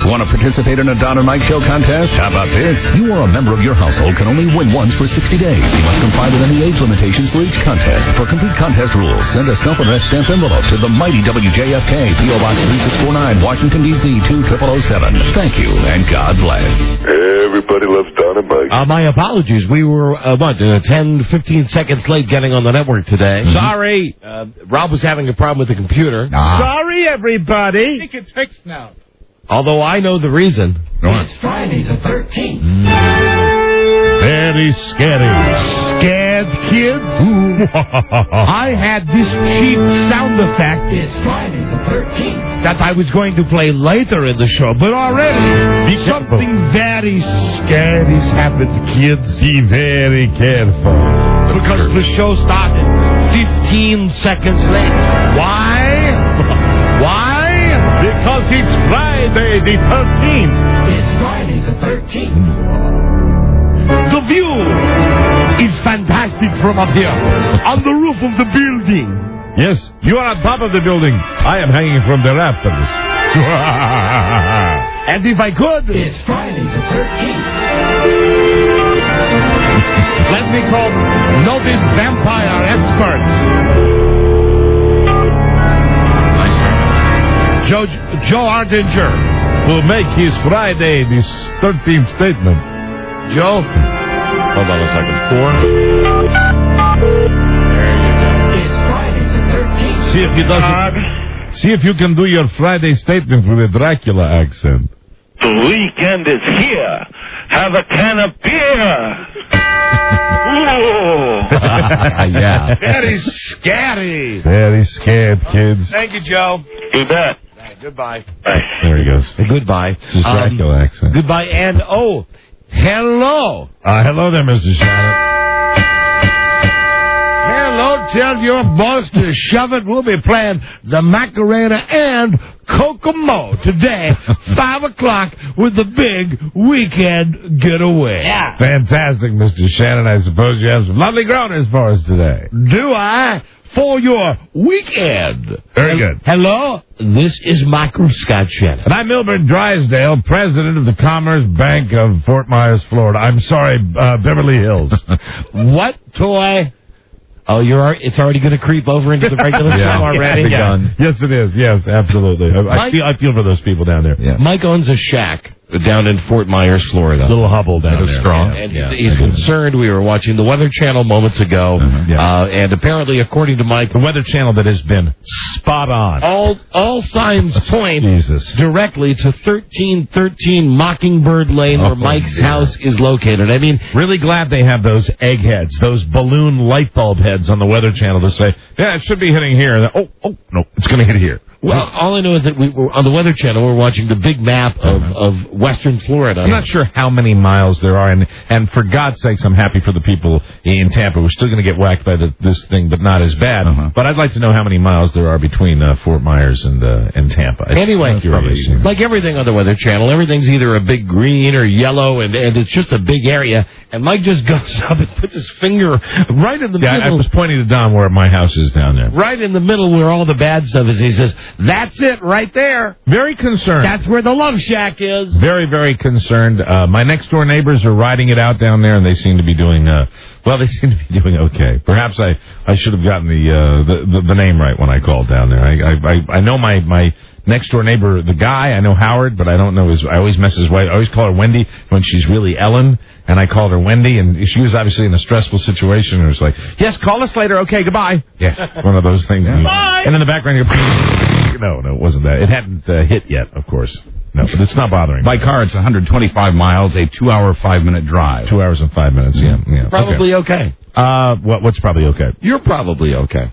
Want to participate in a Don and Mike Show contest? How about this? You or a member of your household can only win once for 60 days. You must comply with any age limitations for each contest. For complete contest rules, send a self-addressed stamped envelope to the mighty WJFK, P.O. Box 3649, Washington, D.C. 20007. Thank you, and God bless. Everybody loves Don and Mike. My apologies. We were, 10, 15 seconds late getting on the network today. Mm-hmm. Sorry. Rob was having a problem with the computer. Sorry, everybody. I think it's fixed now. Although I know the reason. It's Friday the 13th. Very scary. Scared kids? I had this cheap sound effect. It's Friday the 13th. That I was going to play later in the show, but already something very scary has happened. Kids, be very careful. Because the show started 15 seconds late. Why? Why? Because it's Friday the 13th. It's Friday the 13th. The view is fantastic from up here, on the roof of the building. Yes, you are on top of the building. I am hanging from the rafters. And if I could... It's Friday the 13th. Let me call noted vampire experts. Joe Ardinger will make his Friday the 13th statement. Joe? Hold on a second. 4. There you go. It's Friday the 13th. See if you can do your Friday statement with a Dracula accent. The weekend is here. Have a can of beer. Yeah. Very scary. Very scared, kids. Thank you, Joe. You bet. Goodbye. Bye. There he goes. Goodbye. It's his Dracula accent. Goodbye, and hello. Hello there, Mr. Shannon. Hello, tell your boss to shove it. We'll be playing the Macarena and Kokomo today, 5 o'clock, with the big weekend getaway. Yeah. Fantastic, Mr. Shannon. I suppose you have some lovely groaners for us today. Do I? For your weekend. Very good. Hello, this is Michael Scott Shannon. And I'm Milbert Drysdale, president of the Commerce Bank of Fort Myers, Florida. I'm sorry, Beverly Hills. What toy? Oh, it's already going to creep over into the regular show already? Yeah. Yes, it is. Yes, absolutely. I feel for those people down there. Yeah. Mike owns a shack down in Fort Myers, Florida. Little hovel down there. Strong. And he's concerned. We were watching the Weather Channel moments ago, and apparently, according to Mike, the Weather Channel that has been spot on. All signs point directly to 1313 Mockingbird Lane, where Mike's house is located. I mean, really glad they have those egg heads, those balloon light bulb heads on the Weather Channel to say, yeah, it should be hitting here. And then, no, it's going to hit here. Well, all I know is that we were on the Weather Channel. We're watching the big map of western Florida. I'm not sure how many miles there are, and for God's sakes, I'm happy for the people in Tampa. We're still going to get whacked by this thing, but not as bad. But I'd like to know how many miles there are between Fort Myers and Tampa. Anyway, like everything on the Weather Channel, everything's either a big green or yellow, and it's just a big area. And Mike just goes up and puts his finger right in the middle. I was pointing to Don where my house is down there. Right in the middle where all the bad stuff is. He says, that's it right there. Very concerned. That's where the Love Shack is. Very, very concerned. My next-door neighbors are riding it out down there, and they seem to be doing, okay. Perhaps I should have gotten the name right when I called down there. I know my next-door neighbor, the guy, I know Howard, but I don't know I always mess his wife. I always call her Wendy when she's really Ellen, and I called her Wendy, and she was obviously in a stressful situation, and it was like, yes, call us later, okay, goodbye. Yeah, one of those things. Bye! And in the background, no, it wasn't that. It hadn't hit yet, of course. No, but it's not bothering me. By car, it's 125 miles, a 2-hour, 5-minute drive. 2 hours and 5 minutes, yeah. Probably okay. What's probably okay? You're probably okay.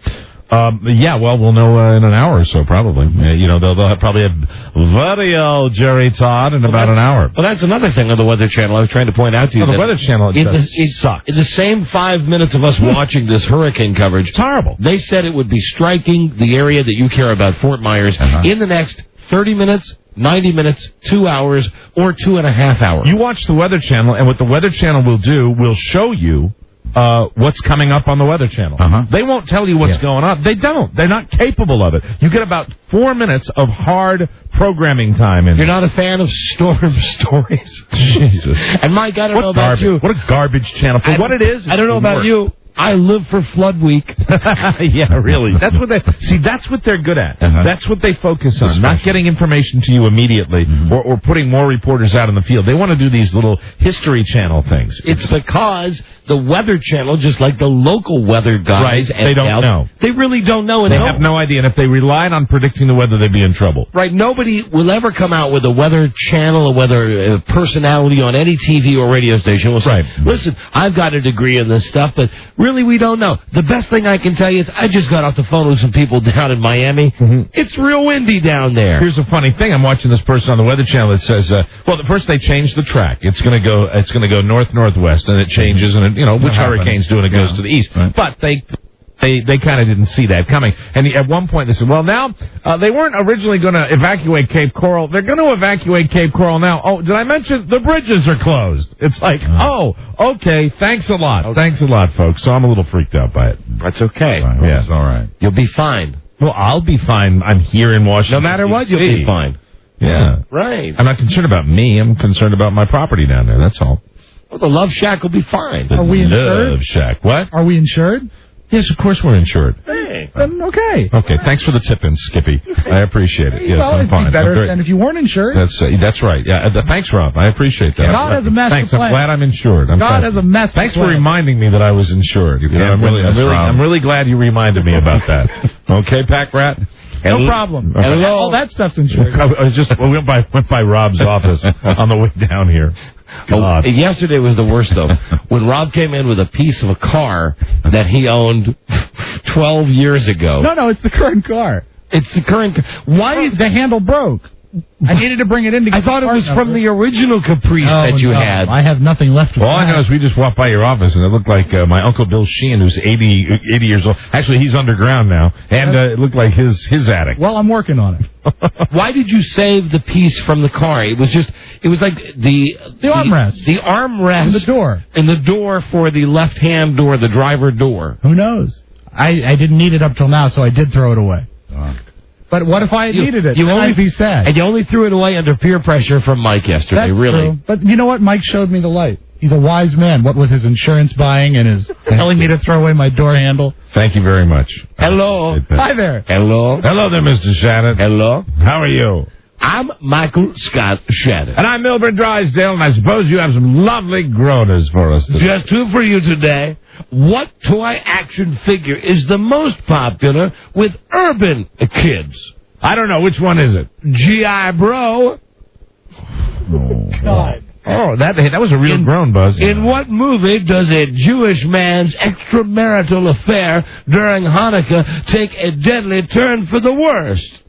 Well, we'll know in an hour or so, probably. They'll probably have video, Jerry Todd, in about an hour. Well, that's another thing on the Weather Channel I was trying to point out to you. The Weather Channel sucks. In the same 5 minutes of us watching this hurricane coverage, it's horrible. They said it would be striking the area that you care about, Fort Myers, in the next 30 minutes, 90 minutes, 2 hours, or 2.5 hours. You watch the Weather Channel, and what the Weather Channel will do will show you what's coming up on the Weather Channel. They won't tell you what's going on. They don't. They're not capable of it. You get about 4 minutes of hard programming time. You're not a fan of storm stories? Jesus. And Mike, I don't know about you. What a garbage channel. For what it is, I don't know about you. I live for Flood Week. Yeah, really. That's what that's what they're good at. That's what they focus on. Not getting information to you immediately or putting more reporters out in the field. They want to do these little History Channel things. It's because the Weather Channel, just like the local weather guys, they don't know. They really don't know. And they have no idea. And if they relied on predicting the weather, they'd be in trouble. Right. Nobody will ever come out with a Weather Channel, a weather personality on any TV or radio station will say, listen, I've got a degree in this stuff, but really we don't know. The best thing I can tell you is I just got off the phone with some people down in Miami. It's real windy down there. Here's a funny thing. I'm watching this person on the Weather Channel that says, well, first they changed the track. It's going to go north-northwest, and it changes, and which hurricane's doing it goes to the east. Right. But they kind of didn't see that coming. And at one point they said, well, now, they weren't originally going to evacuate Cape Coral. They're going to evacuate Cape Coral now. Oh, did I mention the bridges are closed? It's like, okay, thanks a lot. Okay. Thanks a lot, folks. So I'm a little freaked out by it. That's okay. Yeah, it's all right. You'll be fine. Well, I'll be fine. I'm here in Washington. No matter what, you'll be fine. Yeah. Right. I'm not concerned about me. I'm concerned about my property down there. That's all. Well, the Love Shack will be fine. Are we insured? Love Shack. What? Are we insured? Yes, of course we're insured. Hey. Okay. Okay, thanks for the tip-in, Skippy. I appreciate it. Yes, well, I'm fine. It'd be better than if you weren't insured. That's right. Yeah, thanks, Rob. I appreciate that. God has a master Thanks. plan. I'm glad I'm insured. God has a master Thanks plan. for reminding me that I was insured. I'm really glad you reminded me about that. Okay, Pack Rat? No problem. Hello. All that stuff's insured. We went by Rob's office on the way down here. God. Yesterday was the worst, though. When Rob came in with a piece of a car that he owned 12 years ago. No, it's the current car. It's the current car. Why is the handle broke? I needed to bring it in to get I thought it was from the original Caprice that you had. I have nothing left. All I know is we just walked by your office, and it looked like my Uncle Bill Sheehan, who's 80 years old. Actually, he's underground now, and it looked like his attic. Well, I'm working on it. Why did you save the piece from the car? It was like the armrest. The armrest. And the door. And the door for the left-hand door, the driver door. Who knows? I didn't need it up till now, so I did throw it away. But what if I had needed it? I'd be sad. And you only threw it away under peer pressure from Mike yesterday, That's really. True. But you know what? Mike showed me the light. He's a wise man. What with his insurance buying and his telling me to throw away my door handle. Thank you very much. Hello. Hi there. Hello. Hello there, Mr. Shannon. Hello. How are you? I'm Michael Scott Shannon. And I'm Milburn Drysdale, and I suppose you have some lovely groaners for us today. Just two for you today. What toy action figure is the most popular with urban kids? I don't know. Which one is it? G.I. Bro. Oh, God. Oh, that was a real groan, Buzz. In what movie does a Jewish man's extramarital affair during Hanukkah take a deadly turn for the worst?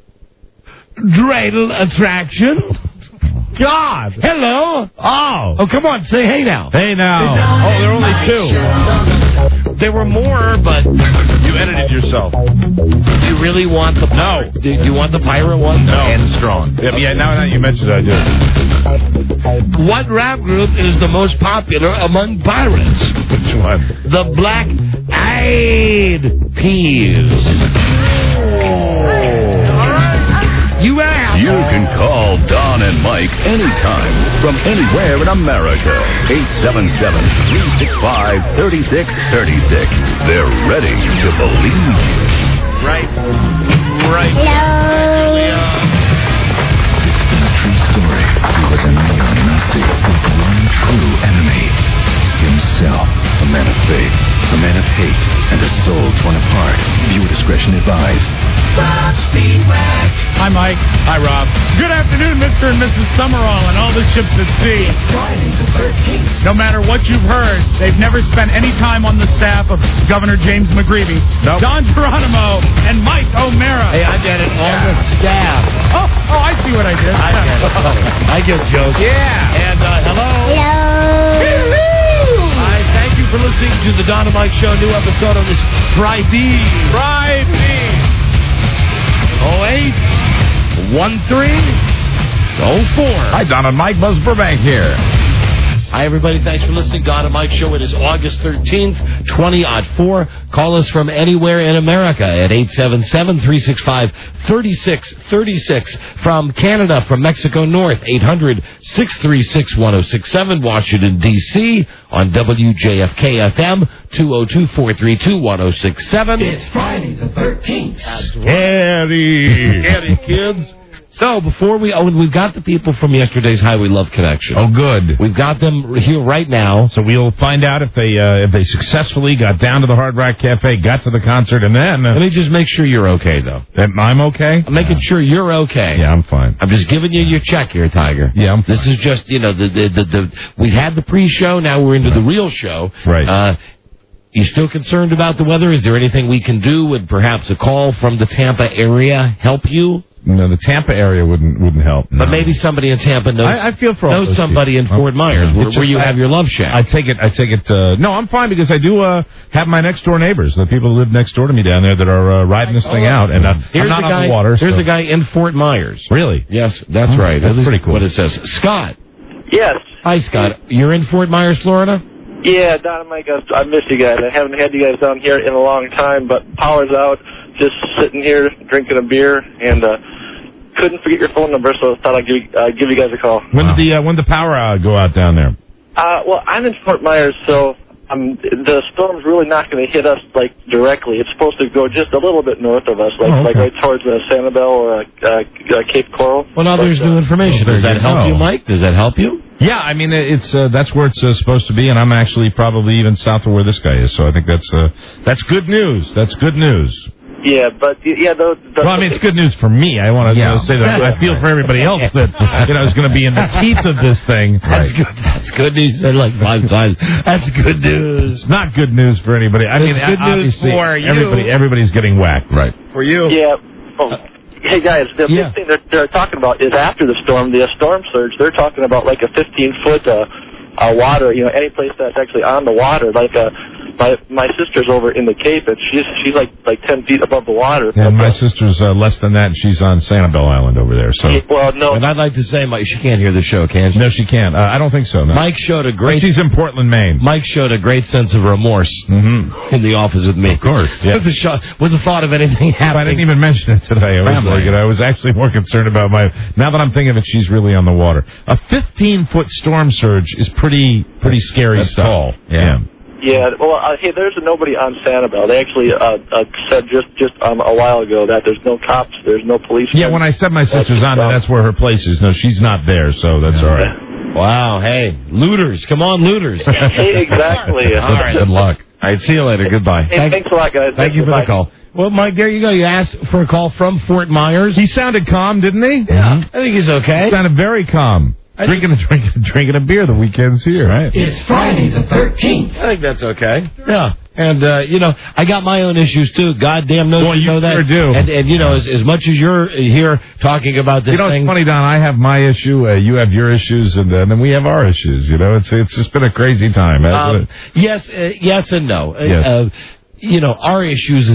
Dreidel Attraction. God. Hello. Oh, come on. Say hey now. Hey now. Oh, there are only two. There were more, but you edited yourself. Do you really want the pirate? No. Do you want the pirate one? No. And strong. Yeah, now that you mentioned it, I do. What rap group is the most popular among pirates? Which one? The Black Eyed Peas. You can call Don and Mike anytime from anywhere in America. 877-365-3636. They're ready to believe you. Right. It's not a true story. He was a neo-Nazi with one true enemy. Himself. A man of faith, a man of hate, and a soul torn apart. Viewer discretion advised. Hi, Mike. Hi, Rob. Good afternoon, Mr. and Mrs. Summerall and all the ships at sea. Friday the 13th. No matter what you've heard, they've never spent any time on the staff of Governor James McGreevy, Nope. Don Geronimo, and Mike O'Mara. Hey, I get it. All the staff. Oh, I see what I did. I get it. I get jokes. Yeah. And hello. I thank you for listening to the Don and Mike Show. New episode on this Friday. 08-13-04. Hi, Don and Mike. Buzz Burbank here. Hi, everybody. Thanks for listening. God and Mike Show. It is August 13th, 2004. Call us from anywhere in America at 877-365-3636. From Canada, from Mexico North, 800-636-1067. Washington, D.C. on WJFK-FM, 202-432-1067. It's Friday the 13th. Scary kids. So, before we've got the people from yesterday's Highway Love Connection. Oh, good. We've got them here right now. So we'll find out if they successfully got down to the Hard Rock Cafe, got to the concert, and then... Let me just make sure you're okay, though. I'm okay? I'm making sure you're okay. Yeah, I'm fine. I'm just giving you your check here, Tiger. Yeah, I'm fine. This is just, we had the pre-show, now we're into the real show. Right. You still concerned about the weather? Is there anything we can do? Would perhaps a call from the Tampa area help you? No, the Tampa area wouldn't help. No. But maybe somebody in Tampa knows. I feel for all those somebody people. in Fort Myers where you have your love shack. I take it. No, I'm fine because I do have my next door neighbors, the people who live next door to me down there that are riding this thing out, and I'm not on the water. Here's a guy in Fort Myers. Really? Yes, that's right. That's pretty cool. What it says, Scott. Yes. Hi, Scott. You're in Fort Myers, Florida. Yeah, Don and Mike, I miss you guys. I haven't had you guys down here in a long time, but power's out. Just sitting here drinking a beer, and couldn't forget your phone number, so I thought I'd give you guys a call. When did the power go out down there? Well, I'm in Fort Myers, so the storm's really not going to hit us directly. It's supposed to go just a little bit north of us, like right towards Sanibel or Cape Coral. Well, now there's new information. Does that help you, Mike? Does that help you? Yeah, I mean it's that's where it's supposed to be, and I'm actually probably even south of where this guy is. So I think that's good news. That's good news. Yeah, but well, I mean, it's good news for me. I want to say that I feel for everybody else that is going to be in the teeth of this thing. That's good. That's good news. Said like 5 times. That's good news. Not good news for anybody. I mean, good news for you. Everybody's getting whacked. Right. For you. Yeah. Oh. Hey guys, the big thing they're talking about is after the storm surge. They're talking about like a 15-foot water. Any place that's actually on the water, like my sister's over in the Cape, and she's like 10 feet above the water. Yeah, my sister's less than that, and she's on Sanibel Island over there. So. Well, no. And I'd like to say, Mike, she can't hear the show, can she? No, she can't. I don't think so. No. Mike showed a great. But she's in Portland, Maine. Mike showed a great sense of remorse in the office with me. Of course. Yeah. With the thought of anything happening. I didn't even mention it today. I was actually more concerned about now that I'm thinking of it, she's really on the water. A 15-foot storm surge is pretty scary stuff. Tall. Yeah. Yeah, well, hey, there's nobody on Sanibel. They actually said just a while ago that there's no cops, there's no police. Yeah, when I said my sister's on there, that's where her place is. No, she's not there, so that's all right. Wow, hey, looters. Come on, looters. Hey, exactly. All right. Good luck. All right, see you later. Goodbye. Hey, thanks a lot, guys. Thank you for the call. Well, Mike, there you go. You asked for a call from Fort Myers. He sounded calm, didn't he? Yeah. I think he's okay. He sounded very calm. Drinking a beer. The weekend's here, right? It's Friday the 13th. I think that's okay. Yeah. And, I got my own issues, too. Goddamn knows you know that. Sure do. And as much as you're here talking about this thing. It's funny, Don. I have my issue. You have your issues, and then we have our issues. It's just been a crazy time, hasn't it? Yes and no. Yes. Our issues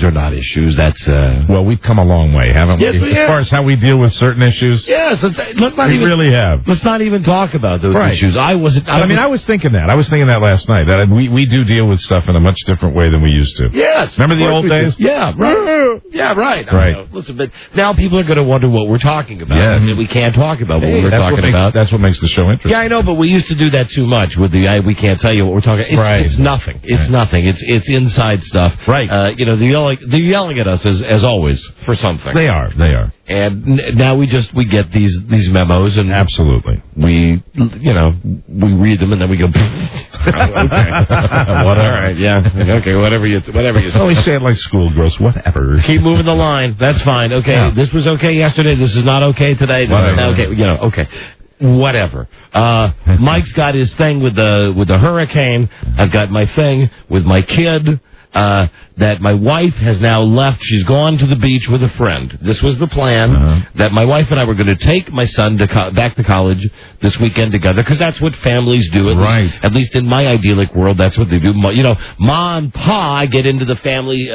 are not issues. That's well, we've come a long way, haven't we? Yes, as far as how we deal with certain issues. Yes, really have. Let's not even talk about those issues. I was thinking that. I was thinking that last night. That we do deal with stuff in a much different way than we used to. Yes. Remember the old days? Yeah. Right. Yeah. Right. Right. Listen, but now people are going to wonder what we're talking about. Yes. And we can't talk about what we're talking about. That's what makes the show interesting. Yeah, I know, but we used to do that too much with the we can't tell you what we're talking about. It's nothing. It's nothing. It's inside stuff. Right. They're yelling at us as always for something. They are. And now we get these memos, and absolutely we read them, and then we go. Okay. Whatever. All right. Yeah. Okay. Whatever you say. Always say it like schoolgirls. Whatever. Keep moving the line. That's fine. Okay. Yeah. This was okay yesterday. This is not okay today. Okay. Okay. Whatever. Mike's got his thing with the hurricane. I've got my thing with my kid. that my wife has now left. She's gone to the beach with a friend. This was the plan, that my wife and I were going to take my son back to college this weekend together, because that's what families do. At least in my idyllic world, that's what they do. You know, Ma and Pa get into the family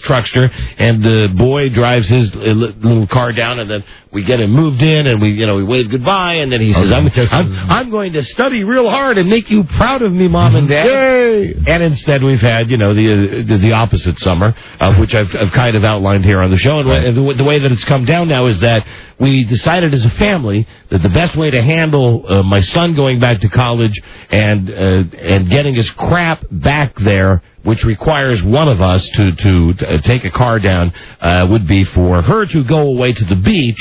structure, and the boy drives his little car down, and then we get him moved in, and we wave goodbye, and then he says, I'm going to study real hard and make you proud of me, Mom and Dad. Yay! And instead we've had, the opposite summer, which I've kind of outlined here on the show. And the way that it's come down now is that we decided as a family that the best way to handle my son going back to college and getting his crap back there, which requires one of us to take a car down, would be for her to go away to the beach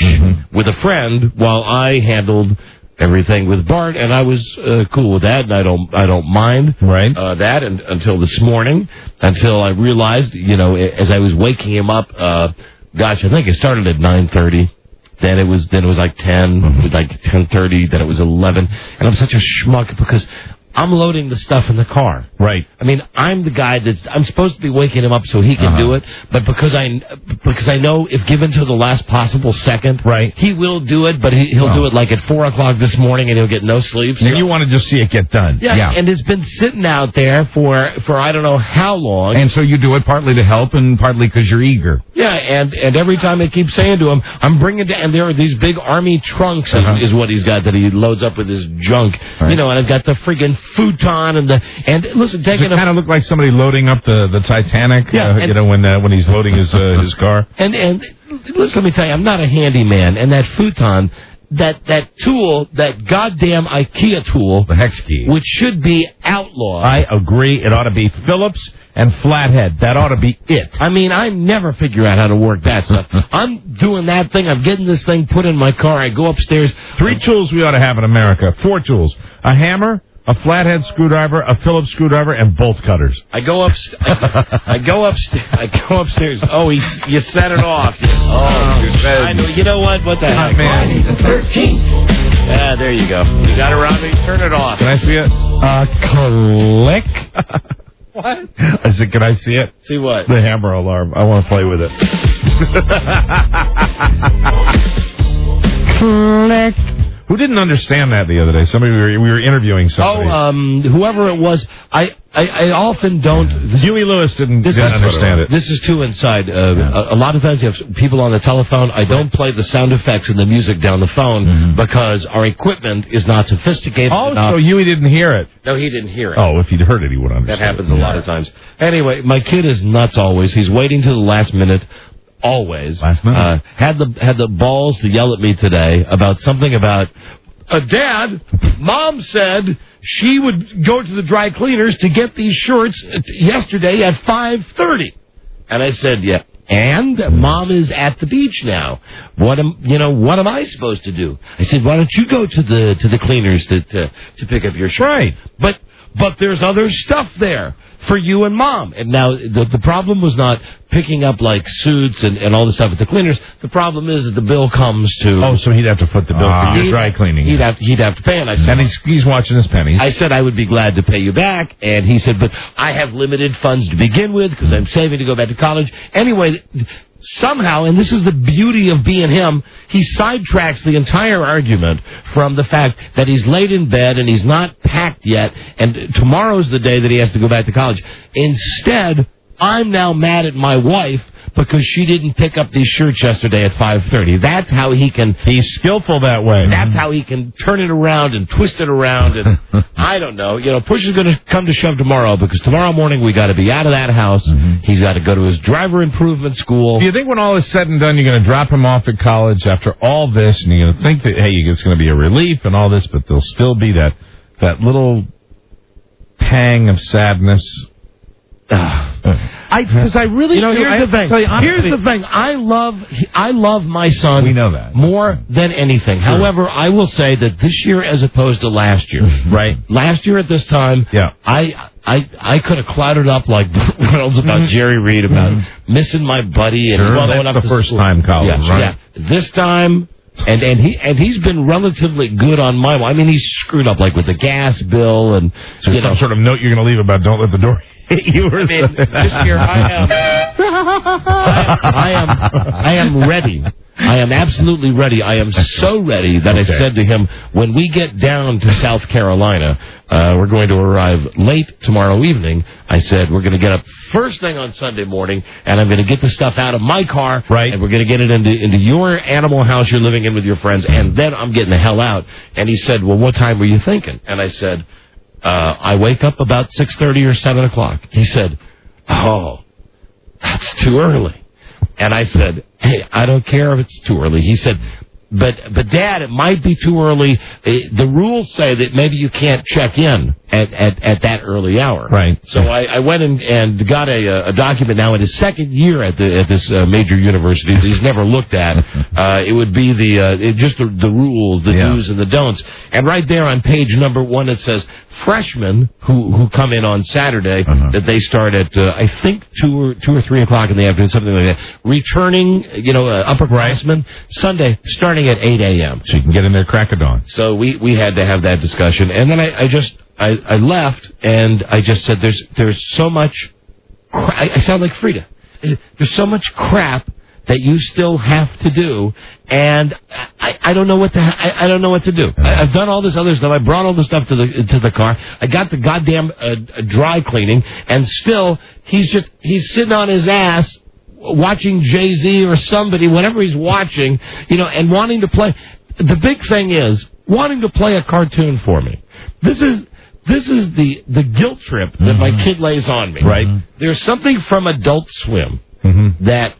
with a friend while I handled everything with Bart, and I was cool with that, and I don't mind that until this morning, until I realized, as I was waking him up, I think it started at 9:30. Then it was like 10, it was like 10:30, then it was 11, and I'm such a schmuck because I'm loading the stuff in the car. Right. I mean, I'm the guy I'm supposed to be waking him up so he can do it, but because I know if given to the last possible second, he will do it, but he'll do it like at 4 o'clock this morning, and he'll get no sleep. So. And you want to just see it get done. Yeah, and it's been sitting out there for I don't know how long. And so you do it partly to help and partly because you're eager. Yeah, and every time I keep saying to him, I'm bringing down, and there are these big army trunks is what he's got that he loads up with his junk. And I've got the friggin' futon and listen, taking Does it kind of look like somebody loading up the Titanic? When he's loading his car. And listen, let me tell you, I'm not a handyman, and that futon, that tool, that goddamn IKEA tool, the hex key, which should be outlawed. I agree. It ought to be Phillips and flathead. That ought to be it. I mean, I never figure out how to work that stuff. I'm doing that thing. I'm getting this thing put in my car. I go upstairs. 3 tools we ought to have in America. 4 tools: a hammer, a flathead screwdriver, a Phillips screwdriver, and bolt cutters. I go upstairs. Oh, you set it off. I know. You know what? What the heck, man? Friday the 13th. Yeah, there you go. You got around me. Turn it off. Can I see it? Click. What? I said, can I see it? See what? The hammer alarm. I want to play with it. Click. Who didn't understand that the other day? Somebody we were interviewing somebody. Whoever it was. I often don't. Huey Lewis didn't understand it. This is too inside. A lot of times you have people on the telephone. I don't play the sound effects and the music down the phone because our equipment is not sophisticated enough. So Huey didn't hear it. No, he didn't hear it. Oh, if he'd heard it, he would understand. That happens a lot of times. Anyway, my kid is nuts always. He's waiting to the last minute. Always. Last minute. Had the balls to yell at me today about something about, Dad, Mom said she would go to the dry cleaners to get these shirts yesterday at 5:30. And I said, yeah. And Mom is at the beach now. What am I supposed to do? I said, why don't you go to the cleaners to pick up your shirt? Right. But there's other stuff there for you and Mom. And now the problem was not picking up like suits and all this stuff at the cleaners. The problem is that the bill comes to. Oh, so he'd have to foot the bill for your dry cleaning. He'd have to pay, and I said, and he's watching his pennies. I said I would be glad to pay you back, and he said, but I have limited funds to begin with because I'm saving to go back to college. Anyway. Somehow, and this is the beauty of being him, he sidetracks the entire argument from the fact that he's late in bed and he's not packed yet, and tomorrow's the day that he has to go back to college. Instead, I'm now mad at my wife because she didn't pick up these shirts yesterday at 5:30. That's how he can... He's skillful that way. That's how he can turn it around and twist it around. And I don't know. Push is going to come to shove tomorrow because tomorrow morning we got to be out of that house. He's got to go to his driver improvement school. Do you think when all is said and done, you're going to drop him off at college after all this, and you're going to think that, hey, it's going to be a relief and all this, but there'll still be that little pang of sadness? Because I really do. Here's the thing. I love my son. We know that more than anything. Sure. However, I will say that this year, as opposed to last year, right? Last year at this time, I could have clouded up like Reynolds about Jerry Reed about missing my buddy and going up the first time column, right? Yeah. This time. And he's been relatively good on my. I mean, he's screwed up like with the gas bill and some sort of note you're going to leave about don't let the door. You were this year I am ready. I am absolutely ready. I am so ready that I said to him, when we get down to South Carolina, we're going to arrive late tomorrow evening. I said, we're going to get up first thing on Sunday morning, and I'm going to get the stuff out of my car, and we're going to get it into your animal house you're living in with your friends, and then I'm getting the hell out. And he said, well, what time were you thinking? And I said, I wake up about 6:30 or 7 o'clock. He said, oh, that's too early. And I said, hey, I don't care if it's too early. He said, but Dad, it might be too early. The rules say that maybe you can't check in at that early hour. Right. So I went and got a document now in his second year at this major university that he's never looked at. It would be just the rules, the do's and the don'ts. And right there on page number 1 it says, freshmen who come in on Saturday, that they start at, I think, 2 or 3 o'clock in the afternoon, something like that. Returning, upperclassmen, Sunday, starting at 8 a.m. So you can get in there crack of dawn. So we had to have that discussion. And then I left, and I just said, there's so much, I sound like Frida. There's so much crap that you still have to do, and I don't know what I don't know what to do. I've done all this other stuff. I brought all the stuff to the car. I got the goddamn dry cleaning, and still he's sitting on his ass watching Jay-Z or somebody, whatever he's watching, and wanting to play. The big thing is wanting to play a cartoon for me. This is the guilt trip that my kid lays on me. Right. There's something from Adult Swim that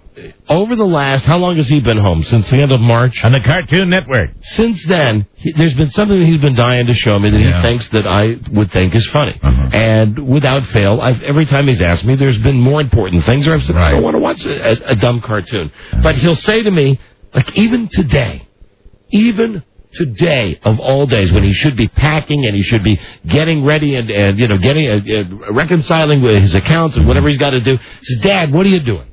over the last, how long has he been home? Since the end of March? On the Cartoon Network. Since then, there's been something that he's been dying to show me that he thinks that I would think is funny. And without fail, every time he's asked me, there's been more important things, or I've said, I don't want to watch a dumb cartoon. But he'll say to me, like, even today of all days, when he should be packing and he should be getting ready and reconciling with his accounts and whatever he's got to do, he says, Dad, what are you doing?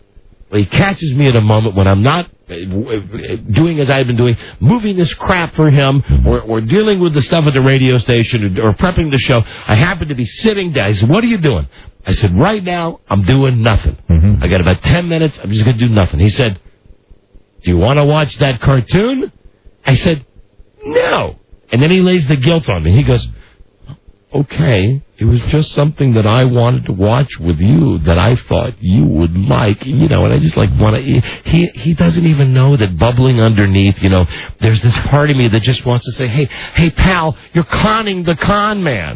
Well, he catches me at a moment when I'm not doing as I've been doing, moving this crap for him, or dealing with the stuff at the radio station, or prepping the show. I happen to be sitting down. He said, what are you doing? I said, right now, I'm doing nothing. I got about 10 minutes. I'm just going to do nothing. He said, do you want to watch that cartoon? I said, no. And then he lays the guilt on me. He goes, okay, it was just something that I wanted to watch with you that I thought you would like, and I just want to, he doesn't even know that bubbling underneath, there's this part of me that just wants to say, hey pal, you're conning the con man.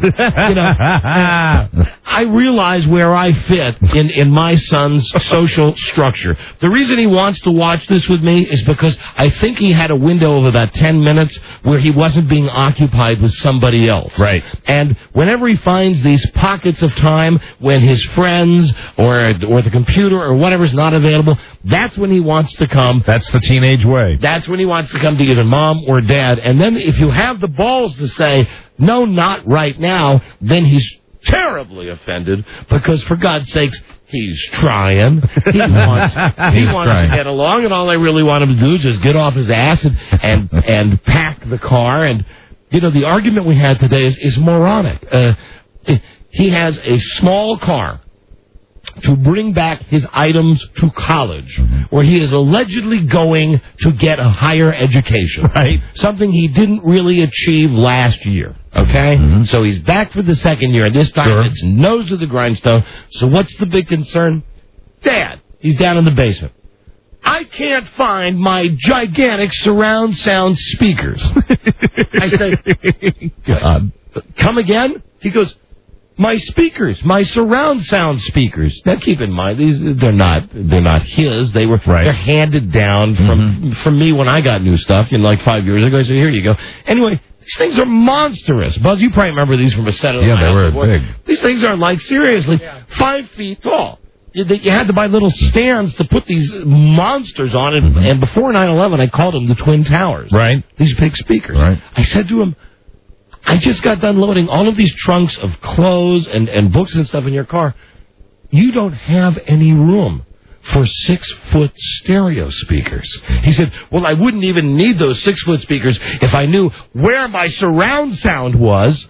I realize where I fit in my son's social structure. The reason he wants to watch this with me is because I think he had a window of about 10 minutes where he wasn't being occupied with somebody else. Right. And whenever he finds these pockets of time when his friends or the computer or whatever's not available, that's when he wants to come. That's the teenage way. That's when he wants to come to either Mom or Dad. And then if you have the balls to say, no, not right now, then he's terribly offended because, for God's sakes, he's trying. He wants to get along, and all I really want him to do is just get off his ass and pack the car. And, the argument we had today is moronic. He has a small car to bring back his items to college, where he is allegedly going to get a higher education. Right. Something he didn't really achieve last year. Okay? So he's back for the second year, and this time it's nose to the grindstone. So what's the big concern? Dad, he's down in the basement. I can't find my gigantic surround sound speakers. I say, God. Come again? He goes, my speakers, my surround sound speakers. Now keep in mind, they're not his. They're handed down from me when I got new stuff, like 5 years ago. I said, here you go. Anyway, these things are monstrous. Buzz, you probably remember these from a set of they were big. These things are seriously 5 feet tall. You had to buy little stands to put these monsters on it. And before 9/11, I called them the Twin Towers. Right. These big speakers. Right. I said to him, I just got done loading all of these trunks of clothes and books and stuff in your car. You don't have any room for 6-foot stereo speakers. He said, well, I wouldn't even need those 6-foot speakers if I knew where my surround sound was.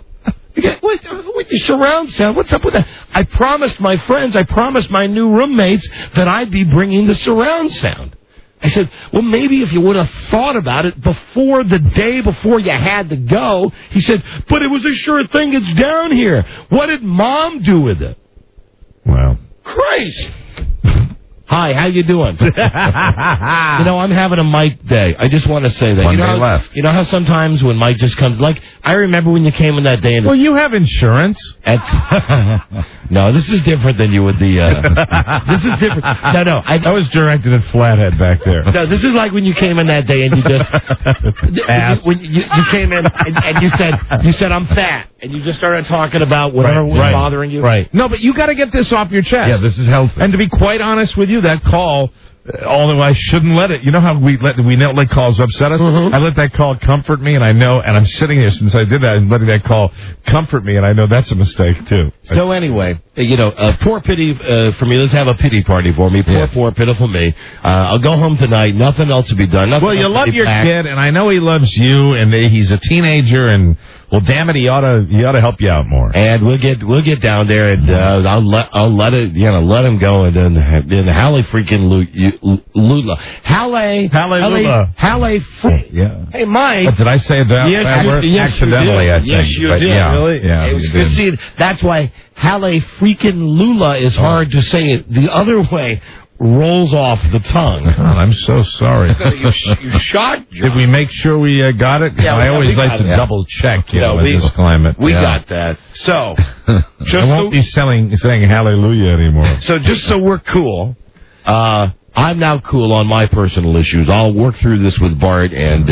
With the surround sound, what's up with that? I promised my friends, I promised my new roommates that I'd be bringing the surround sound. I said, well, maybe if you would have thought about it before the day before you had to go. He said, but it was a sure thing. It's down here. What did Mom do with it? Well, Christ. Hi, how you doing? I'm having a Mike day. I just want to say that. One day left. You know how sometimes when Mike just comes, like, I remember when you came in that day. And well, you have insurance. No, this is different than you with the... this is different. No. I was directed at Flathead back there. No, this is like when you came in that day and you just... when you came in and you said, I'm fat. And you just started talking about whatever was bothering you. Right. No, but you got to get this off your chest. Yeah, this is healthy. And to be quite honest with you, that call, although I shouldn't let it, you know how we don't let calls upset us? Mm-hmm. I let that call comfort me, and I'm sitting here since I did that and letting that call comfort me, and I know that's a mistake, too. So anyway, poor pity for me. Let's have a pity party for me. Poor, pitiful me. I'll go home tonight. Nothing else to be done. Well, you love your kid, and I know he loves you, and he's a teenager, and... Well, damn it, he ought to help you out more. And we'll get down there, and I'll let him go, and then Halle freaking Lula. Halle. Yeah. Hey, Mike. But did I say that? Yes, accidentally, I think. Yes, you did. Yeah, really? Yeah, you did. See, that's why Halle freaking Lula is hard to say it the other way. Rolls off the tongue. God, I'm so sorry. You shocked? Did we make sure we got it? Yeah, I always like to double check, in this climate. We got that. So, I won't be saying hallelujah anymore. So just so we're cool, I'm now cool on my personal issues. I'll work through this with Bart, and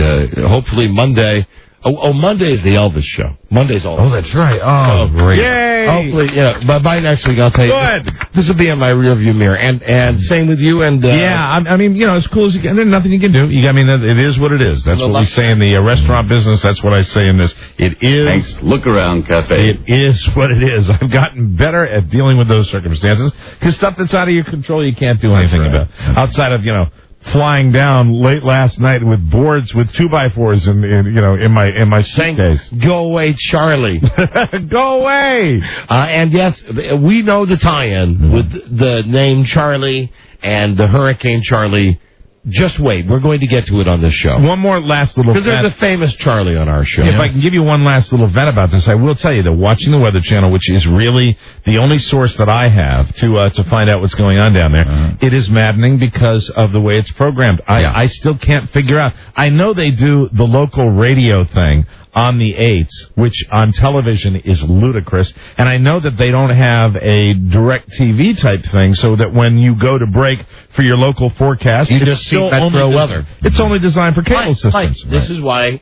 hopefully Monday. Monday is the Elvis show. Monday's all. Oh, that's right. Oh, great. Yay! Hopefully, but by next week I'll tell you. Good. This will be in my rearview mirror, and same with you. And I mean, as cool as you can. There's nothing you can do. It is what it is. That's what we say in the restaurant business. That's what I say in this. It is. Thanks. Look around, Cafe. It is what it is. I've gotten better at dealing with those circumstances because stuff that's out of your control you can't do anything about. Outside of flying down late last night with boards with 2x4s in my suitcase. Go away, Charly. Go away. And yes, we know the tie-in with the name Charly and the Hurricane Charlie. Just wait. We're going to get to it on this show. One more last little... Because there's a famous Charlie on our show. If I can give you one last little vent about this, I will tell you that watching the Weather Channel, which is really the only source that I have to find out what's going on down there, it is maddening because of the way it's programmed. I still can't figure out. I know they do the local radio thing on the 8s, which on television is ludicrous. And I know that they don't have a direct TV type thing, so that when you go to break for your local forecast, you just see Metro weather. It's only designed for cable systems. This is why...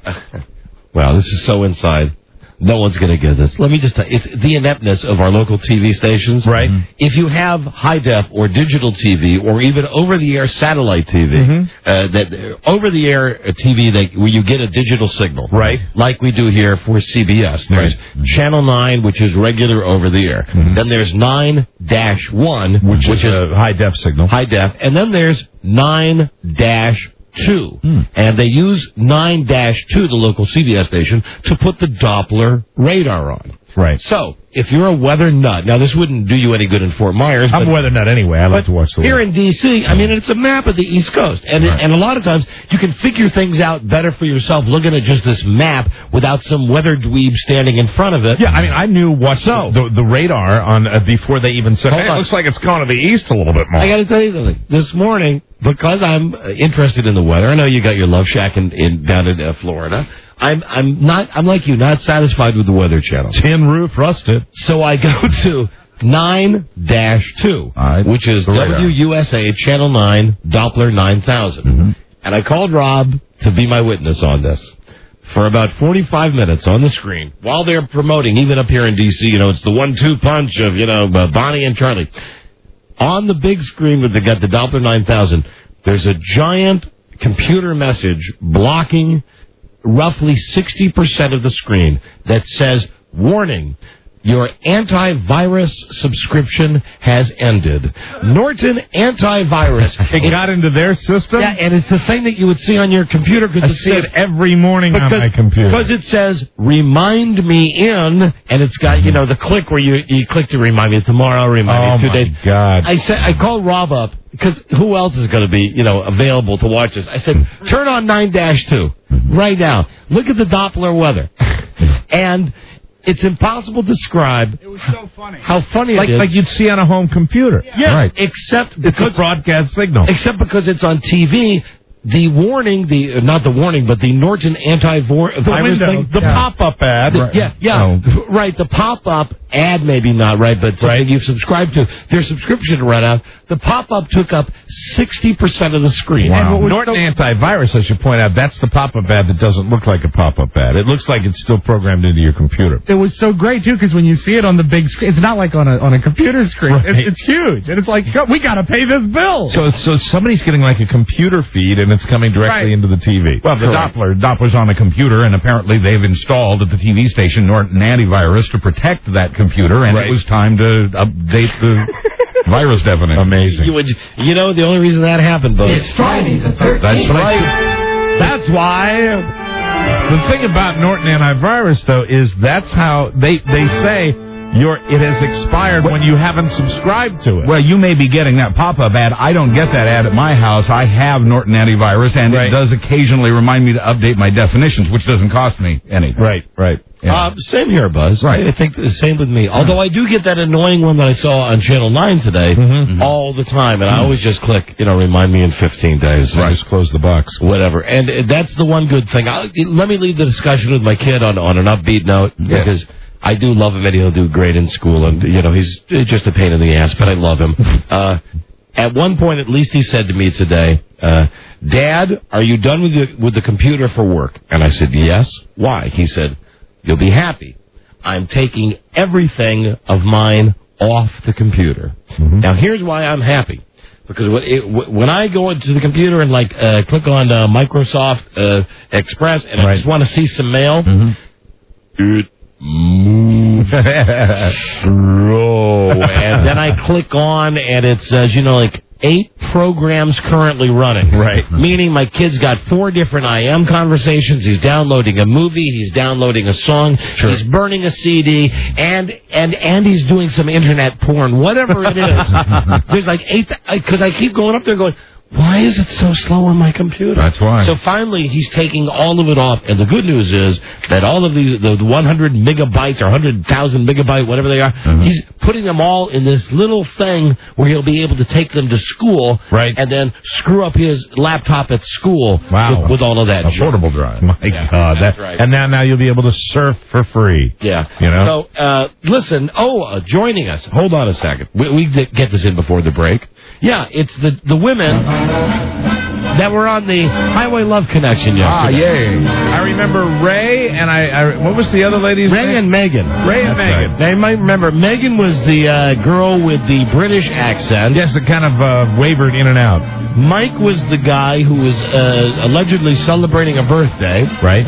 Wow, this is so inside. No one's going to get this. Let me just tell you, it's the ineptness of our local TV stations. Right. If you have high-def or digital TV or even over-the-air satellite TV, that over-the-air TV where you get a digital signal. Right. Like we do here for CBS. There's Channel 9, which is regular over-the-air. Then there's 9-1, which is a high-def signal. High-def. And then there's 9-2. And they use 9-2, the local CBS station, to put the Doppler radar on. Right. So, if you're a weather nut, now this wouldn't do you any good in Fort Myers. I'm a weather nut anyway. I like to watch the weather. Here in D.C., I mean, it's a map of the East Coast. And and a lot of times, you can figure things out better for yourself looking at just this map without some weather dweeb standing in front of it. Yeah, I mean, I knew what the radar on before they even said, it looks like it's going to the east a little bit more. I got to tell you something. This morning, because I'm interested in the weather, I know you got your love shack down in Florida. I'm like you, not satisfied with the Weather Channel. Tin roof, rusted. So I go to 9-2, which is WUSA Channel 9 Doppler 9000. And I called Rob to be my witness on this. For about 45 minutes on the screen, while they're promoting, even up here in D.C., it's the 1-2 punch of, Bonnie and Charlie. On the big screen with the Doppler 9000, there's a giant computer message blocking roughly 60% of the screen that says, warning, Your antivirus subscription has ended. Norton Antivirus. It got into their system? Yeah, and it's the thing that you would see on your computer because I see it every morning on my computer. Because it says, remind me in, and it's got, the click where you click to remind me tomorrow, remind me 2 days. Oh, my God. I called Rob up, because who else is going to be, available to watch this? I said, turn on 9-2 right now. Look at the Doppler weather. And it's impossible to describe. It was so funny. How funny it is. Like you'd see on a home computer. Yeah, right. Except it's a broadcast signal. Except because it's on TV. The warning, not the warning, but the Norton antivirus thing. The pop-up ad. Right. The pop-up ad, maybe not right, but something you've subscribed to. Their subscription ran out. The pop-up took up 60% of the screen. Wow. Norton Antivirus, I should point out, that's the pop-up ad that doesn't look like a pop-up ad. It looks like it's still programmed into your computer. It was so great, too, because when you see it on the big screen, it's not like on a computer screen. Right. It's huge. And it's like, we got to pay this bill. So somebody's getting like a computer feed, and it's coming directly into the TV. Well, the Doppler's on a computer, and apparently they've installed at the TV station Norton Antivirus to protect that computer, and it was time to update the virus definition. Amazing. The only reason that happened, Buzz. It's Friday the 13th. That's right. That's why. The thing about Norton Antivirus, though, is that's how they say it has expired when you haven't subscribed to it. Well, you may be getting that pop-up ad. I don't get that ad at my house. I have Norton Antivirus, and it does occasionally remind me to update my definitions, which doesn't cost me anything. Right. Yeah. Same here, Buzz. Right. I think the same with me. Although I do get that annoying one that I saw on Channel 9 today all the time, and I always just click, remind me in 15 days. Right. Just close the box. Whatever. And that's the one good thing. Let me leave the discussion with my kid on an upbeat note, because I do love him, and he'll do great in school, and, he's just a pain in the ass, but I love him. At one point, at least, he said to me today, Dad, are you done with the computer for work? And I said, yes. Why? He said, you'll be happy. I'm taking everything of mine off the computer. Now, here's why I'm happy. Because when I go into the computer and, click on Microsoft Express, and I just want to see some mail, it moves slow. And then I click on, and it says, 8 programs currently running. Right. Meaning my kid's got 4 different IM conversations. He's downloading a movie. He's downloading a song. Sure. He's burning a CD. And he's doing some internet porn. Whatever it is. There's 8, because I keep going up there going, why is it so slow on my computer? That's why. So finally, he's taking all of it off. And the good news is that all of the 100 megabytes or 100,000 megabyte, whatever they are, he's putting them all in this little thing where he'll be able to take them to school and then screw up his laptop at school with all of that. A portable drive. My God. That's right. And now you'll be able to surf for free. Yeah. So, listen. Joining us. Hold on a second. We get this in before the break. Yeah, it's the women that were on the Highway Love Connection yesterday. I remember Ray and what was the other lady's name? Ray and Megan. Ray and Megan. Right. Now, you might remember, Megan was the girl with the British accent. Yes, it kind of wavered in and out. Mike was the guy who was allegedly celebrating a birthday. Right.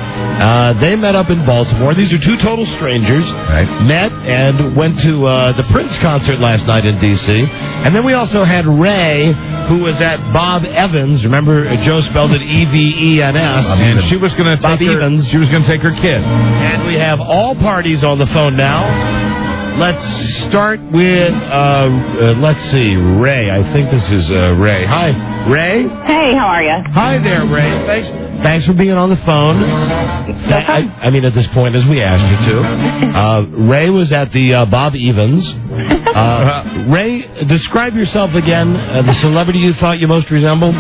They met up in Baltimore. These are 2 total strangers. Right. Met and went to the Prince concert last night in D.C. And then we also had Ray, who was at Bob Evans. Remember, Joe spelled it E-V-E-N-S. And she was going to take her kid. And we have all parties on the phone now. Let's start with, let's see, Ray. I think this is Ray. Hi, Ray. Hey, how are you? Hi there, Ray. Thanks for being on the phone. I mean, at this point, as we asked you to. Ray was at the Bob Evans. Ray, describe yourself again, the celebrity you thought you most resembled.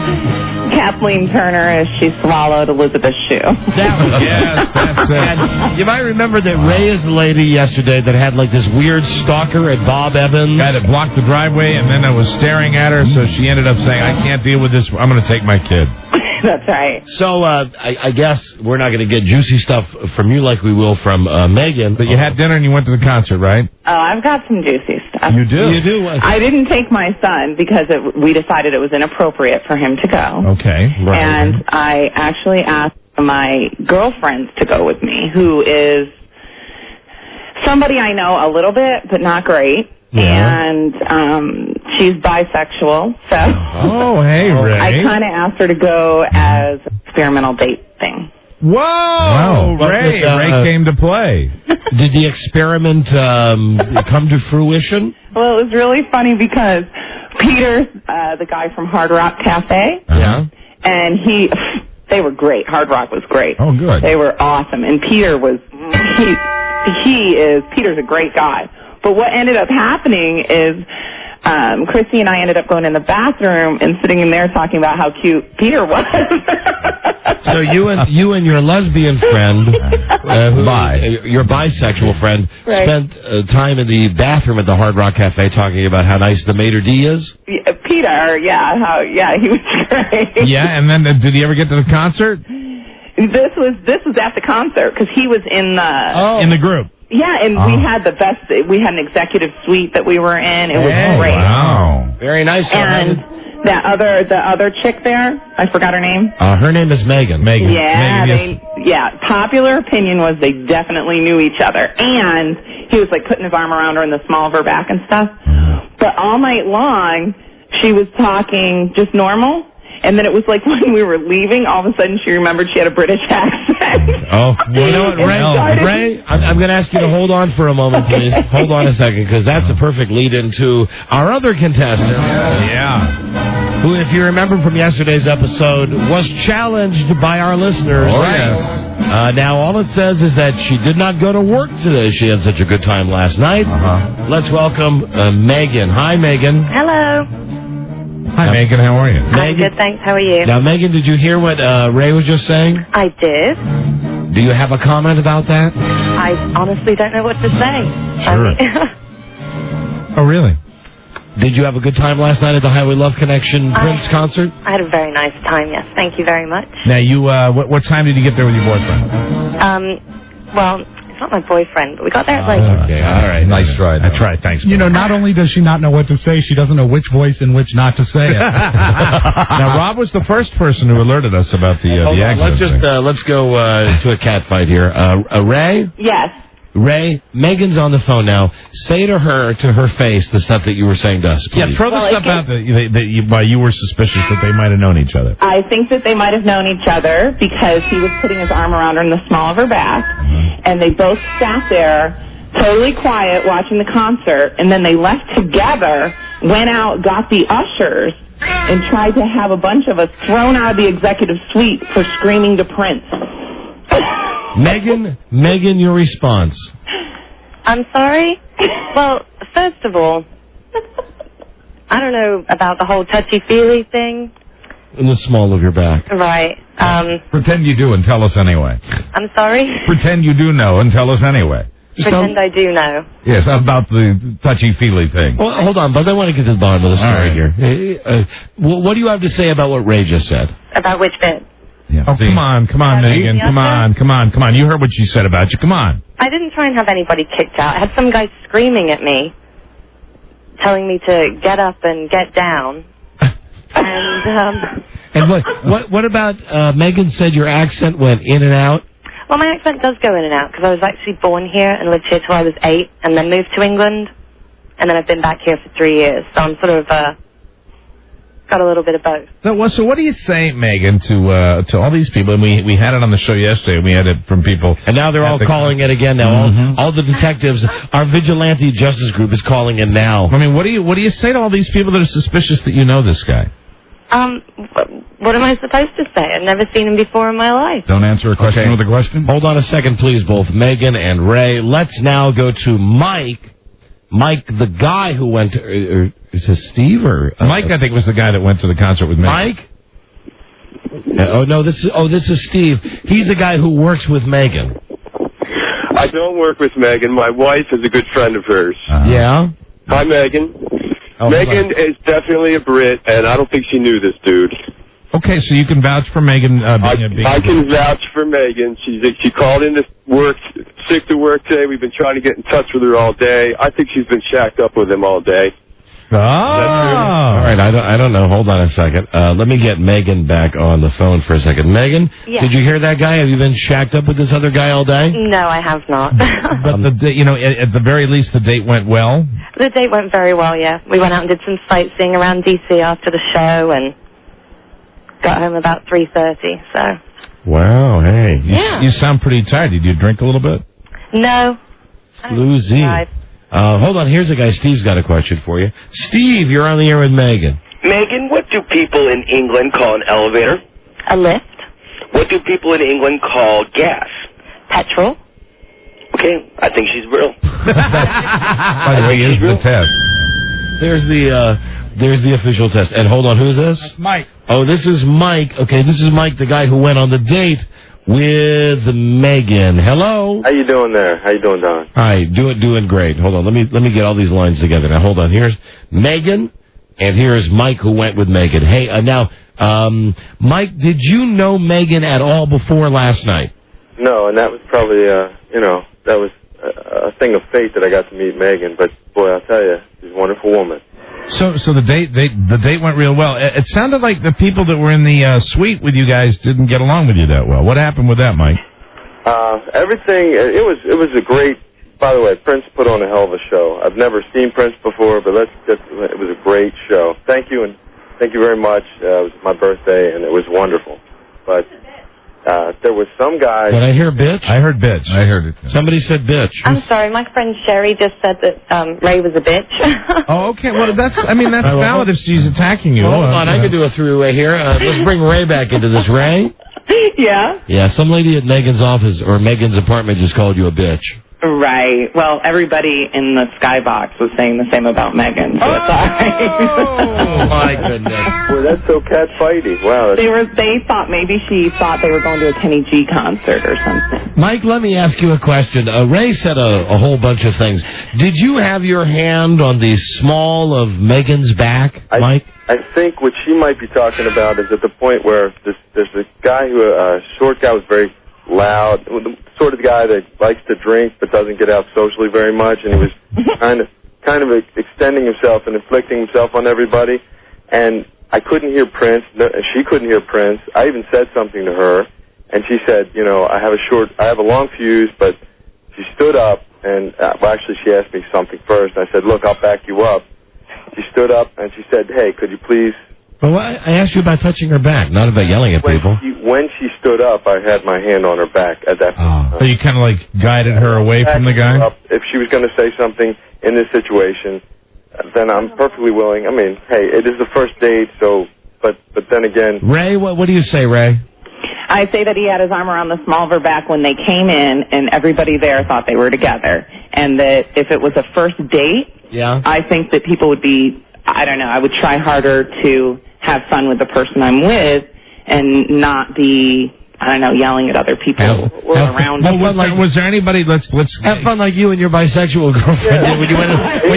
Kathleen Turner as she swallowed Elizabeth's shoe. That's it. And you might remember that Ray is the lady yesterday that had this weird stalker at Bob Evans. Guy that blocked the driveway, and then I was staring at her, so she ended up saying, I can't deal with this. I'm going to take my kid. That's right. So I guess we're not going to get juicy stuff from you like we will from Megan. But you had dinner and you went to the concert, right? Oh, I've got some juicy stuff. You do? You do? I didn't take my son because we decided it was inappropriate for him to go. Okay. Right. And I actually asked my girlfriends to go with me, who is somebody I know a little bit, but not great. Yeah. And she's bisexual, so Oh, hey, Ray. I kind of asked her to go as experimental date thing. Whoa! Wow. Ray came to play. Did the experiment come to fruition? Well, it was really funny because Peter, the guy from Hard Rock Cafe, Yeah. and they were great. Hard Rock was great. Oh, good. They were awesome. And Peter Peter's a great guy. But what ended up happening is Chrissy and I ended up going in the bathroom and sitting in there talking about how cute Peter was. So you and your lesbian friend, your bisexual friend, Right. spent time in the bathroom at the Hard Rock Cafe talking about how nice the maitre d' is? Peter, he was great. Yeah, and then did he ever get to the concert? This was at the concert because he was in In the group. Yeah, and we had the best. We had an executive suite that we were in. It was great. Wow. Very nice. And the other chick there, I forgot her name. Her name is Megan. Yeah, popular opinion was they definitely knew each other. And he was like putting his arm around her in the small of her back and stuff. But all night long, she was talking just normal. And then it was like when we were leaving, all of a sudden she remembered she had a British accent. Oh, you know what, Ray? I'm going to ask you to hold on for a moment, please. Hold on a second, because that's a perfect lead-in to our other contestant. Yeah. Who, if you remember from yesterday's episode, was challenged by our listeners. Oh, yes. Now, all it says is that she did not go to work today. She had such a good time last night. Let's welcome Megan. Hi, Megan. Hello. Hi, Megan. How are you? I'm good, thanks. How are you? Now, Megan, did you hear what Ray was just saying? I did. Do you have a comment about that? I honestly don't know what to say. Sure. Oh, really? Did you have a good time last night at the Highway Love Connection Prince concert? I had a very nice time, yes. Thank you very much. Now, you, what time did you get there with your boyfriend? Well, it's not my boyfriend, but we got there at like... Okay, all right. Nice try. That's right. Thanks. You know, not only does she not know what to say, she doesn't know which voice in which not to say it. Now, Rob was the first person who alerted us about the accident. Let's go to a cat fight here. Ray? Yes. Ray, Megan's on the phone now. Say to her face, the stuff that you were saying to us, please. Yeah, throw the stuff out why you were suspicious that they might have known each other. I think that they might have known each other because he was putting his arm around her in the small of her back, and they both sat there totally quiet watching the concert, and then they left together, went out, got the ushers, and tried to have a bunch of us thrown out of the executive suite for screaming to Prince. Megan, your response. I'm sorry? Well, first of all, I don't know about the whole touchy-feely thing. In the small of your back. Right. Pretend you do and tell us anyway. I'm sorry? Pretend you do know and tell us anyway. Pretend I do know. Yes, about the touchy-feely thing. Well, hold on, but I want to get to the bottom of the story here. What do you have to say about what Ray just said? About which bit? Yeah. Oh, come on, Megan. Come on. You heard what she said about you. Come on. I didn't try and have anybody kicked out. I had some guy screaming at me, telling me to get up and get down. And what about Megan said your accent went in and out? Well, my accent does go in and out because I was actually born here and lived here till I was 8 and then moved to England. And then I've been back here for 3 years. So I'm sort of... got a little bit of both. So what do you say, Megan, to all these people? And we had it on the show yesterday. We had it from people. And now they're all calling it again now. All the detectives, our vigilante justice group is calling in now. I mean, what do you say to all these people that are suspicious that you know this guy? What am I supposed to say? I've never seen him before in my life. Don't answer a question with a question? Hold on a second, please, both Megan and Ray. Let's now go to Mike. Mike, the guy who went to... Is it Steve or... Mike, I think, was the guy that went to the concert with Megan. Mike? This is Steve. He's the guy who works with Megan. I don't work with Megan. My wife is a good friend of hers. Yeah? Hi, Megan. Megan is definitely a Brit, and I don't think she knew this dude. Okay, so you can vouch for Megan being I can vouch for Megan. She called in to work, sick to work today. We've been trying to get in touch with her all day. I think she's been shacked up with him all day. Oh. All right, I don't know. Hold on a second. Let me get Megan back on the phone for a second. Megan, did you hear that guy? Have you been shacked up with this other guy all day? No, I have not. But at the very least, the date went well. The date went very well, yeah. We went out and did some sightseeing around D.C. after the show and got home about 3:30, so... Wow, hey. You sound pretty tired. Did you drink a little bit? No. Lucy. Hold on, here's a guy. Steve's got a question for you. Steve, you're on the air with Megan. Megan, what do people in England call an elevator? A lift. What do people in England call gas? Petrol. Okay, I think she's real. By the way, here's the test. There's the official test. And hold on, who is this? That's Mike. Oh, this is Mike. Okay, this is Mike, the guy who went on the date with Megan. Hello. How you doing there? How you doing, Don? Hi, doing great. Hold on, let me get all these lines together. Now, hold on. Here's Megan, and here's Mike who went with Megan. Hey, Mike, did you know Megan at all before last night? No, and that was probably, that was a thing of fate that I got to meet Megan. But boy, I'll tell you, she's a wonderful woman. So the date went real well. It sounded like the people that were in the suite with you guys didn't get along with you that well. What happened with that, Mike? Everything. It was a great. By the way, Prince put on a hell of a show. I've never seen Prince before, but it was a great show. Thank you, and thank you very much. It was my birthday, and it was wonderful. But there was some guy. Did I hear bitch? I heard bitch. I heard it. Somebody said bitch. I'm sorry, my friend Sherry just said that Ray was a bitch. Oh, okay. Well, that's valid if she's attacking you. Hold on, I can do a three-way here. Let's bring Ray back into this. Ray? Yeah? Yeah, some lady at Megan's office or Megan's apartment just called you a bitch. Right. Well, everybody in the skybox was saying the same about Megan. So it's all right. Oh, my goodness. Boy, that's so cat-fighty. Wow. They thought maybe she thought they were going to a Kenny G concert or something. Mike, let me ask you a question. Ray said a whole bunch of things. Did you have your hand on the small of Megan's back, Mike? I think what she might be talking about is at the point where there's a guy short guy was very loud, the sort of guy that likes to drink but doesn't get out socially very much, and he was kind of extending himself and inflicting himself on everybody. And I couldn't hear Prince. She couldn't hear Prince. I even said something to her, and she said, I have a long fuse, but she stood up, and actually she asked me something first. I said, look, I'll back you up. She stood up, and she said, hey, could you please... Well, I asked you about touching her back, not about yelling at people. When she stood up, I had my hand on her back at that point. So you kind of like guided her away from the guy? If she was going to say something in this situation, then I'm perfectly willing. I mean, hey, it is the first date, so, but then again... Ray, what do you say, Ray? I say that he had his arm around the small of her back when they came in, and everybody there thought they were together. And that if it was a first date, I think that people would be, I don't know, I would try harder to have fun with the person I'm with and not be, I don't know, yelling at other people around me. Was there anybody, let's have fun like you and your bisexual girlfriend did when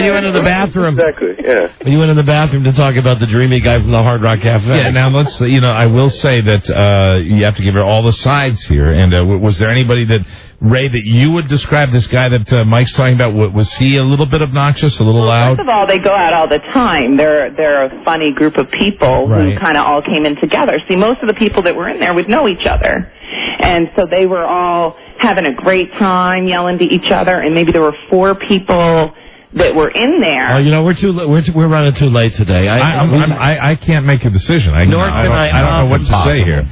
you went in the bathroom. Exactly, yeah. When you went in the bathroom to talk about the dreamy guy from the Hard Rock Cafe. Yeah, now let's, I will say that you have to give her all the sides here. And was there anybody that, Ray, that you would describe this guy that Mike's talking about? Was he a little bit obnoxious, a little loud? First of all, they go out all the time. They're a funny group of people who kind of all came in together. See, most of the people that were in there would know each other. And so they were all having a great time, yelling to each other, and maybe there were 4 people that were in there. Oh, we're running too late today. I can't make a decision. I don't know what to say here.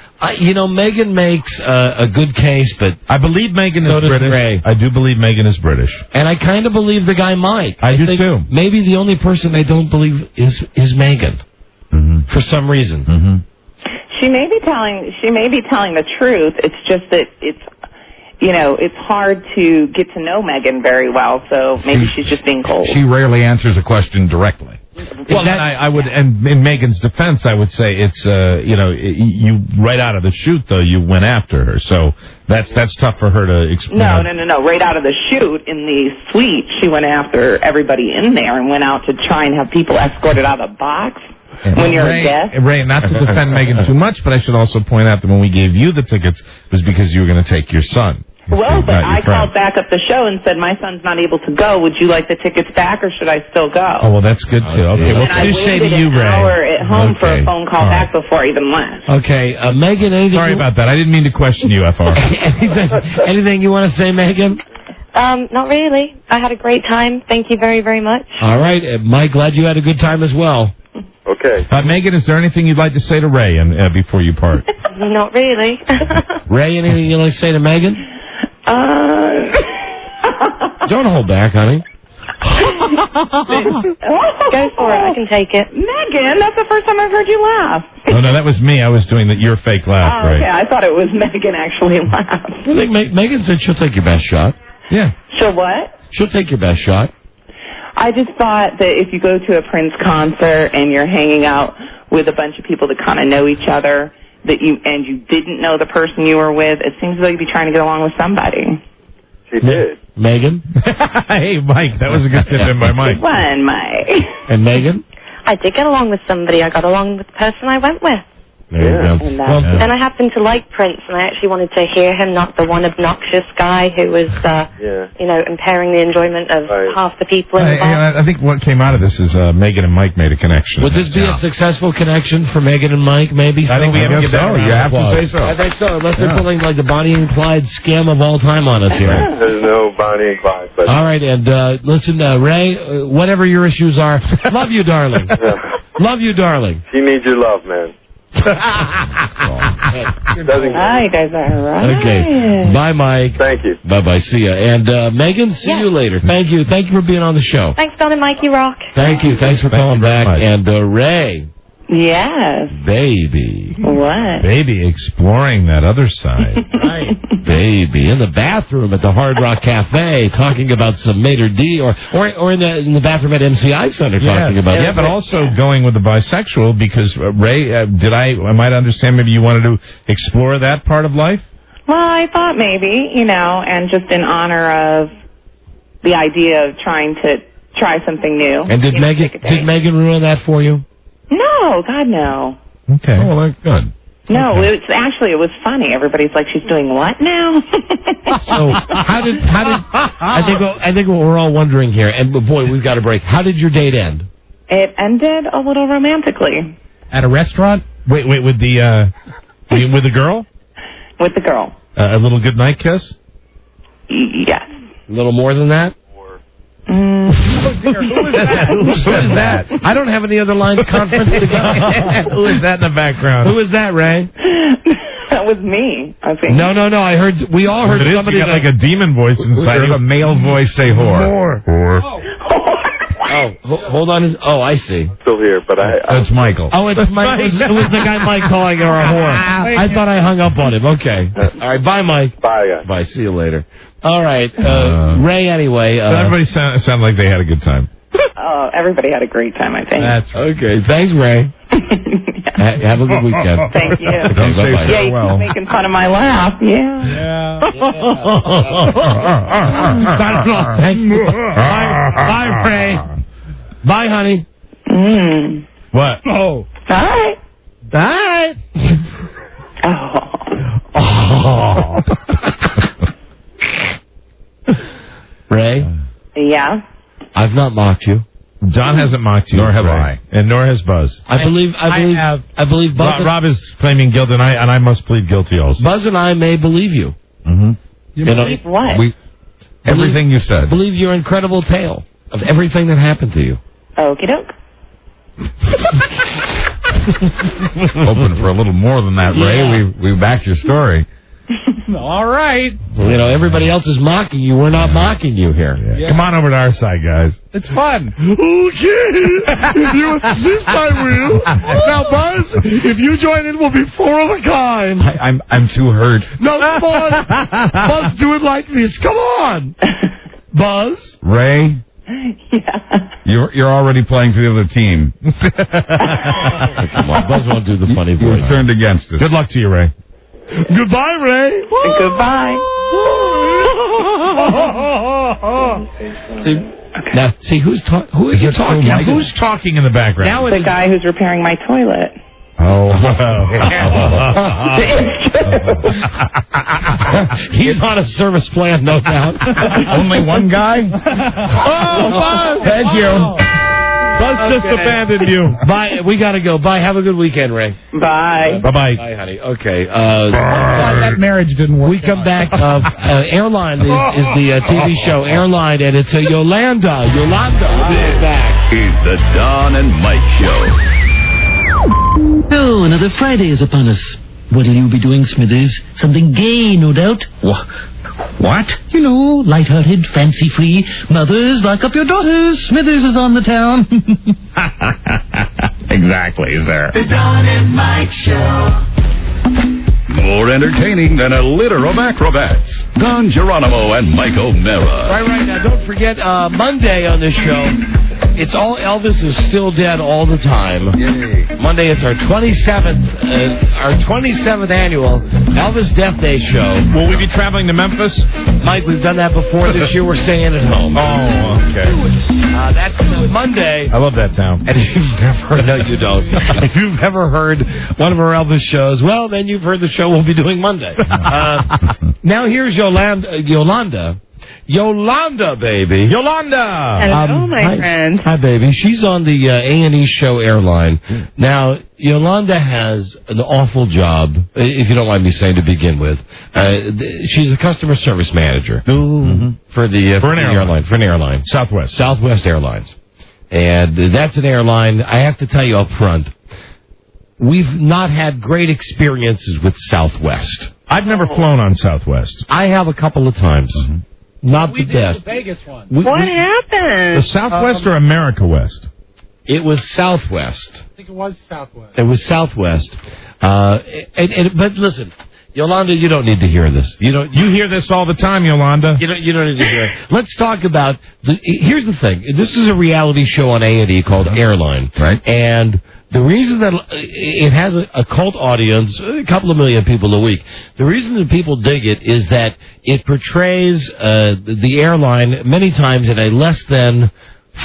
Megan makes a good case, but I believe Megan is British. Ray. I do believe Megan is British, and I kind of believe the guy Mike. I do think too. Maybe the only person I don't believe is Megan for some reason. Mm-hmm. She may be telling the truth. It's just that it's hard to get to know Megan very well, so maybe she's just being cold. She rarely answers a question directly. Well, I would, and in Megan's defense, I would say it's, you right out of the chute, though, you went after her, so that's tough for her to explain. No. Right out of the chute in the suite, she went after everybody in there and went out to try and have people escorted out of the box. When you're a guest? Ray, not to defend Megan too much, but I should also point out that when we gave you the tickets, it was because you were going to take your son. Well, but I called back up the show and said, my son's not able to go. Would you like the tickets back, or should I still go? Oh, well, that's good, too. Okay, well, I say to waited you, an Ray. hour at home for a phone call back before I even left. Okay, Megan, anything... Sorry about that. I didn't mean to question you, FR. anything you want to say, Megan? Not really. I had a great time. Thank you very, very much. All right, Mike, glad you had a good time as well. Okay. Megan, is there anything you'd like to say to Ray before you part? Not really. Ray, anything you'd like to say to Megan? Don't hold back, honey. Go for it. I can take it. Megan, that's the first time I've heard you laugh. Oh, no, that was me. I was doing your fake laugh, Oh, Ray. okay. I thought it was Megan actually laughed. I think Megan said she'll take your best shot. Yeah. So what? She'll take your best shot. I just thought that if you go to a Prince concert and you're hanging out with a bunch of people that kind of know each other, you didn't know the person you were with, it seems as though you'd be trying to get along with somebody. She did. Megan? Hey, Mike, that was a good tip in by Mike. Good one, Mike. And Megan? I did get along with somebody. I got along with the person I went with. There you go. And I happened to like Prince, and I actually wanted to hear him, not the one obnoxious guy who was, impairing the enjoyment of half the people in the bar. I think what came out of this is Megan and Mike made a connection. Would this be a successful connection for Megan and Mike, maybe? I think we have to give that a round of applause. You have to say so. I think so, unless they're pulling like the Bonnie and Clyde scam of all time on us here. There's no Bonnie and Clyde. But... All right, and listen, Ray, whatever your issues are, love you, darling. Love you, darling. She needs your love, man. You guys are right. Okay. Bye, Mike. Thank you. Bye-bye. See ya. And Megan, see you later. Thank you. Thank you for being on the show. Thanks, Don and Mikey Rock. Thank you. Thanks for calling back. And Ray. Yes. Baby. What? Baby exploring that other side. Right. Baby. In the bathroom at the Hard Rock Cafe talking about some Mater D or in the bathroom at MCI Center talking about Yeah, but also going with the bisexual because, Ray, am I to understand maybe you wanted to explore that part of life? Well, I thought maybe, and just in honor of the idea of trying to try something new. And did Megan ruin that for you? No, God, no. Okay. Oh, well, that's good. No, it was funny. Everybody's like, she's doing what now? So how did I think what we're all wondering here, and boy, we've got a break. How did your date end? It ended a little romantically. At a restaurant? Wait, with the girl? With the girl. A little goodnight kiss? Yes. A little more than that? Who is that? I don't have any other line of conference to go. Who is that in the background? Who is that, Ray? That was me, I think. No. I heard. We all heard somebody. You got like a demon voice inside. There's a male voice say whore. Whore. Oh, hold on. Oh, I see. Still here, but That's Michael. Oh, it's Mike. It was the guy Mike calling her a whore. I thought I hung up on him. Okay. All right. Bye, Mike. Bye, guys. Bye. See you later. All right. Ray, anyway. Everybody sounded like they had a good time. Oh, everybody had a great time, I think. That's okay. Thanks, Ray. Have a good weekend. Thank you. Okay, Don't say bye-bye. Yeah, you keep making fun of my laugh. Yeah. Bye, Ray. Bye, honey. What? Oh. Bye. Bye. Oh. Ray? Yeah? I've not mocked you. John hasn't mocked you. Nor have I. And nor has Buzz. I believe Buzz. Rob is claiming guilt, and I must plead guilty also. Buzz and I may believe you. Mm-hmm. You believe what? Everything you said. Believe your incredible tale of everything that happened to you. Okie doke. Hoping for a little more than that, Ray. Yeah. We backed your story. All right. Well, everybody else is mocking you. We're not mocking you here. Yeah. Come on over to our side, guys. It's fun. Okay. This I will. Now, Buzz, if you join in, we'll be four of a kind. I'm too hurt. No, come on. Buzz, do it like this. Come on. Buzz. Ray. Yeah. You're already playing for the other team. Come on, Buzz won't do the funny voice. You're turned against it. Good luck to you, Ray. Goodbye, Ray. Goodbye. See, who's talking? Who are you talking? Who's talking in the background? Now it's the guy who's repairing my toilet. Oh, He's on a service plan, no doubt. Only one guy? Buzz! Thank you. Buzz just abandoned you. Bye. We got to go. Bye. Have a good weekend, Ray. Bye. Bye-bye. Bye, honey. Okay. That marriage didn't work. We come back. Airline is the TV show Airline, and it's Yolanda. Yolanda will be back. It's the Don and Mike Show. Oh, another Friday is upon us. What'll you be doing, Smithers? Something gay, no doubt. What? You know, light-hearted, fancy-free. Mothers, lock up your daughters. Smithers is on the town. Exactly, sir. The Don and Mike Show. More entertaining than a litter of acrobats. Don Geronimo and Mike O'Mara. Right. Now, don't forget, Monday on this show, it's all Elvis is still dead all the time. Yay. Monday, it's our 27th annual Elvis Death Day show. Will we be traveling to Memphis? Mike, we've done that before. This year, we're staying at home. Oh, okay. That's Monday. I love that town. And if you've never, no, you don't. If you've ever heard one of our Elvis shows, well, then you've heard the show we'll be doing Monday. Now here's Yolanda, baby. Yolanda! Hello, my friend. Hi, baby. She's on the A&E show Airline. Now, Yolanda has an awful job, if you don't mind me saying to begin with. She's a customer service manager for an airline. Southwest Airlines. And that's an airline, I have to tell you up front, we've not had great experiences with Southwest. I've never flown on Southwest. I have a couple of times. Not the best. The Vegas one. What happened? The Southwest or America West? It was Southwest. I think it was Southwest. It was Southwest. But listen, Yolanda, you don't need to hear this. You hear this all the time, Yolanda. You don't need to hear it. Let's talk about here's the thing. This is a reality show on A&E called Airline. Right. And the reason that it has a cult audience, a couple of million people a week, the reason that people dig it is that it portrays the airline many times in a less than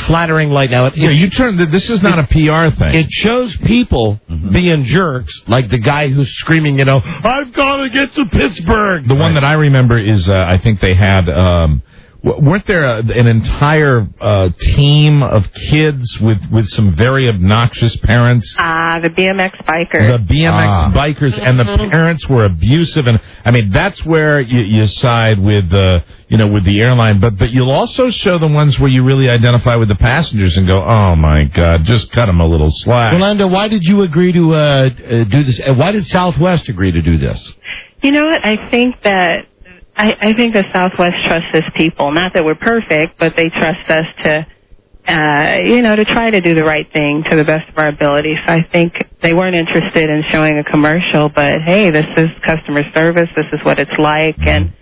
flattering light. Now, this is not a PR thing. It shows people being jerks, like the guy who's screaming, I've got to get to Pittsburgh. The one that I remember is, I think they had, weren't there an entire team of kids with some very obnoxious parents? The BMX bikers. The BMX bikers, and the parents were abusive, and I mean that's where you side with the airline, but you'll also show the ones where you really identify with the passengers and go, oh my God, just cut them a little slack. Yolanda, why did you agree to do this? Why did Southwest agree to do this? You know what? I think that Southwest trusts its people. Not that we're perfect, but they trust us to try to do the right thing to the best of our ability. So I think they weren't interested in showing a commercial, but hey, this is customer service. This is what it's like. And,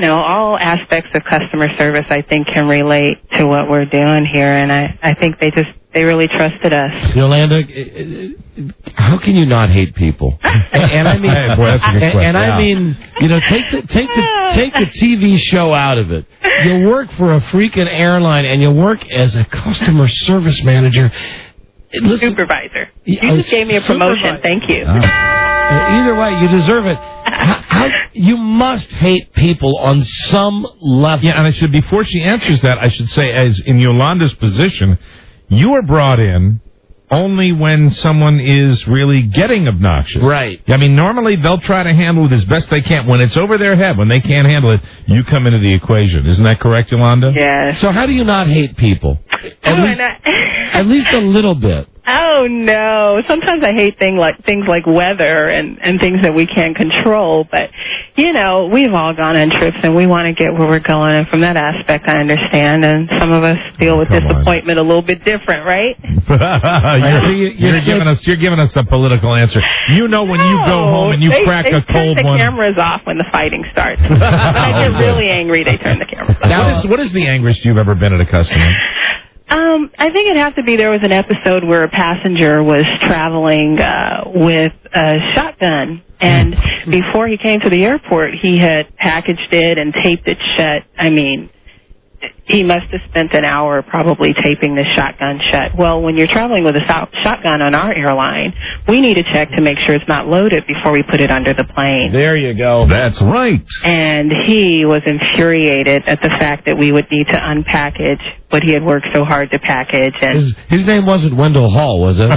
all aspects of customer service, I think, can relate to what we're doing here. And I think they really trusted us. Yolanda, how can you not hate people? And I mean, take the TV show out of it. You work for a freaking airline, and you work as a customer service manager. Supervisor. You just gave me a promotion. Thank you. Either way, you deserve it. You must hate people on some level. Yeah, and before she answers that, I should say, as in Yolanda's position, you are brought in only when someone is really getting obnoxious. Right. I mean, normally they'll try to handle it as best they can. When it's over their head, when they can't handle it, you come into the equation. Isn't that correct, Yolanda? Yes. So how do you not hate people? At least a little bit. Oh, no. Sometimes I hate things like weather and things that we can't control. But, we've all gone on trips, and we want to get where we're going. And from that aspect, I understand. And some of us deal with disappointment a little bit different, right? You're giving us a political answer. When you go home and you crack a cold one. They turn the cameras off when the fighting starts. When I get really angry, they turn the cameras off. Now, what is the angriest you've ever been at a customer? I think it'd have to be there was an episode where a passenger was traveling with a shotgun, and before he came to the airport, he had packaged it and taped it shut. I mean, he must have spent an hour probably taping the shotgun shut. Well, when you're traveling with a shotgun on our airline, we need to check to make sure it's not loaded before we put it under the plane. There you go. That's right. And he was infuriated at the fact that we would need to unpackage what he had worked so hard to package. And His name wasn't Wendell Hall, was it?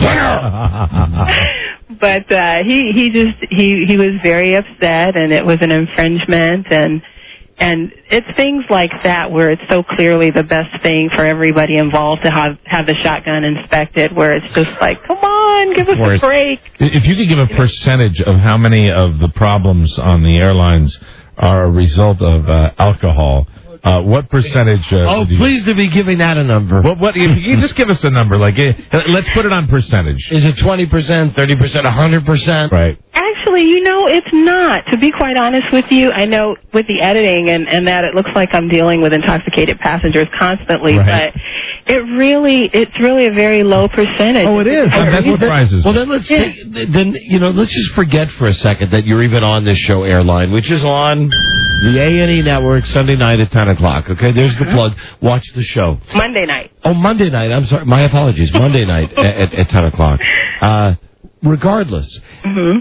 But he was very upset, and it was an infringement, and it's things like that where it's so clearly the best thing for everybody involved to have the shotgun inspected, where it's just like, come on, give us a break. If you could give a percentage of how many of the problems on the airlines are a result of alcohol, what percentage? Please to be giving that a number. What? If you just give us a number, like let's put it on percentage. Is it 20%, 30%, 100%? Right. Actually, it's not. To be quite honest with you, I know with the editing and that it looks like I'm dealing with intoxicated passengers constantly, right. But it's really a very low percentage. Oh, it is. That's what prizes. Well, then let's just forget for a second that you're even on this show, Airline, which is on the A&E Network Sunday night at 10 o'clock. Okay, there's the plug. Watch the show. Monday night. Oh, Monday night. I'm sorry. My apologies. Monday night at 10 o'clock. Regardless. Mm-hmm.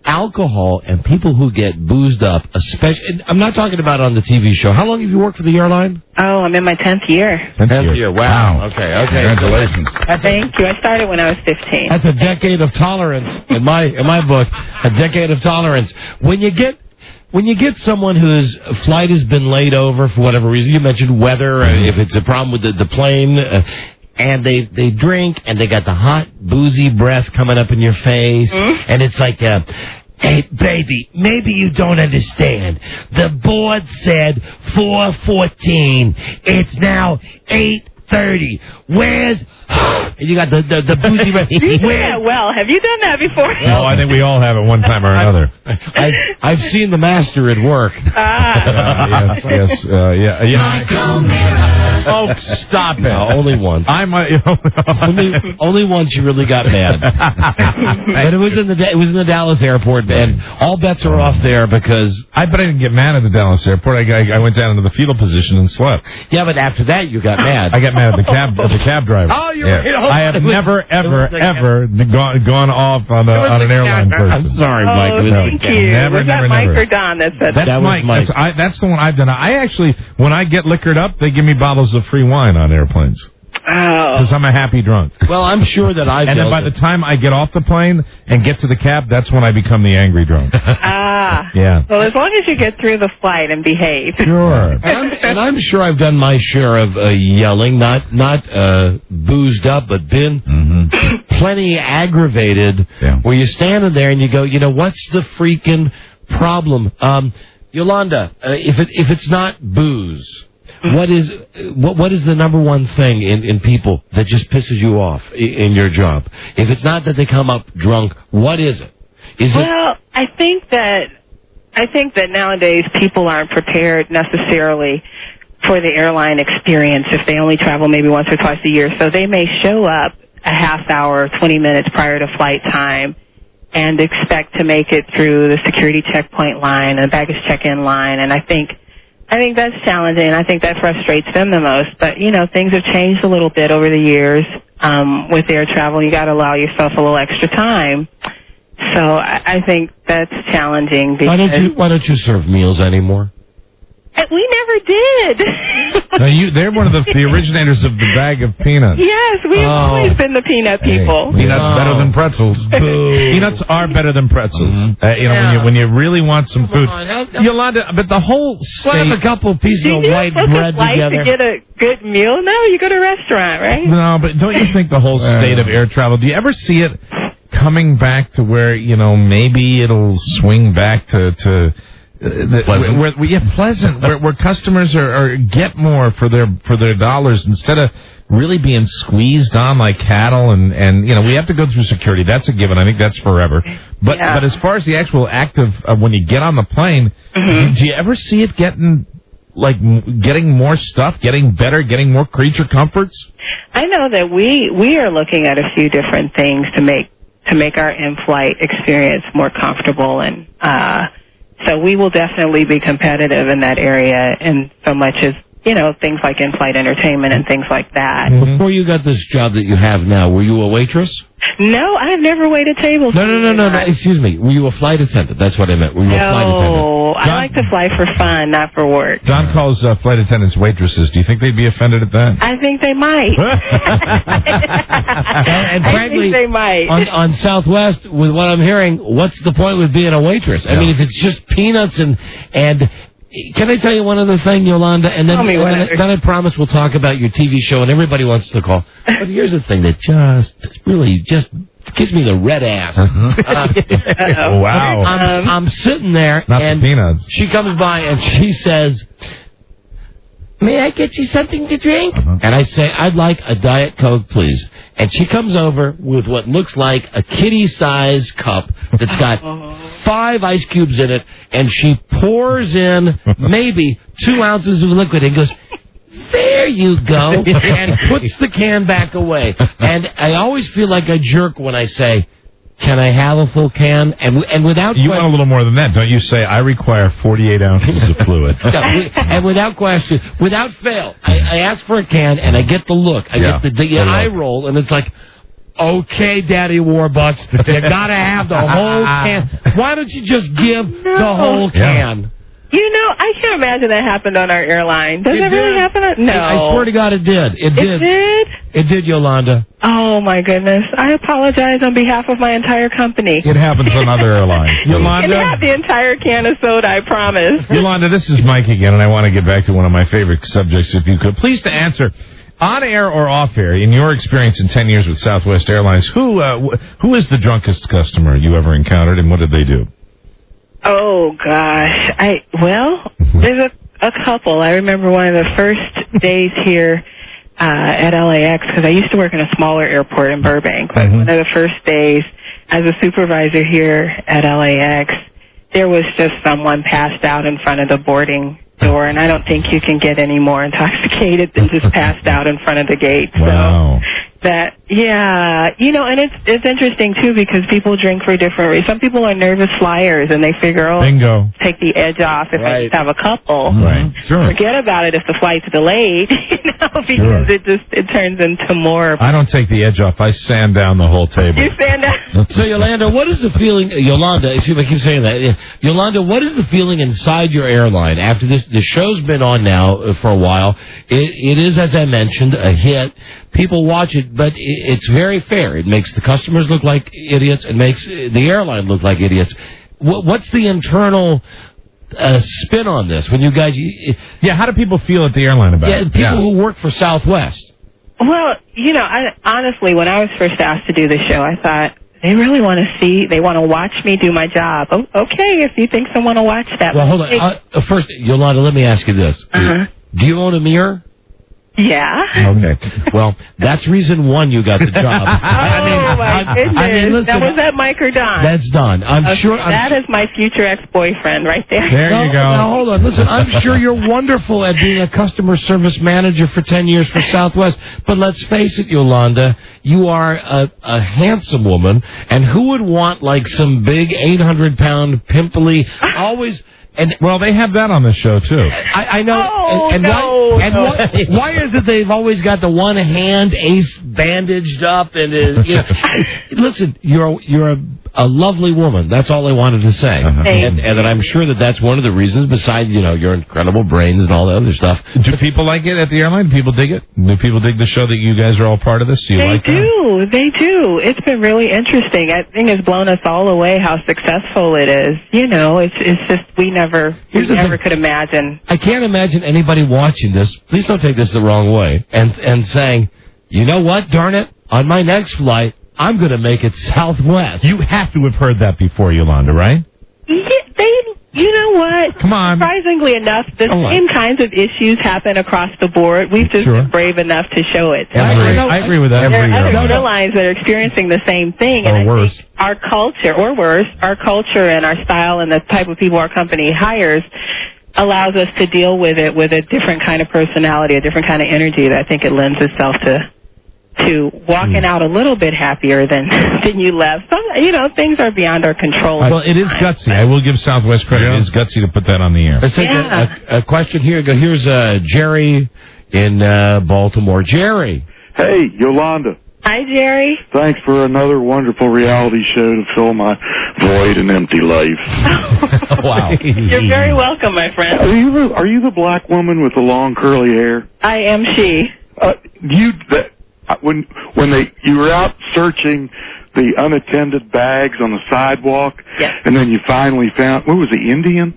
Alcohol and people who get boozed up, especially, I'm not talking about on the TV show. How long have you worked for the airline? Oh, I'm in my 10th year. 10th year. Wow. Okay. Congratulations. Thank you. I started when I was 15. That's a decade of tolerance in my book. A decade of tolerance. When you get someone whose flight has been laid over for whatever reason, you mentioned weather, if it's a problem with the plane, and they drink, and they got the hot, boozy breath coming up in your face, and it's like, hey, baby, maybe you don't understand. The board said 4:14. It's now 8:30. Where's... And you got the boozy breath. You do that well. Have you done that before? Oh, I think we all have at one time or another. I've seen the master at work. Oh, stop it! Only once. Only once you really got mad. But it was in the Dallas airport, and all bets are off there because I didn't get mad at the Dallas airport. I went down into the fetal position and slept. Yeah, but after that you got mad. I got mad at the cab driver. Oh, you I have never, ever gone off on an airline person. I'm sorry, Mike. Thank you. Was that Mike or Don that said that? That's Mike. That's the one I've done. I actually, when I get liquored up, they give me bottles of free wine on airplanes. Oh. Because I'm a happy drunk. Well, I'm sure that I've... And then by the time I get off the plane and get to the cab, that's when I become the angry drunk. Yeah. Well, as long as you get through the flight and behave. Sure. and I'm sure I've done my share of yelling, not boozed up, but been plenty aggravated, where you're standing there and you go, what's the freaking problem? Yolanda, if it's not booze... What is the number one thing in people that just pisses you off in your job? If it's not that they come up drunk, what is it? I think that nowadays people aren't prepared necessarily for the airline experience if they only travel maybe once or twice a year. So they may show up a half hour, 20 minutes prior to flight time and expect to make it through the security checkpoint line and the baggage check-in line, and I think that's challenging, and I think that frustrates them the most. But, things have changed a little bit over the years with air travel. You got to allow yourself a little extra time. So I think that's challenging. Why don't you serve meals anymore? We never did. No, they're one of the originators of the bag of peanuts. Yes, we've always been the peanut people. Peanuts better than pretzels. Peanuts are better than pretzels. When you really want some food. Yolanda, but the whole state... Slap a couple pieces of white bread together. To get a good meal? No, you go to a restaurant, right? No, but don't you think the whole state of air travel... Do you ever see it coming back to where, maybe it'll swing back to pleasant. Pleasant, where customers are get more for their dollars instead of really being squeezed on like cattle, and we have to go through security. That's a given. I think that's forever. But as far as the actual act of when you get on the plane, do you ever see it getting more stuff, getting better, getting more creature comforts? I know that we are looking at a few different things to make our in-flight experience more comfortable, and so we will definitely be competitive in that area, in so much as things like in-flight entertainment and things like that. Before you got this job that you have now, were you a waitress? No, I've never waited tables. No. Excuse me. Were you a flight attendant? That's what I meant. Were you a flight attendant? No, I like to fly for fun, not for work. Don calls flight attendants waitresses. Do you think they'd be offended at that? I think they might. And frankly, I think they might. On Southwest, with what I'm hearing, what's the point with being a waitress? I mean, if it's just peanuts and can I tell you one other thing, Yolanda? And then I promise we'll talk about your TV show, and everybody wants to call. But here's the thing that really gives me the red ass. Wow. I'm sitting there, and peanuts. She comes by, and she says, "May I get you something to drink?" And I say, "I'd like a Diet Coke, please." And she comes over with what looks like a kitty-size cup that's got 5 ice cubes in it, and she pours in maybe 2 ounces of liquid and goes, "There you go," and puts the can back away. And I always feel like a jerk when I say, "Can I have a full can?" And without you want a little more than that, don't you? Say, "I require 48 ounces of fluid." And without question, without fail, I ask for a can and I get the look. I get the eye roll, and it's like, "Okay, Daddy Warbucks, you gotta have the whole can. Why don't you just give the whole can?" I can't imagine that happened on our airline. Does it really happen? No. I swear to God, it did. It did. It did, Yolanda. Oh, my goodness. I apologize on behalf of my entire company. It happens on other airlines. Yolanda? You can have the entire can of soda, I promise. Yolanda, this is Mike again, and I want to get back to one of my favorite subjects, if you could. Please to answer, on air or off air, in your experience in 10 years with Southwest Airlines, who is the drunkest customer you ever encountered, and what did they do? Oh, gosh. There's a couple. I remember one of the first days here at LAX, because I used to work in a smaller airport in Burbank. But one of the first days as a supervisor here at LAX, there was just someone passed out in front of the boarding door, and I don't think you can get any more intoxicated than just passed out in front of the gate. Wow. So that, and it's interesting, too, because people drink for different reasons. Some people are nervous flyers, and they figure, bingo, take the edge off if I just have a couple. Right. Sure. Forget about it if the flight's delayed, because it turns into more. I don't take the edge off. I sand down the whole table. You sand down? So, Yolanda, what is the feeling, Yolanda, excuse me, I keep saying that. Yolanda, what is the feeling inside your airline after this? The show's been on now for a while. It is, as I mentioned, a hit. People watch it, but it's very fair. It makes the customers look like idiots. It makes the airline look like idiots. What's the internal spin on this? When you guys... how do people feel at the airline about it? People who work for Southwest. Well, honestly, when I was first asked to do the show, I thought, they really want to they want to watch me do my job. Oh, okay, if you think someone will watch that. Well, hold on. First, Yolanda, let me ask you this. Do you own a mirror? Yeah. Okay. Well, that's reason one you got the job. My goodness. Listen, now, was that Mike or Don? That's Don. I'm sure. That is my future ex-boyfriend right there. There you go. Now, hold on. Listen, I'm sure you're wonderful at being a customer service manager for 10 years for Southwest. But let's face it, Yolanda, you are a handsome woman. And who would want, like, some big 800-pound, pimply, always... well, they have that on the show, too. I know. Why is it they've always got the one hand ace bandaged up? And listen, you're a lovely woman. That's all I wanted to say. And that I'm sure that's one of the reasons, besides, your incredible brains and all the other stuff. Do people like it at the airline? Do people dig it? Do people dig the show that you guys are all part of this? Do you like that? They do. It's been really interesting. I think it's blown us all away how successful it is. It's just we never could imagine. I can't imagine anybody watching this, please don't take this the wrong way, and saying, you know what, darn it, on my next flight, I'm going to make it Southwest. You have to have heard that before, Yolanda, right? Yeah, you know what? Come on. Surprisingly enough, the same kinds of issues happen across the board. We've just been brave enough to show it. I agree with that. There are other airlines that are experiencing the same thing. Or worse. Our culture, or worse, our culture and our style and the type of people our company hires allows us to deal with it with a different kind of personality, a different kind of energy that I think it lends itself to to walking out a little bit happier than you left. Some, things are beyond our control. Well, it is gutsy. I will give Southwest credit. It is gutsy to put that on the air. Let's take a question here. Here's Jerry in Baltimore. Jerry. Hey, Yolanda. Hi, Jerry. Thanks for another wonderful reality show to fill my void and empty life. Wow. You're very welcome, my friend. Are you the black woman with the long curly hair? I am she. When you were out searching the unattended bags on the sidewalk, yes. And then you finally found, what was it, Indian?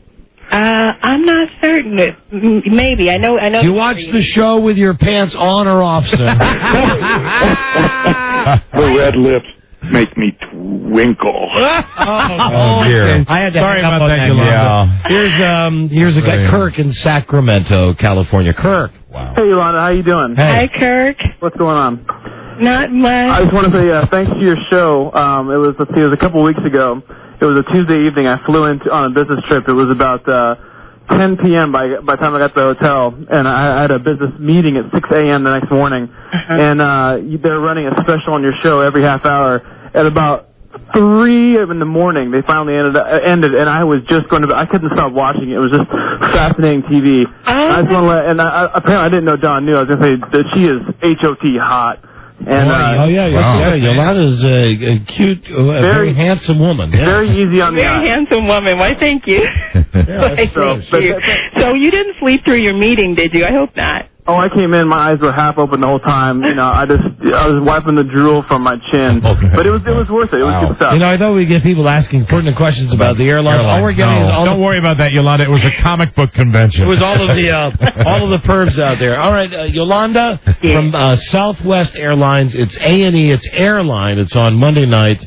I'm not certain. Maybe. I know. You watch the show with your pants on or off, sir? The red lips make me twinkle. Oh, dear. I had to Sorry about that, Yolanda. Yeah. Here's a guy, Kirk in Sacramento, California. Kirk. Wow. Hey, Yolanda. How you doing? Hey. Hi, Kirk. What's going on? Not much. I just want to say thanks to your show. It was a couple weeks ago. It was a Tuesday evening. I flew in on a business trip. It was about 10 p.m. by the time I got to the hotel, and I had a business meeting at 6 a.m. the next morning. And they're running a special on your show every half hour. At about 3 in the morning, they finally ended, and I was just going to. I couldn't stop watching it. It was just fascinating TV. I just want to let. And apparently, I didn't know Dawn knew. I was going to say that she is HOT hot. And, Yolanda's a cute, very handsome woman. Yeah. Very easy on the eye. Very handsome woman. Why, thank you. Thank you. So you didn't sleep through your meeting, did you? I hope not. Oh, I came in. My eyes were half open the whole time. I was wiping the drool from my chin. But it was worth it. It was good stuff. I thought we'd get people asking pertinent questions about the airline. All we're getting is don't worry about that, Yolanda. It was a comic book convention. It was all of the pervs out there. All right, Yolanda from Southwest Airlines. It's A&E. It's airline. It's on Monday night.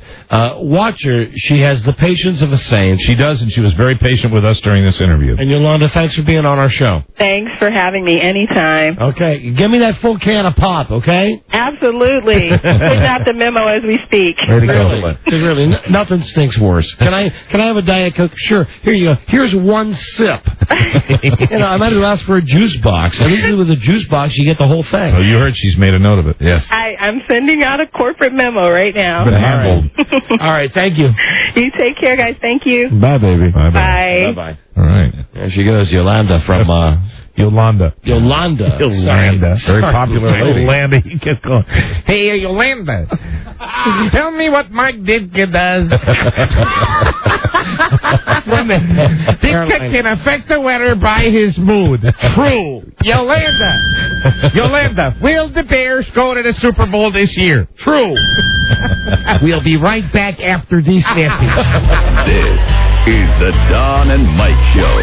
Watch her. She has the patience of a saint. She does, and she was very patient with us during this interview. And Yolanda, thanks for being on our show. Thanks for having me anytime. Okay, give me that full can of pop, okay? Absolutely. Putting out the memo as we speak. Really, nothing stinks worse. Can I have a Diet Coke? Sure. Here you go. Here's one sip. I might have asked for a juice box. And usually with a juice box, you get the whole thing. Oh, you heard she's made a note of it. Yes. I'm sending out a corporate memo right now. All right, thank you. You take care, guys. Thank you. Bye, baby. Bye. Bye-bye. All right. There she goes, Yolanda from... Yolanda. Very popular lady. Yolanda, he kept going. Hey, Yolanda, tell me what Mike Ditka does. Ditka can affect the weather by his mood. True. Yolanda, will the Bears go to the Super Bowl this year? True. We'll be right back after these messages. This is the Don and Mike Show.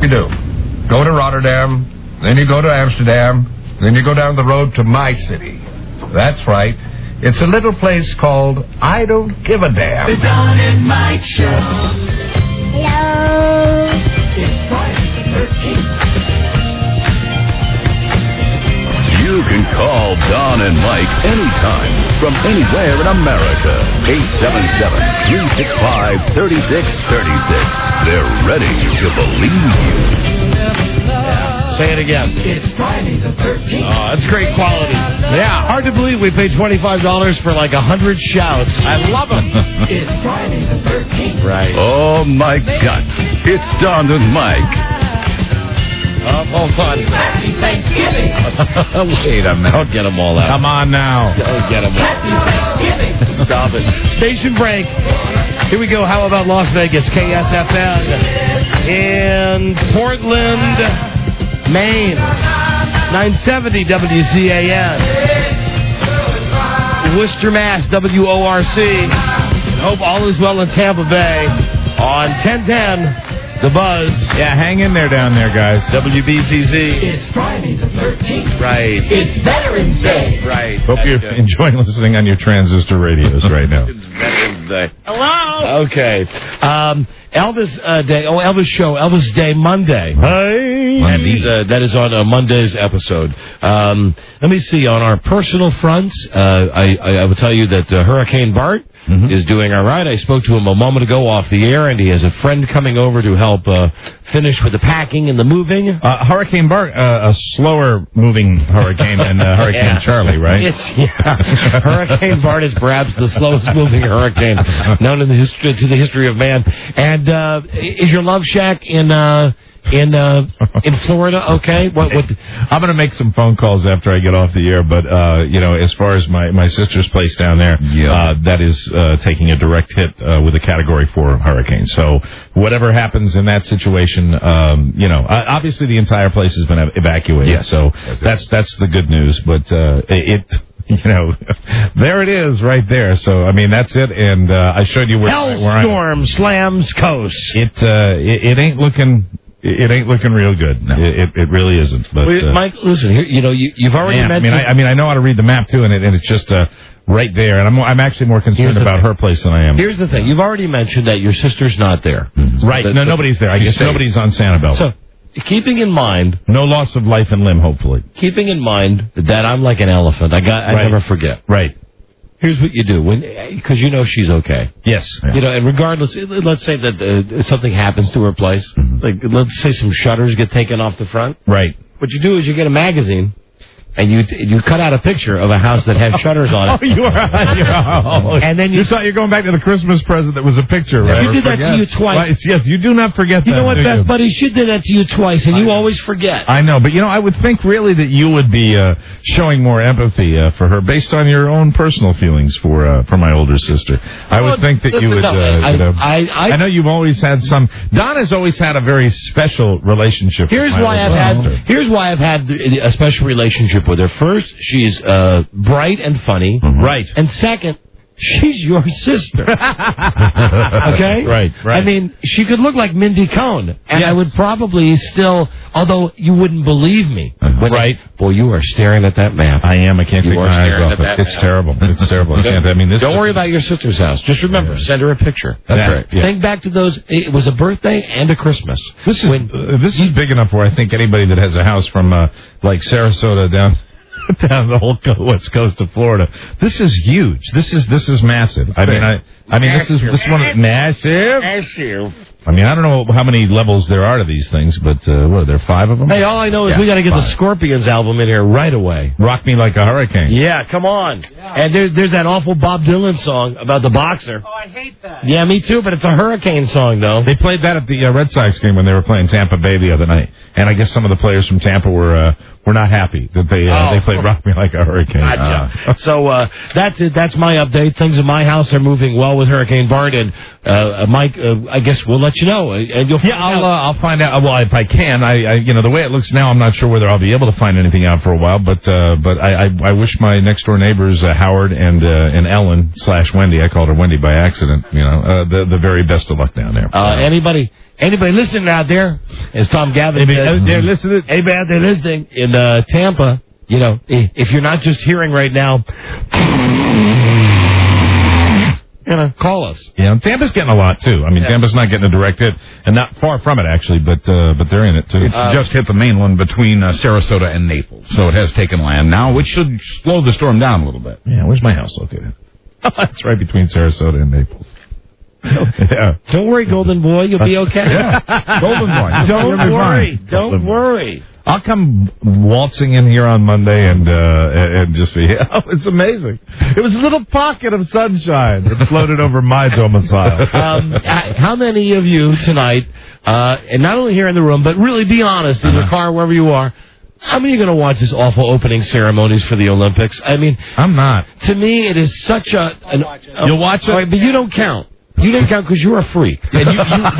You do. Go to Rotterdam, then you go to Amsterdam, then you go down the road to my city. That's right. It's a little place called I Don't Give a Damn. The Don and Mike Show. Hello. It's Friday the 13th. You can call Don and Mike anytime from anywhere in America. 877-365-3636. They're ready to believe you. Say it again. It's Friday the 13th. Oh, that's great quality. Yeah, hard to believe we paid $25 for like 100 shouts. I love them. It's Friday the 13th. Right. Oh, my God. It's Don and Mike. Hold on. Happy Thanksgiving. Wait a minute. Don't get them all out. Come on now. Don't get them all out. Happy Thanksgiving. Stop it. Station break. Here we go. How about Las Vegas? KSFN in Portland, Maine. 970 WCAN. Worcester, Mass. WORC. Hope all is well in Tampa Bay. On 1010. The Buzz. Yeah, hang in there down there, guys. WBCZ. It's Friday the 13th. Right. It's Veterans Day. Right. Hope you're enjoying listening on your transistor radios right now. It's Veterans Day. Hello? Okay. Elvis Day. Oh, Elvis Show. Elvis Day Monday. Hey. And that is on Monday's episode. Let me see. On our personal fronts, I will tell you that Hurricane Bart is doing all right. I spoke to him a moment ago off the air, and he has a friend coming over to help finish with the packing and the moving. Hurricane Bart, a slower moving hurricane than Hurricane Charly, right? Hurricane Bart is perhaps the slowest moving hurricane known in the history of man. And is your love shack in Florida okay? What? I'm going to make some phone calls after I get off the air, but as far as my sister's place down there, that is taking a direct hit with a Category 4 hurricane. So whatever happens in that situation, obviously the entire place has been evacuated. Yes. So that's the good news. But there it is right there. So I mean that's it. And I showed you where Hellstorm slams coast. It ain't looking. It ain't looking real good. No. It really isn't. But Mike, listen, here, you've already mentioned. I know how to read the map too, and it's just right there. And I'm actually more concerned about her place than I am. Here's the thing: you've already mentioned that your sister's not there. Mm-hmm. Right? No, nobody's there. I guess nobody's on Sanibel. So, keeping in mind, no loss of life and limb, hopefully. Keeping in mind that I'm like an elephant. I never forget. Right. Here's what you do because she's okay. Yes. And regardless, let's say that something happens to her place. Like, let's say some shutters get taken off the front. Right. What you do is you get a magazine, and you cut out a picture of a house that has shutters on it. And then you thought you're going back to the Christmas present that was a picture, right? She did that to you twice. Right. Yes, you do not forget that. You know what, Beth, buddy? She did that to you twice, and you always forget. I know, but I would think really that you would be showing more empathy for her based on your own personal feelings for my older sister. I would think that you would. I know you've always had some. Don has always had a very special relationship. Here's why I've had a special relationship with her. First, she's bright and funny. Right. And second, she's your sister. Okay? Right. I mean, she could look like Mindy Cohn, and I would probably still, although you wouldn't believe me. Right. Boy, you are staring at that map. I am. I can't take my eyes off it. It's terrible. It's terrible. Don't worry about your sister's house. Just remember, send her a picture. That's right. Yeah. Think back to those. It was a birthday and a Christmas. This is big enough where I think anybody that has a house from like Sarasota down the whole west coast of Florida. This is huge. This is massive. I mean, this is one of massive. I mean, I don't know how many levels there are to these things, but what are there 5 of them? Hey, all I know is we got to get the Scorpions album in here right away. Rock Me Like a Hurricane. Yeah, come on. Yeah. And there's that awful Bob Dylan song about the boxer. Oh, I hate that. Yeah, me too, but it's a hurricane song, though. They played that at the Red Sox game when they were playing Tampa Bay the other night, and I guess some of the players from Tampa were not happy that they played Rock Me Like a Hurricane. Gotcha. So that's it. That's my update. Things in my house are moving well with Hurricane Bart, and Mike, I guess we'll let you know. And you'll find out. I'll find out. Well, if I can, the way it looks now, I'm not sure whether I'll be able to find anything out for a while. But I wish my next door neighbors Howard and Ellen / Wendy, I called her Wendy by accident. The very best of luck down there. Anybody listening out there, as Tom Gavin said, anybody out there listening in Tampa, if you're not just hearing right now, call us. Yeah, Tampa's getting a lot too. I mean, Tampa's not getting a direct hit, and not far from it actually, but they're in it too. It's just hit the mainland between Sarasota and Naples, so it has taken land now, which should slow the storm down a little bit. Yeah, where's my house located? That's right between Sarasota and Naples. Yeah. Don't worry, Golden Boy, you'll be okay. Yeah, Golden Boy. Don't worry. I'll come waltzing in here on Monday and just be, it's amazing. It was a little pocket of sunshine that floated over my domicile. How many of you tonight, and not only here in the room, but really be honest, in your car, wherever you are, how many are going to watch this awful opening ceremonies for the Olympics? I mean, I'm not. To me, it is such You'll watch it? Right, but you don't count. You don't count because you're a freak. And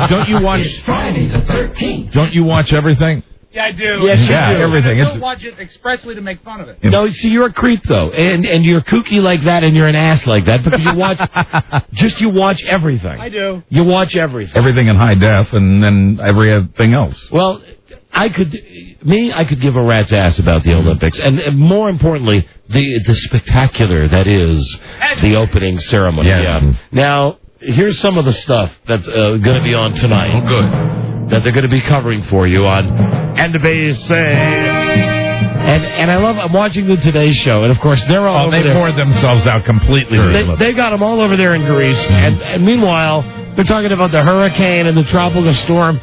don't you watch? It's Friday the 13th. Don't you watch everything? Yeah, I do. Yes, you do. Everything. I don't watch it expressly to make fun of it. No, see, you're a creep, though. And you're kooky like that, and you're an ass like that, because you watch everything. I do. You watch everything. Everything in high def, and then everything else. Well, I could give a rat's ass about the Olympics, and more importantly, the spectacular that is the opening ceremony. Yes. Yeah. Now, here's some of the stuff that's going to be on tonight. Oh, good. That they're going to be covering for you on NBC. And I'm watching the Today Show, and of course they're all over they there. poured themselves out completely. They got them all over there in Greece, and meanwhile they're talking about the hurricane and the tropical storm.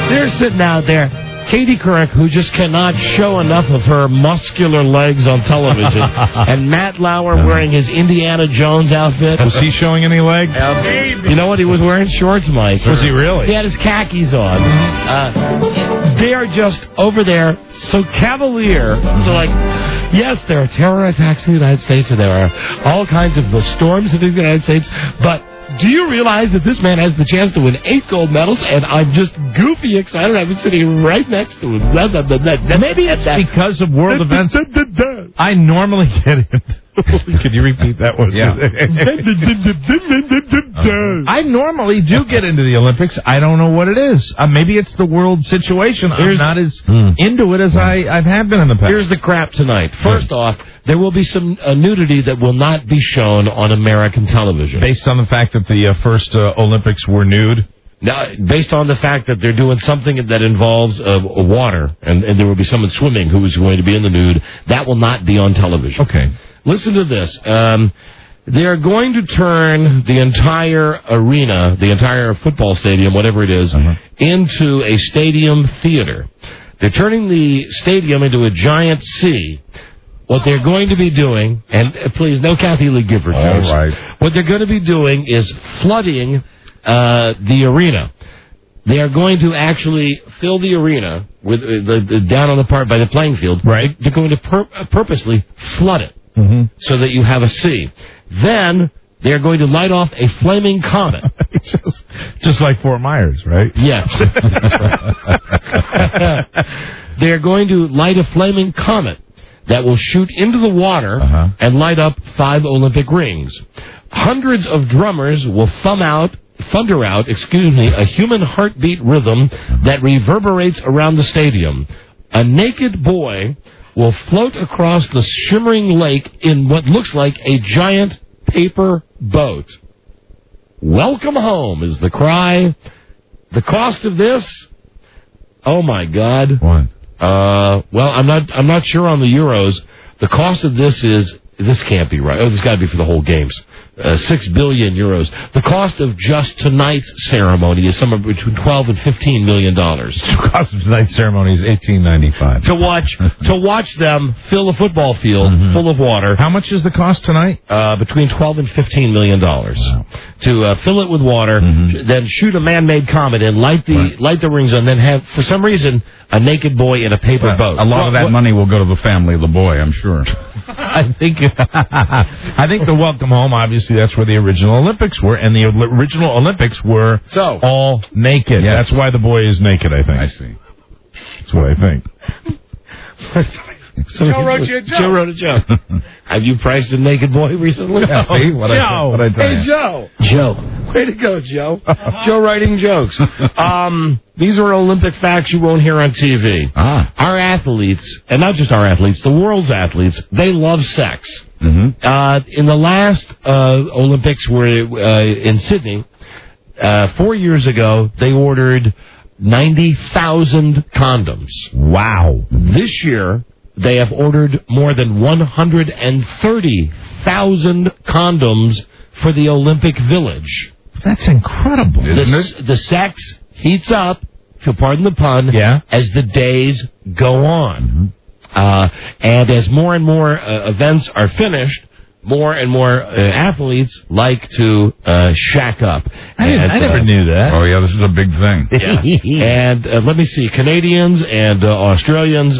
They're sitting out there. Katie Couric, who just cannot show enough of her muscular legs on television, and Matt Lauer wearing his Indiana Jones outfit. Was he showing any leg? You know what? He was wearing shorts, Mike. Was he really? He had his khakis on. They are just over there so cavalier. So, like, yes, there are terror attacks in the United States, and there are all kinds of storms in the United States, but do you realize that this man has the chance to win 8 gold medals, and I'm just goofy excited. I've been sitting right next to him. Maybe it's because of world events. I normally get it. Can you repeat that one? Yeah. I normally do get into the Olympics. I don't know what it is. Maybe it's the world situation. I'm not as into it as I have been in the past. Here's the crap tonight. First off, there will be some nudity that will not be shown on American television. Based on the fact that the first Olympics were nude? Now, based on the fact that they're doing something that involves water, and there will be someone swimming who is going to be in the nude, that will not be on television. Okay. Listen to this. They're going to turn the entire arena, the entire football stadium, whatever it is, into a stadium theater. They're turning the stadium into a giant sea. What they're going to be doing, and please, no Kathy Lee Gifford jokes. All right. What they're going to be doing is flooding the arena. They are going to actually fill the arena with down on the part by the playing field. Right. They're going to purposely flood it so that you have a sea. Then they're going to light off a flaming comet. just like Fort Myers, right? Yes. They're going to light a flaming comet that will shoot into the water and light up 5 Olympic rings. Hundreds of drummers will thunder out, a human heartbeat rhythm that reverberates around the stadium. A naked boy will float across the shimmering lake in what looks like a giant paper boat. Welcome home is the cry. The cost of this? Oh my God. What? Well, I'm not sure on the euros. The cost of this can't be right. Oh, this got to be for the whole games. 6 billion euros. The cost of just tonight's ceremony is somewhere between $12 and $15 million. The cost of tonight's ceremony is $18.95. To watch them fill a football field full of water. How much is the cost tonight? Between $12 and $15 million. Wow. To fill it with water, then shoot a man-made comet and light the rings on, then have, for some reason, a naked boy in a paper boat. A lot of that money will go to the family of the boy, I'm sure. I think the welcome home, obviously, that's where the original Olympics were, and the original Olympics were all naked. Yes. That's why the boy is naked, I think. I see. That's what I think. Joe wrote you a joke. Joe wrote a joke. Have you priced a naked boy recently? Yeah, see? What I tell Hey, you. Joe. Way to go, Joe. Joe writing jokes. These are Olympic facts you won't hear on TV. Our athletes, and not just our athletes, the world's athletes, they love sex. In the last Olympics were in Sydney, 4 years ago, they ordered 90,000 condoms. Wow. This year, they have ordered more than 130,000 condoms for the Olympic Village. That's incredible, isn't it? The sex heats up, if you'll pardon the pun, as the days go on. And as more and more events are finished, more and more athletes like to shack up. I never knew that. Oh, yeah, this is a big thing. And let me see, Canadians and Australians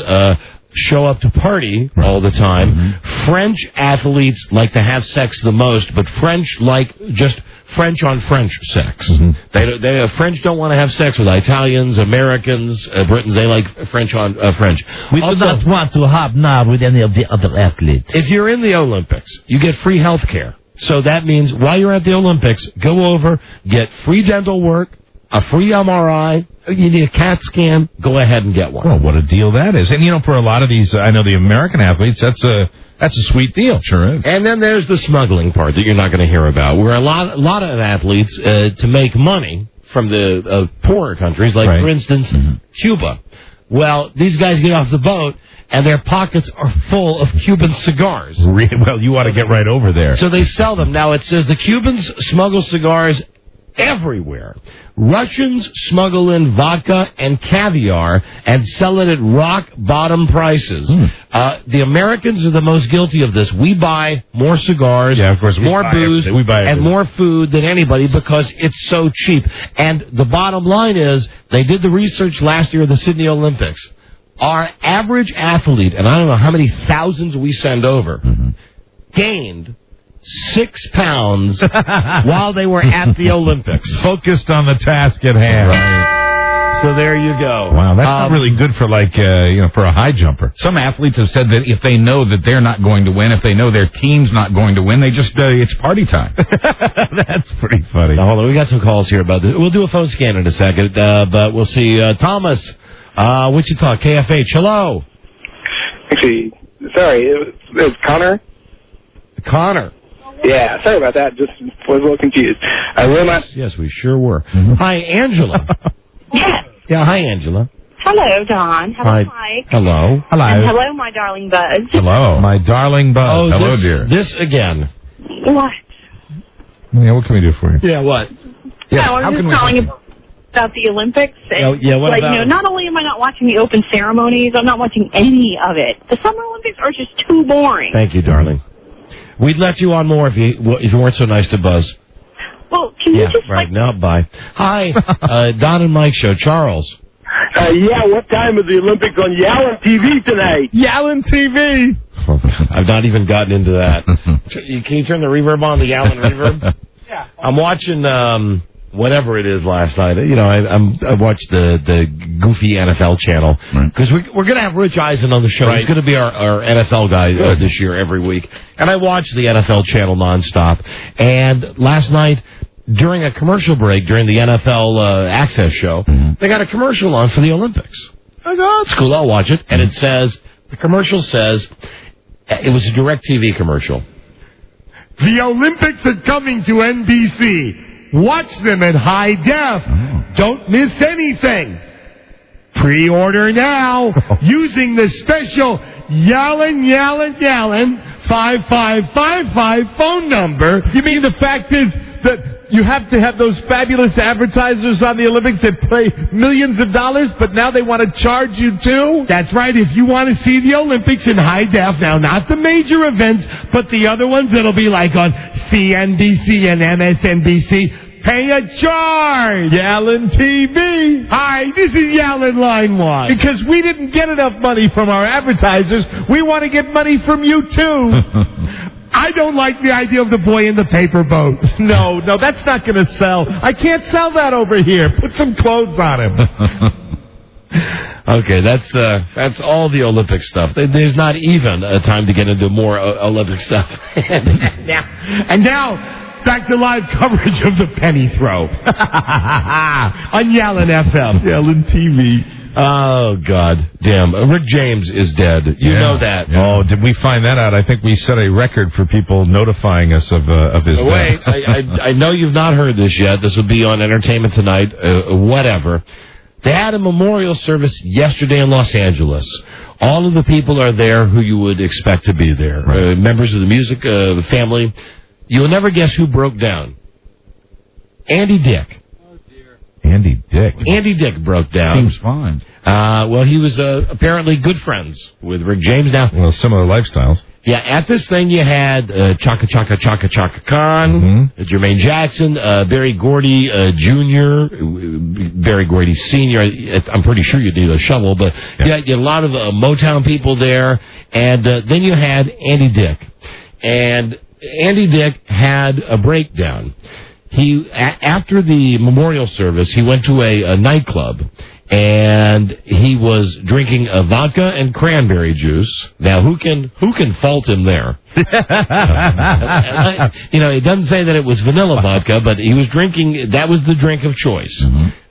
show up to party all the time. French athletes like to have sex the most, but French like just French on French sex. French don't want to have sex with Italians, Americans, Britons. They like French on French. We do not want to hobnob with any of the other athletes. If you're in the Olympics, you get free health care. So that means while you're at the Olympics, go over, get free dental work, a free MRI, you need a CAT scan, go ahead and get one. Well, what a deal that is. And, for a lot of these, I know the American athletes, that's a sweet deal. Sure is. And then there's the smuggling part that you're not going to hear about, where a lot of athletes, to make money from the poorer countries, like, for instance, Cuba. Well, these guys get off the boat, and their pockets are full of Cuban cigars. Well, you ought to get right over there. So they sell them. Now, it says the Cubans smuggle cigars everywhere. Russians smuggle in vodka and caviar and sell it at rock-bottom prices. The Americans are the most guilty of this. We buy more cigars, of course, more booze, and more food than anybody because it's so cheap. And the bottom line is, they did the research last year at the Sydney Olympics. Our average athlete, and I don't know how many thousands we send over, gained 6 pounds while they were at the Olympics. Focused on the task at hand. Right. So there you go. Wow, that's not really good for, for a high jumper. Some athletes have said that if they know that they're not going to win, if they know their team's not going to win, they just, it's party time. That's pretty funny. Now, hold on, we got some calls here about this. We'll do a phone scan in a second, but we'll see. Thomas, Wichita, KFH, hello. Actually, sorry, it was Connor? Connor. Yeah, sorry about that. Just was a little confused. Yes, we sure were. Hi, Angela. Yes. Yeah, hi, Angela. Hello, Don. Hello, Hi. Mike. Hello. Hello. And hello, my darling Buzz. Hello. My darling Buzz. Oh, hello, dear. This again. What? Yeah, what can we do for you? Yeah, what? Yeah, I was just calling about the Olympics. And, what about it? not only am I not watching the open ceremonies, I'm not watching any of it. The Summer Olympics are just too boring. Thank you, darling. We'd let you on more if you weren't so nice to Buzz. Well, can you just, right. Now, bye. Hi, Don and Mike Show. Charles. What time is the Olympics on Yallen TV tonight? Yallen TV. I've not even gotten into that. Can you turn the reverb on, the Yallen reverb? Yeah. I'm watching whatever it is last night. I watched the goofy NFL channel because we're going to have Rich Eisen on the show. He's going to be our NFL guy this year every week. And I watched the NFL channel nonstop. And last night, during a commercial break during the NFL Access show, they got a commercial on for the Olympics. I go, oh, it's cool. I'll watch it. And the commercial says, it was a DirecTV commercial. The Olympics are coming to NBC. Watch them in high def. Don't miss anything. Pre-order now using the special Yallen 5555 phone number. You mean the fact is that you have to have those fabulous advertisers on the Olympics that pay millions of dollars, but now they want to charge you too? That's right. If you want to see the Olympics in high def, now not the major events, but the other ones that'll be like on CNBC and MSNBC, pay a charge. Yallen TV. Hi, this is Yallen Line 1. Because we didn't get enough money from our advertisers, we want to get money from you too. I don't like the idea of the boy in the paper boat. No, that's not going to sell. I can't sell that over here. Put some clothes on him. Okay, that's all the Olympic stuff. There's not even a time to get into more Olympic stuff. And now, back to live coverage of the penny throw on Yallen FM. Yallen TV. Oh, God damn. Rick James is dead. You know that. Yeah. Oh, did we find that out? I think we set a record for people notifying us of his death. Wait, I know you've not heard this yet. This will be on Entertainment Tonight, whatever. They had a memorial service yesterday in Los Angeles. All of the people are there who you would expect to be there. Right. Members of the music family. You'll never guess who broke down. Andy Dick. Andy Dick broke down. Seems fine. Well, he was apparently good friends with Rick James. Now, similar lifestyles. Yeah, at this thing you had Chaka Khan, Jermaine Jackson, Berry Gordy Jr., Berry Gordy Sr. I'm pretty sure you need a shovel, but you had a lot of Motown people there, and then you had Andy Dick. And Andy Dick had a breakdown. After the memorial service, he went to a nightclub, and he was drinking a vodka and cranberry juice. Now, who can fault him there? It doesn't say that it was vanilla vodka, but he was drinking. That was the drink of choice.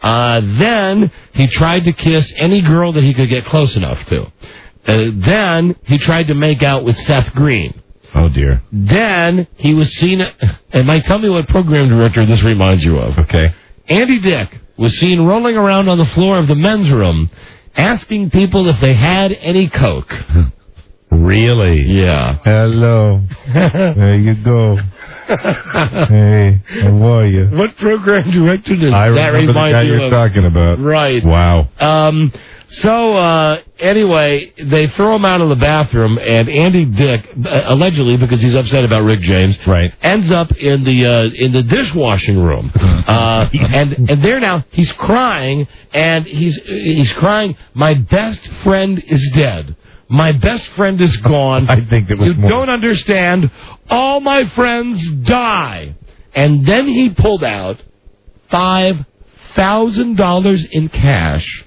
Then he tried to kiss any girl that he could get close enough to. Then he tried to make out with Seth Green. Oh, dear. Then he was seen, and Mike, tell me what program director this reminds you of. Okay. Andy Dick was seen rolling around on the floor of the men's room, asking people if they had any Coke. Really? Yeah. Hello. There you go. Hey, how are you? What program director does I that remember the remind guy you you're of? talking about. Right. Wow. Anyway, they throw him out of the bathroom, and Andy Dick, allegedly because he's upset about Rick James, right, ends up in the dishwashing room. And there now he's crying, and he's crying, "My best friend is dead. My best friend is gone. I think it was You don't understand. All my friends die." And then he pulled out $5,000 in cash,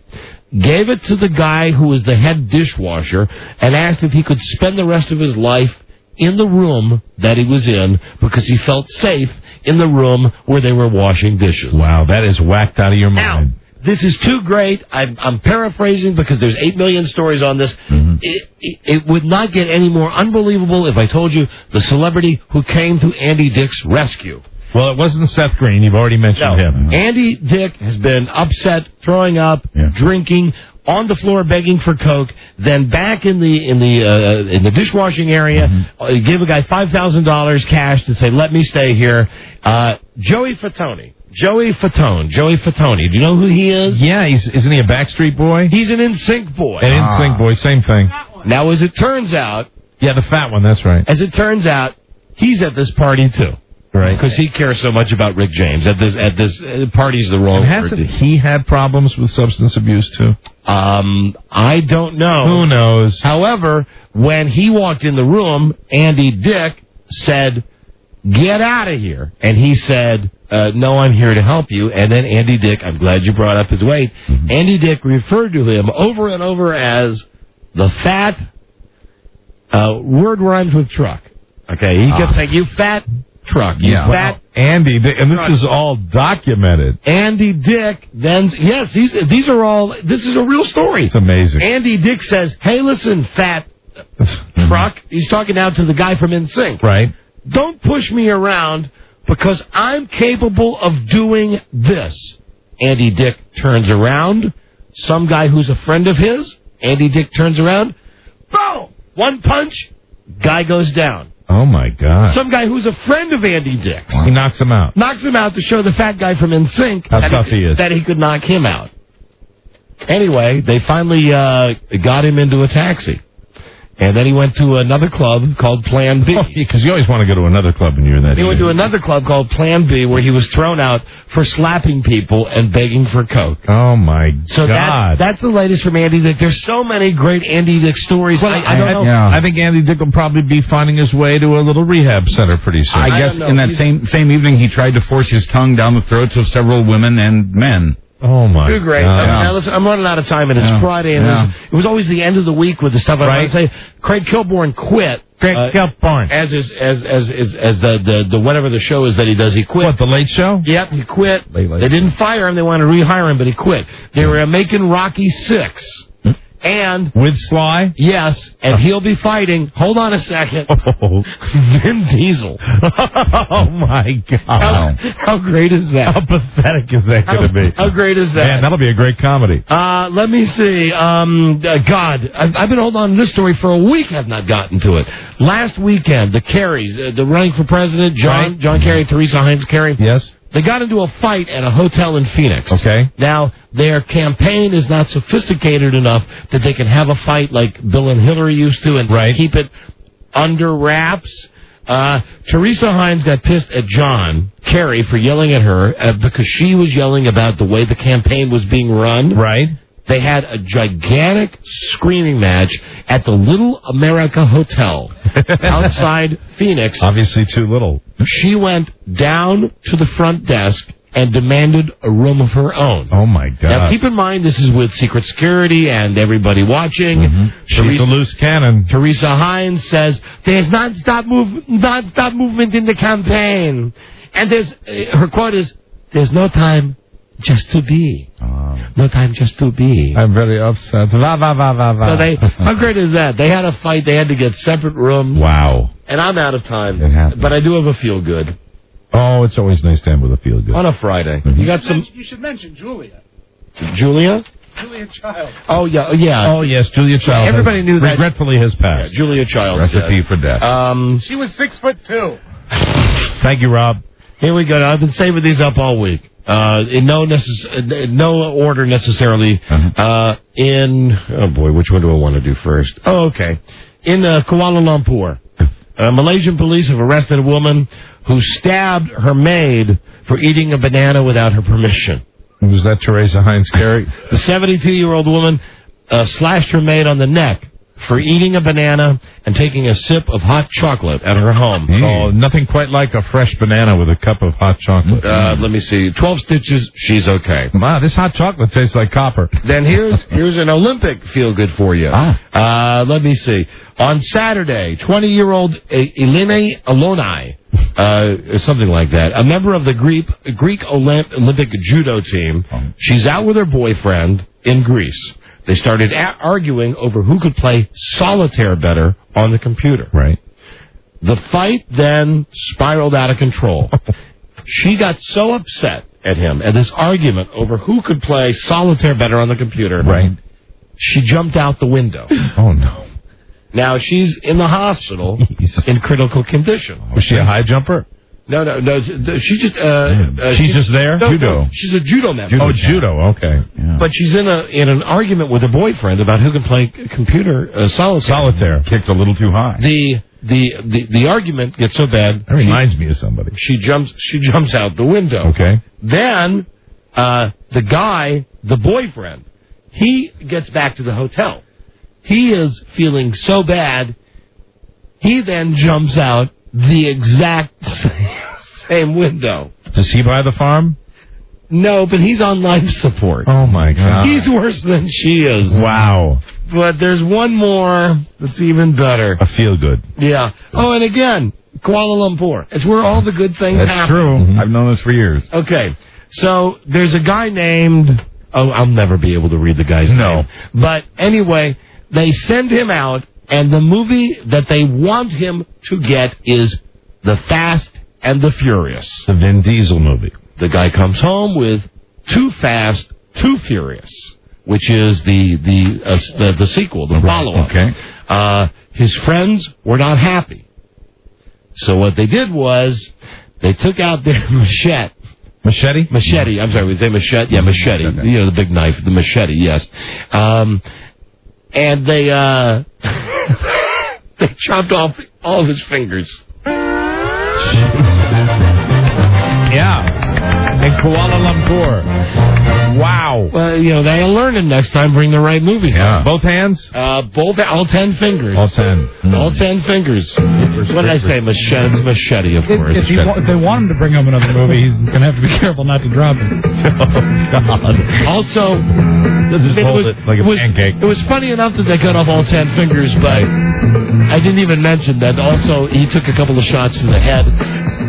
gave it to the guy who was the head dishwasher, and asked if he could spend the rest of his life in the room that he was in because he felt safe in the room where they were washing dishes. Wow, that is whacked out of your Now, mind. this is too great. I'm paraphrasing because there's 8 million stories on this. It would not get any more unbelievable if I told you the celebrity who came to Andy Dick's rescue. Well, it wasn't Seth Green. You've already mentioned him. Andy Dick has been upset, throwing up, drinking, on the floor begging for Coke, then back in the dishwashing area, give a guy $5,000 cash to say, "Let me stay here." Joey Fatone. Do you know who he is? Yeah, isn't he a Backstreet Boy? He's an NSYNC boy. An NSYNC boy, same thing. Now, as it turns out... Yeah, the fat one, that's right. As it turns out, he's at this party, too. Right. Because he cares so much about Rick James. At this party's the wrong word. Hasn't he had problems with substance abuse, too? I don't know. Who knows? However, when he walked in the room, Andy Dick said, "Get out of here." And he said, "No, I'm here to help you." And then Andy Dick, I'm glad you brought up his weight, Andy Dick referred to him over and over as the fat, word rhymes with truck. Okay, he kept saying, "You fat truck, you fat." Andy Dick, and this is all documented. Andy Dick then, yes, these are all, this is a real story. It's amazing. Andy Dick says, "Hey, listen, fat truck." He's talking now to the guy from NSYNC. Right. "Don't push me around because I'm capable of doing this." Andy Dick turns around. Some guy who's a friend of his, Andy Dick turns around. Boom! One punch, guy goes down. Oh, my God. Some guy who's a friend of Andy Dick's. He knocks him out. Knocks him out to show the fat guy from NSYNC how tough he is. That he could knock him out. Anyway, they finally got him into a taxi. And then he went to another club called Plan B. Because you always want to go to another club when you're in that He went to another club called Plan B where he was thrown out for slapping people and begging for Coke. Oh, my So God. that's the latest from Andy Dick. There's so many great Andy Dick stories. Well, I don't know. Yeah. I think Andy Dick will probably be finding his way to a little rehab center pretty soon. I guess in that same evening he tried to force his tongue down the throats of several women and men. Oh, my Too great. God. Now, listen, I'm running out of time, and it's Friday, and it was always the end of the week with the stuff. I want to say Craig Kilborn quit. Kilborn. As the whatever the show is that he does, he quit. What, the Late Show? Yep, he quit. Late They didn't fire him. They wanted to rehire him, but he quit. They were making Rocky 6. And with Sly? Yes, and he'll be fighting. Hold on a second. Vin Diesel. Oh, my God. How great is that? How pathetic is that going to be? How great is that? Man, that'll be a great comedy. Let me see. God, I've been holding on to this story for a week. I've not gotten to it. Last weekend, the Kerrys, the running for president, John Kerry, Teresa Heinz Kerry. Yes. They got into a fight at a hotel in Phoenix. Okay. Now, their campaign is not sophisticated enough that they can have a fight like Bill and Hillary used to and keep it under wraps. Teresa Heinz got pissed at John Kerry for yelling at her because she was yelling about the way the campaign was being run. Right. They had a gigantic screaming match at the Little America Hotel outside Phoenix. Obviously too little. She went down to the front desk and demanded a room of her own. Oh, my God. Now, keep in mind, this is with secret security and everybody watching. She's a loose cannon. Teresa Hines says, there's non-stop movement in the campaign. And her quote is, there's no time just to be. No time just to be. I'm very upset. So how great is that? They had a fight. They had to get separate rooms. Wow. And I'm out of time. It happened. But I do have a feel-good. Oh, it's always nice to end with a feel-good. On a Friday. You got some... You should mention Julia. Julia? Julia Childs. Oh, yeah. Oh, yes, Julia Childs. Everybody knew that. Regretfully has passed. Yeah, Julia Childs. Recipe for death. She was 6'2". Thank you, Rob. Here we go. I've been saving these up all week. In no order necessarily. Oh boy, which one do I want to do first? Oh, okay. In Kuala Lumpur, Malaysian police have arrested a woman who stabbed her maid for eating a banana without her permission. Was that Teresa Hines Carey? The 72-year-old woman slashed her maid on the neck for eating a banana and taking a sip of hot chocolate at her home. Oh, nothing quite like a fresh banana with a cup of hot chocolate. Let me see. 12 stitches, she's okay. Wow, this hot chocolate tastes like copper. Then here's an Olympic feel-good for you. Let me see. On Saturday, 20-year-old Eleni Alonai, something like that, a member of the Greek Olympic judo team, she's out with her boyfriend in Greece. They started arguing over who could play solitaire better on the computer. Right. The fight then spiraled out of control. She got so upset at him at this argument over who could play solitaire better on the computer. Right. She jumped out the window. Oh, no. Now she's in the hospital in critical condition. Was she a high jumper? No. She just she's just there. Judo. She's a judo member. Judo. Okay. Yeah. But she's in an argument with her boyfriend about who can play computer solitaire. Kicked a little too high. The argument gets so bad. That reminds me of somebody. She jumps out the window. Okay. Then the boyfriend, he gets back to the hotel. He is feeling so bad. He then jumps out the exact same window. Does he buy the farm? No, but he's on life support. Oh, my God. He's worse than she is. Wow. But there's one more that's even better. A feel-good. Yeah. Oh, and again, Kuala Lumpur. It's where all the good things happen. That's true. I've known this for years. Okay. So there's a guy named... Oh, I'll never be able to read the guy's name. But anyway, they send him out, and the movie that they want him to get is The Fast and the Furious. The Vin Diesel movie. The guy comes home with Too Fast, Too Furious, which is the sequel, the follow-up. Okay. His friends were not happy. So what they did was they took out their machete. Machete? Machete. I'm sorry, we say machete? Yeah, machete. Okay. You know, the big knife, the machete, yes. And they they chopped off all of his fingers. Yeah. In Kuala Lumpur. Wow. Well, you know, they'll learn it next time. Bring the right movie. Yeah. Both hands? All 10 fingers. All 10. All 10 fingers. What did I say? Machete. It's machete, of course. If they want him to bring up another movie, he's going to have to be careful not to drop it. Oh, God. Also, just hold it like a pancake. It was funny enough that they cut off all 10 fingers, but I didn't even mention that also he took a couple of shots in the head.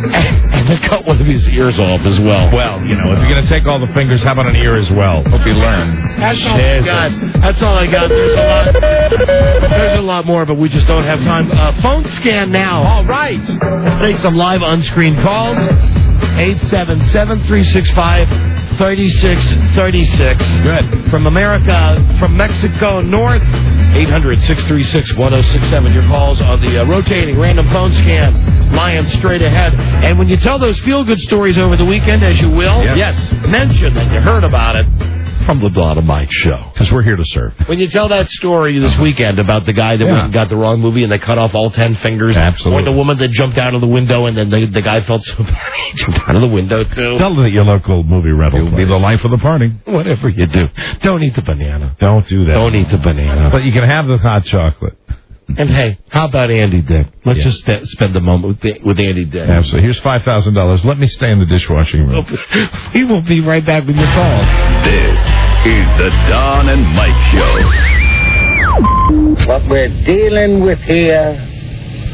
And they cut one of his ears off as well. Well, you know, if you're going to take all the fingers, how about an ear as well? Hope you learn. That's all I got. That's all I got. There's a lot more, but we just don't have time. Phone scan now. All right. Let's take some live on-screen calls. 877-365-3636. Good. From America, from Mexico North, 800-636-1067. Your calls on the rotating random phone scan. Lying straight ahead. And when you tell those feel-good stories over the weekend, as you will, yes, mention that you heard about it from the Blood of Mike show. Because we're here to serve. When you tell that story this weekend about the guy that went and got the wrong movie and they cut off all 10 fingers. Absolutely. Or the woman that jumped out of the window and then the guy felt so bad he jumped out of the window, too. Tell them that your local movie rental will be the life of the party. Whatever you do. Don't eat the banana. Don't do that. Don't eat the banana. But you can have the hot chocolate. And hey, how about Andy Dick? Let's just spend a moment with Andy Dick. Absolutely. Here's $5,000. Let me stay in the dishwashing room. We will be right back with your calls. This is the Don and Mike Show. What we're dealing with here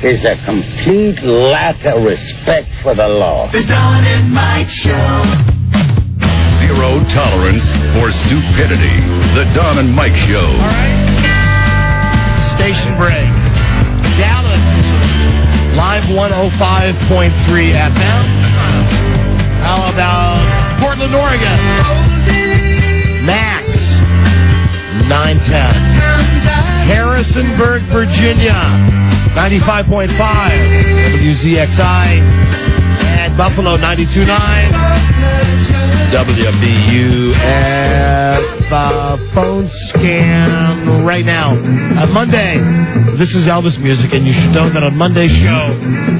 is a complete lack of respect for the law. The Don and Mike Show. Zero tolerance for stupidity. The Don and Mike Show. All right. Station break. Dallas, live 105.3 FM. How about Portland, Oregon? Max, 910. Harrisonburg, Virginia, 95.5. WZXI. And Buffalo, 92.9. WBUF phone scan right now. Monday, this is Elvis music, and you should know that on Monday's show,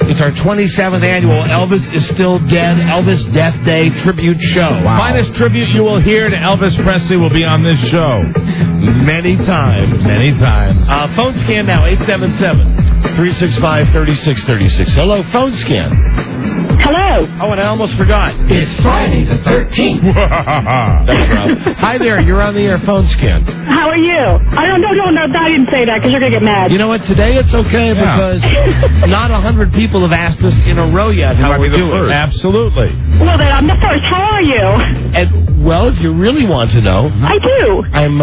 it's our 27th annual Elvis is Still Dead, Elvis Death Day tribute show. Wow. Finest tribute you will hear to Elvis Presley will be on this show. Many times. Many times. Phone scan now, 877-365-3636. Hello, phone scan. Hello. Oh, and I almost forgot. It's Friday the 13th. That's Rob. Hi there, you're on the air phone scan. How are you? I didn't say that because you're going to get mad. You know what, today it's okay because not 100 people have asked us in a row yet how we're doing. Absolutely. Well, then I'm the first. How are you? And, well, if you really want to know. I do. I'm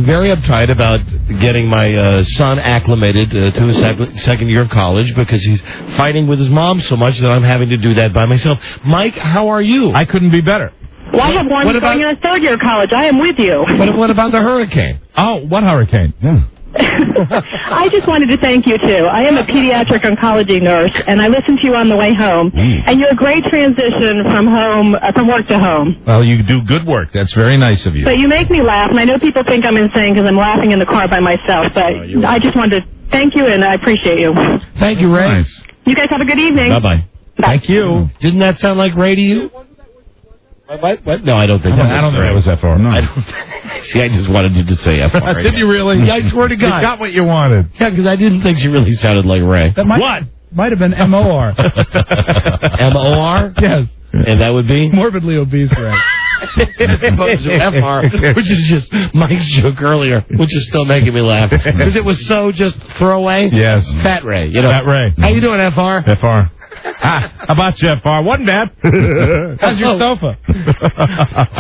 very uptight about getting my son acclimated to his second year of college because he's fighting with his mom so much that I'm having to do that by myself. Mike, how are you? I couldn't be better. Well, I have one going in a third year of college. I am with you. What about the hurricane? Oh, what hurricane? Yeah. I just wanted to thank you, too. I am a pediatric oncology nurse, and I listened to you on the way home. And you're a great transition from work to home. Well, you do good work. That's very nice of you. But you make me laugh, and I know people think I'm insane because I'm laughing in the car by myself, but I just wanted to thank you, and I appreciate you. Thank you, Ray. Nice. You guys have a good evening. Bye-bye. Thank you. Didn't that sound like Ray to you? What? No, I don't think that. I don't think that was FR. No. See, I just wanted you to say FR. Did you really? Yeah, I swear to God. You got what you wanted. Yeah, because I didn't think she really sounded like Ray. That might have been MOR. MOR? Yes. And that would be? Morbidly obese Ray. As opposed to FR, which is just Mike's joke earlier, which is still making me laugh. Because it was so just throwaway. Yes. Fat Ray. You know. Fat Ray. How you doing, FR? FR. How about you, FR? Wasn't bad. How's your sofa?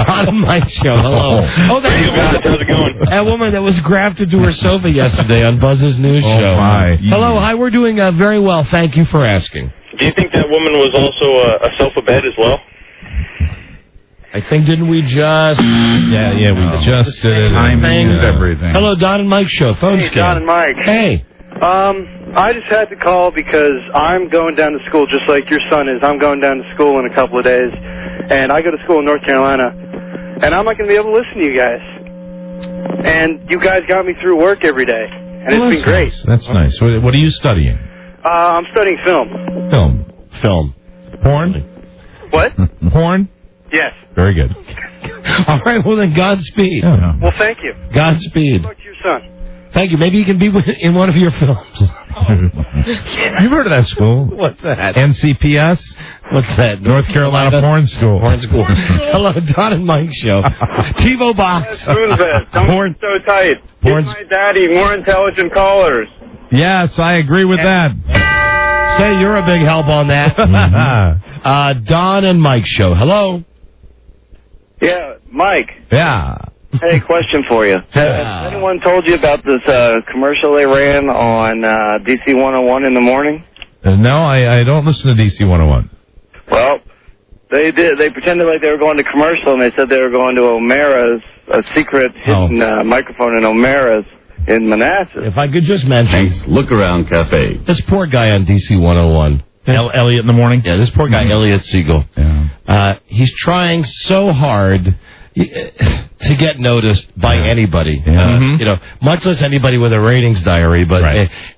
On my show. Hello. Oh, there you go. How's it going? That woman that was grafted to her sofa yesterday on Buzz's news show. My. Hello. Hi. We're doing very well. Thank you for asking. Do you think that woman was also a sofa-bed as well? I think, didn't we just... Yeah, we just did it. Timing is everything. Hello, Don and Mike show. Phone Hey, scan. Don and Mike. Hey. I just had to call because I'm going down to school just like your son is. I'm going down to school in a couple of days, and I go to school in North Carolina, and I'm not going to be able to listen to you guys. And you guys got me through work every day, and it's been great. Nice. That's nice. What are you studying? I'm studying film. Film. Porn? What? Porn? Yes. Very good. All right, well then, Godspeed. Yeah. Well, thank you. Godspeed. Good luck to your son. Thank you. Maybe you can be in one of your films. You've heard of that school? What's that? NCPS? What's that? North Carolina Porn School. Porn School. Hello, Don and Mike show. TiVo box. Spoonfest. Don't be so tight. Give my daddy more intelligent callers. Yes, I agree with that. Say you're a big help on that. Don and Mike show. Hello. Yeah, Mike. Yeah. Hey, question for you. Has anyone told you about this commercial they ran on DC 101 in the morning? No, I don't listen to DC 101. Well, they did. They pretended like they were going to commercial, and they said they were going to O'Mara's, a secret hidden microphone in O'Mara's in Manassas. If I could just mention, Look Around Cafe. this poor guy on DC 101. Elliot in the morning? Yeah, this poor guy, Elliot Siegel. Yeah. He's trying so hard. to get noticed by anybody, much less anybody with a ratings diary, but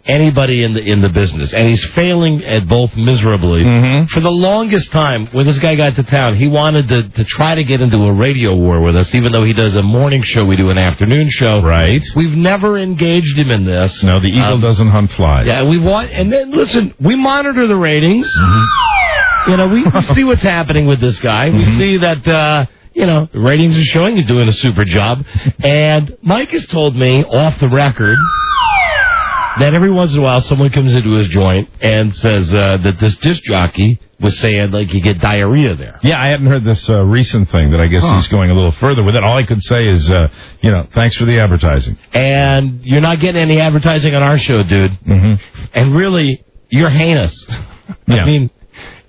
anybody in the business. And he's failing at both miserably. For the longest time, when this guy got to town, he wanted to try to get into a radio war with us, even though he does a morning show, we do an afternoon show. Right. We've never engaged him in this. No, the eagle doesn't hunt flies. Yeah, and then, listen, we monitor the ratings. We see what's happening with this guy. We see that, the ratings are showing he's doing a super job. And Mike has told me, off the record, that every once in a while someone comes into his joint and says that this disc jockey was saying, like, you get diarrhea there. Yeah, I hadn't heard this recent thing that I guess he's going a little further with it. All I could say is, thanks for the advertising. And you're not getting any advertising on our show, dude. And really, you're heinous. Yeah. I mean,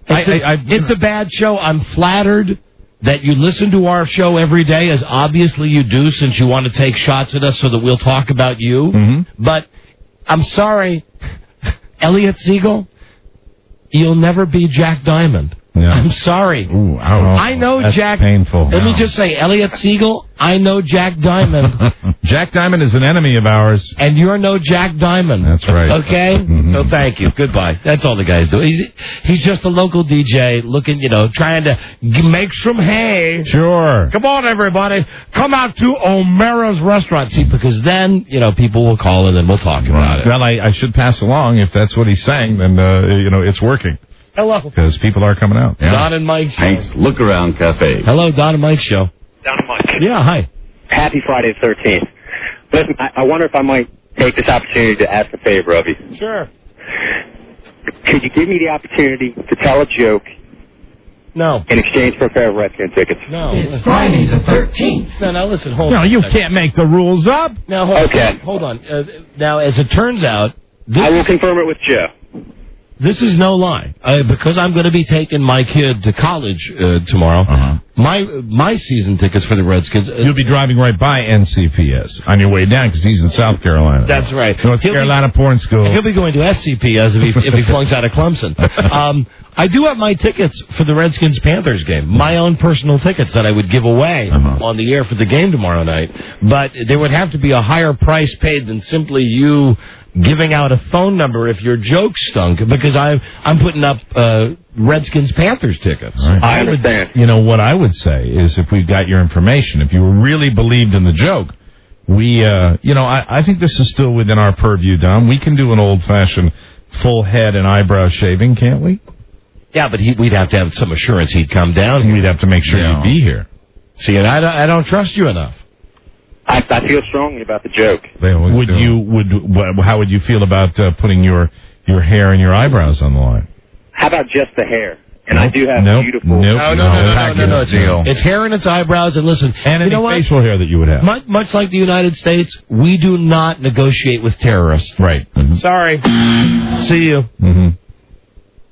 it's a bad show. I'm flattered that you listen to our show every day, as obviously you do, since you want to take shots at us so that we'll talk about you. But I'm sorry, Elliot Siegel, you'll never be Jack Diamond. Yeah. I'm sorry. Ooh, ouch. I know That's Jack. Painful. Let me just say, Elliot Siegel, I know Jack Diamond. Jack Diamond is an enemy of ours. And you're no Jack Diamond. That's right. Okay? So thank you. Goodbye. That's all the guys do. He's just a local DJ looking, trying to make some hay. Sure. Come on, everybody. Come out to O'Mara's restaurant. See, because then, people will call and then we'll talk about it. Well, I should pass along. If that's what he's saying, then, it's working. Hello. Because people are coming out. Yeah. Don and Mike's show. Hank's Look Around Cafe. Hello, Don and Mike's show. Don and Mike. Yeah, hi. Happy Friday the 13th. Listen, I wonder if I might take this opportunity to ask a favor of you. Sure. Could you give me the opportunity to tell a joke? No. In exchange for a pair of Redskins tickets? No. It's Friday the 13th. No, listen, hold on. No, you can't make the rules up. No, hold on. Now, as it turns out... I will confirm it with Joe. This is no lie. Because I'm going to be taking my kid to college tomorrow, my season tickets for the Redskins... You'll be driving right by NCPS on your way down because he's in South Carolina. That's right. North Carolina Porn School. He'll be going to SCPS if he flunks out of Clemson. I do have my tickets for the Redskins-Panthers game, my own personal tickets that I would give away on the air for the game tomorrow night. But there would have to be a higher price paid than simply you giving out a phone number if your joke stunk, because I'm putting up Redskins-Panthers tickets. Right. I understand. What I would say is if we've got your information, if you really believed in the joke, I think this is still within our purview, Don. We can do an old-fashioned full head and eyebrow shaving, can't we? Yeah, but we'd have to have some assurance he'd come down here. We'd have to make sure you'd be here. See, and I don't trust you enough. I feel strongly about the joke. How would you feel about putting your hair and your eyebrows on the line? How about just the hair? And I do have beautiful... No. It's hair and it's eyebrows, and listen... And any facial hair that you would have. Much like the United States, we do not negotiate with terrorists. Right. Sorry. See you.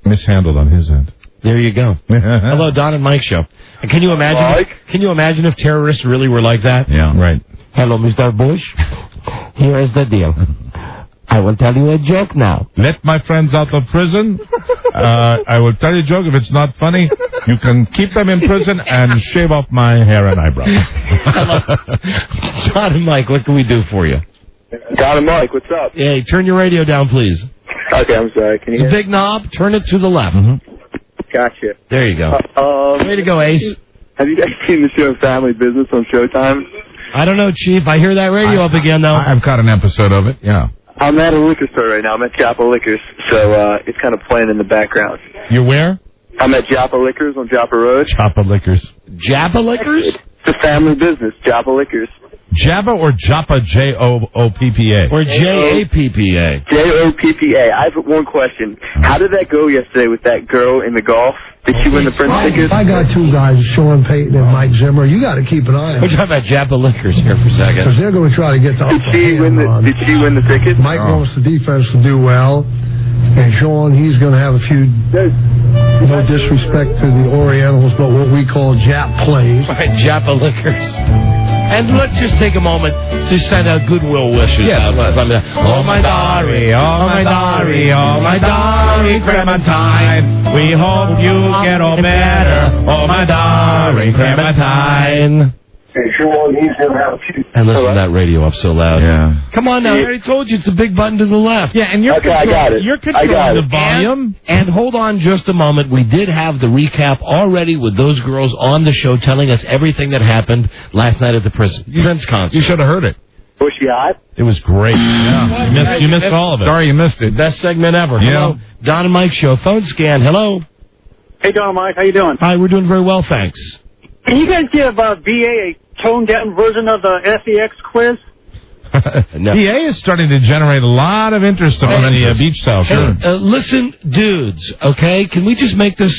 Mishandled on his end. There you go. Hello, Don and Mike show. And can you imagine? Mike? Can you imagine if terrorists really were like that? Yeah, right. Hello, Mr. Bush. Here is the deal. I will tell you a joke now. Let my friends out of prison. I will tell you a joke. If it's not funny, you can keep them in prison and shave off my hair and eyebrows. Don and Mike, what can we do for you? Don and Mike, what's up? Hey, turn your radio down, please. Okay, I'm sorry. Can you hear? The big knob, turn it to the left. Gotcha. There you go. Way to go, Ace. Have you guys seen the show Family Business on Showtime? I don't know, Chief. I hear that radio up again, though. I've caught an episode of it, yeah. I'm at a liquor store right now. I'm at Joppa Liquors, so it's kind of playing in the background. You're where? I'm at Joppa Liquors on Joppa Road. Joppa Liquors. Joppa Liquors? It's a family business, Joppa Liquors. Jabba or Joppa, J-O-O-P-P-A? Or J-A-P-P-A? J-O-P-P-A. I have one question. How did that go yesterday with that girl in the golf? Did she win the Prince tickets? I got two guys, Sean Payton and Mike Zimmer. You got to keep an eye on them. We're talking about Joppa Liquors here for a second. Because they're going to try to get the upper Did she win the tickets? Mike wants the defense to do well. And Sean, he's going to have a few, no disrespect to the Orientals, but what we call Jap plays. Right, Joppa Liquors. And let's just take a moment to send out goodwill wishes. Yes, oh, my Dari, oh, my Dari, oh, my Dari, Clementine. We hope you get all better. Oh, my Dari, Clementine. And Sean, he's going to have a few. And listen to that radio up so loud. Yeah. Come on now, I already told you it's the big button to the left. Yeah, and you're Okay, I got it. You're I got controlling it. the volume. And hold on just a moment. We did have the recap already with those girls on the show telling us everything that happened last night at the Prince concert. You should have heard it. Was she hot? It was great. Yeah. You missed all of it. Sorry you missed it. Best segment ever. Yeah. Hello, Don and Mike Show. Phone scan. Hello. Hey, Don and Mike, how you doing? Hi, we're doing very well, thanks. Can you guys give BA a toned-down version of the SEX quiz? No. PA is starting to generate a lot of interest on the beach style. Sure. Listen, dudes, okay? Can we just make this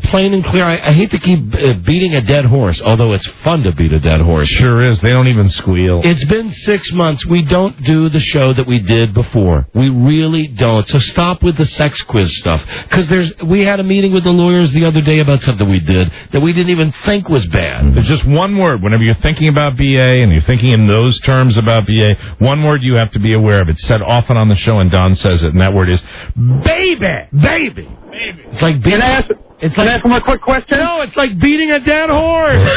plain and clear? I hate to keep beating a dead horse, although it's fun to beat a dead horse. Sure is. They don't even squeal. It's been 6 months. We don't do the show that we did before. We really don't. So stop with the sex quiz stuff. Because we had a meeting with the lawyers the other day about something we did that we didn't even think was bad. There's just one word. Whenever you're thinking about BA and you're thinking in those terms about BA, one word you have to be aware of. It's said often on the show, and Don says it, and that word is baby. Baby. It's like beating. Can I ask him a quick question? No, it's like beating a dead horse.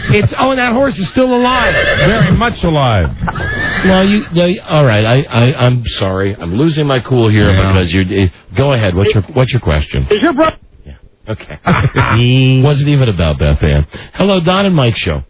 And that horse is still alive. Very much alive. No, all right. I'm sorry. I'm losing my cool here because you. Go ahead. What's your question? Is your brother? Yeah. Okay. Wasn't even about Beth Ann. Hello, Don and Mike Show.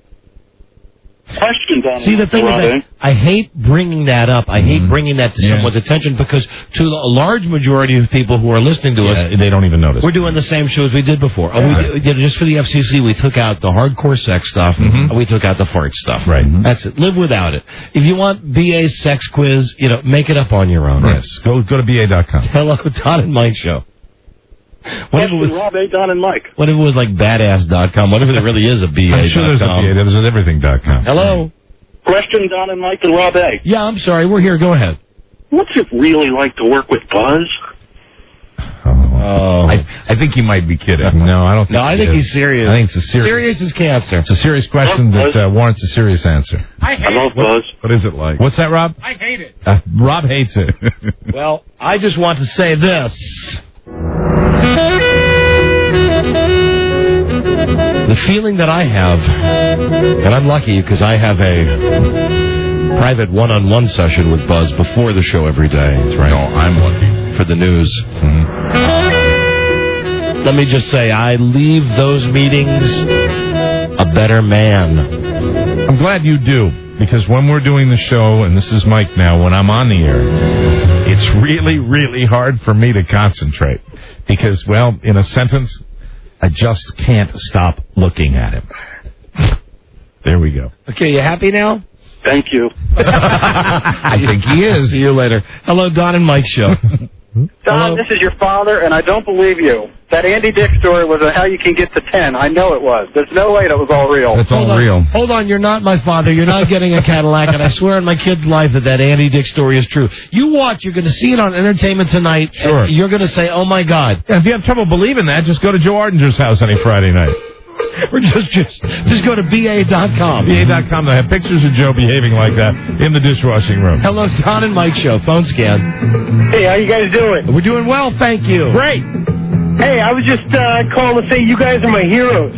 Question, Don. See, the thing is, I hate bringing that up. I hate bringing that to someone's attention because to a large majority of people who are listening to us, they don't even notice. We're doing the same show as we did before. Just for the FCC, we took out the hardcore sex stuff, and we took out the fart stuff. Right. That's it. Live without it. If you want BA's sex quiz, make it up on your own. Yes. Go to BA.com. Hello, Don and Mike Show. What if it was Rob, Don and Mike? What if it was like badass.com? What if there really is a BA.com? I'm sure there's a BA. There's an everything.com. Hello? Question, Don and Mike and Rob A. Yeah, I'm sorry. We're here. Go ahead. What's it really like to work with Buzz? Oh. I think you might be kidding. No, I don't think I think he's serious. I think it's a serious as cancer. It's a serious question that warrants a serious answer. I love Buzz. What is it like? What's that, Rob? I hate it. Rob hates it. Well, I just want to say this. The feeling that I have, and I'm lucky because I have a private one-on-one session with Buzz before the show every day. That's right. No, I'm lucky. For the news. Let me just say, I leave those meetings a better man. I'm glad you do, because when we're doing the show, and this is Mike now, when I'm on the air, it's really, really hard for me to concentrate. Because, well, in a sentence, I just can't stop looking at him. There we go. Okay, you happy now? Thank you. I think he is. See you later. Hello, Don and Mike Show. Don, this is your father, and I don't believe you. That Andy Dick story was how you can get to 10. I know it was. There's no way that was all real. It's all real. Hold on, you're not my father. You're not getting a Cadillac, and I swear on my kid's life that Andy Dick story is true. You watch, you're going to see it on Entertainment Tonight, Sure. and you're going to say, oh, my God. Yeah, if you have trouble believing that, just go to Joe Ardinger's house any Friday night. Or just go to BA.com. BA.com. They have pictures of Joe behaving like that in the dishwashing room. Hello, Don and Mike Show. Phone scan. Hey, how you guys doing? We're doing well, thank you. Great. Hey, I was just calling to say you guys are my heroes.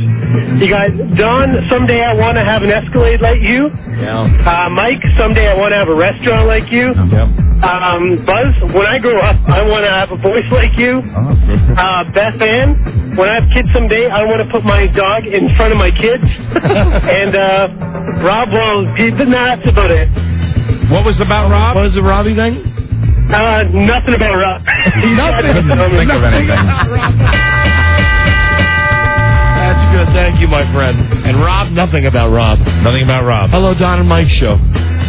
You guys, Don, someday I want to have an Escalade like you. Yeah. Mike, someday I want to have a restaurant like you. Yep. Buzz, when I grow up, I want to have a voice like you. Beth Ann, when I have kids someday, I want to put my dog in front of my kids. And Rob, well, that's about it. What was about Rob? What was the Robbie thing? Nothing about Rob. Couldn't think of anything. That's good. Thank you, my friend. And Rob, nothing about Rob. Nothing about Rob. Hello, Don and Mike Show.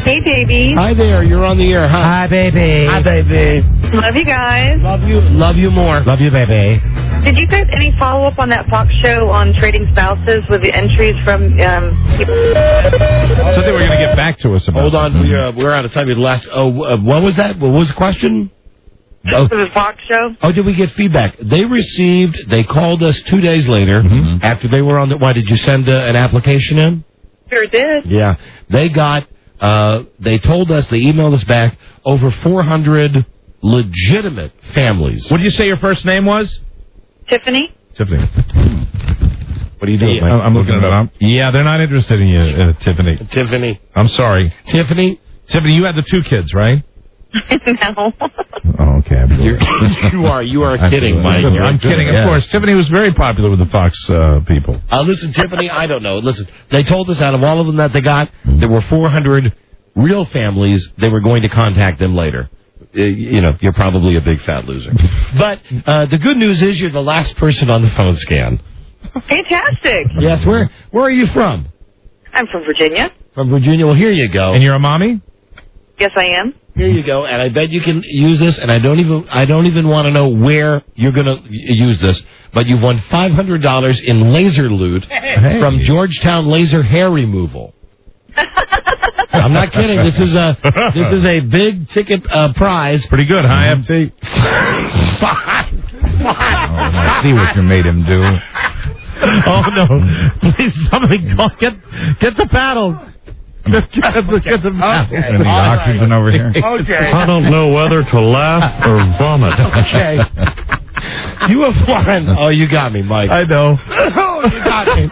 Hey, baby. Hi there. You're on the air. Hi, baby. Hi, baby. Love you guys. Love you. Love you more. Love you, baby. Did you guys any follow-up on that Fox show on trading spouses with the entries from people? So they were going to get back to us about Hold on. We're out of time. What was that? What was the question? For the Fox show? Oh, did we get feedback? They called us 2 days later after they were on the... Why, did you send an application in? Sure did. Yeah. They got... they told us, they emailed us back, over 400 legitimate families. What did you say your first name was? Tiffany? Tiffany. What are you doing, Mike? I'm looking it up. Yeah, they're not interested in you, Tiffany. Tiffany. I'm sorry. Tiffany, you had the 2 kids, right? No. Oh, okay. You are kidding, Mike. I'm kidding, of course. Tiffany was very popular with the Fox people. Listen, Tiffany, I don't know. Listen, they told us out of all of them that they got, there were 400 real families. They were going to contact them later. You're probably a big fat loser. But the good news is you're the last person on the phone scan. Fantastic. Yes, where are you from? I'm from Virginia. From Virginia. Well, here you go. And you're a mommy? Yes, I am. Here you go, and I bet you can use this. And I don't even want to know where you're going to use this. But you've won $500 in laser loot from Georgetown Laser Hair Removal. I'm not kidding. This is a big ticket prize. Pretty good, huh, FT? I see what you made him do. Oh no! Please, somebody get the paddles. Get the paddles. And the oxygen over here. Okay. I don't know whether to laugh or vomit. Okay. You have won. Oh, you got me, Mike. I know. Oh, you got me.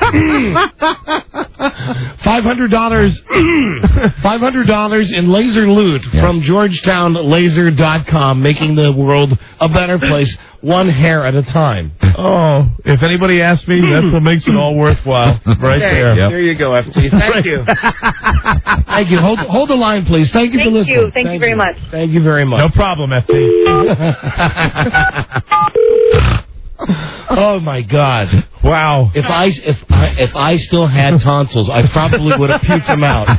$500 in laser loot from GeorgetownLaser.com, making the world a better place, one hair at a time. Oh, if anybody asks me, that's what makes it all worthwhile. Right there. There you go, FT. Thank you. Thank you. Hold the line, please. Thank you for listening. Thank you very much. Thank you very much. No problem, FT. Oh my God! Wow. If I still had tonsils, I probably would have puked them out.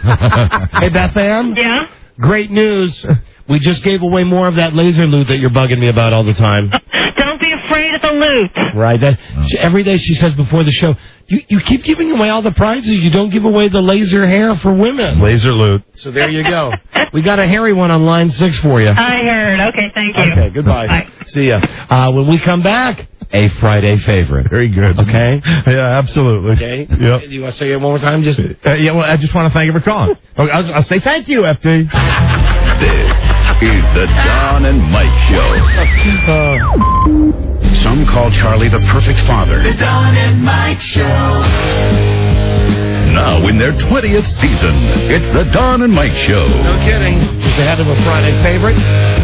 Hey, Beth Ann? Yeah? Great news. We just gave away more of that laser loot that you're bugging me about all the time. Don't be afraid of the loot. Right. Every day she says before the show, you keep giving away all the prizes. You don't give away the laser hair for women. Laser loot. So there you go. We got a hairy one on line 6 for you. I heard. Okay, thank you. Okay, goodbye. Bye. See ya. When we come back, a Friday favorite. Very good. Okay? Yeah, absolutely. Okay? Yep. Do you want to say it one more time? Just yeah, well, I just want to thank you for calling. I'll say thank you, FT. This is the Don and Mike Show. Some call Charlie the perfect father. The Don and Mike Show. Now in their 20th season, it's the Don and Mike Show. no kidding. Just ahead of a Friday favorite.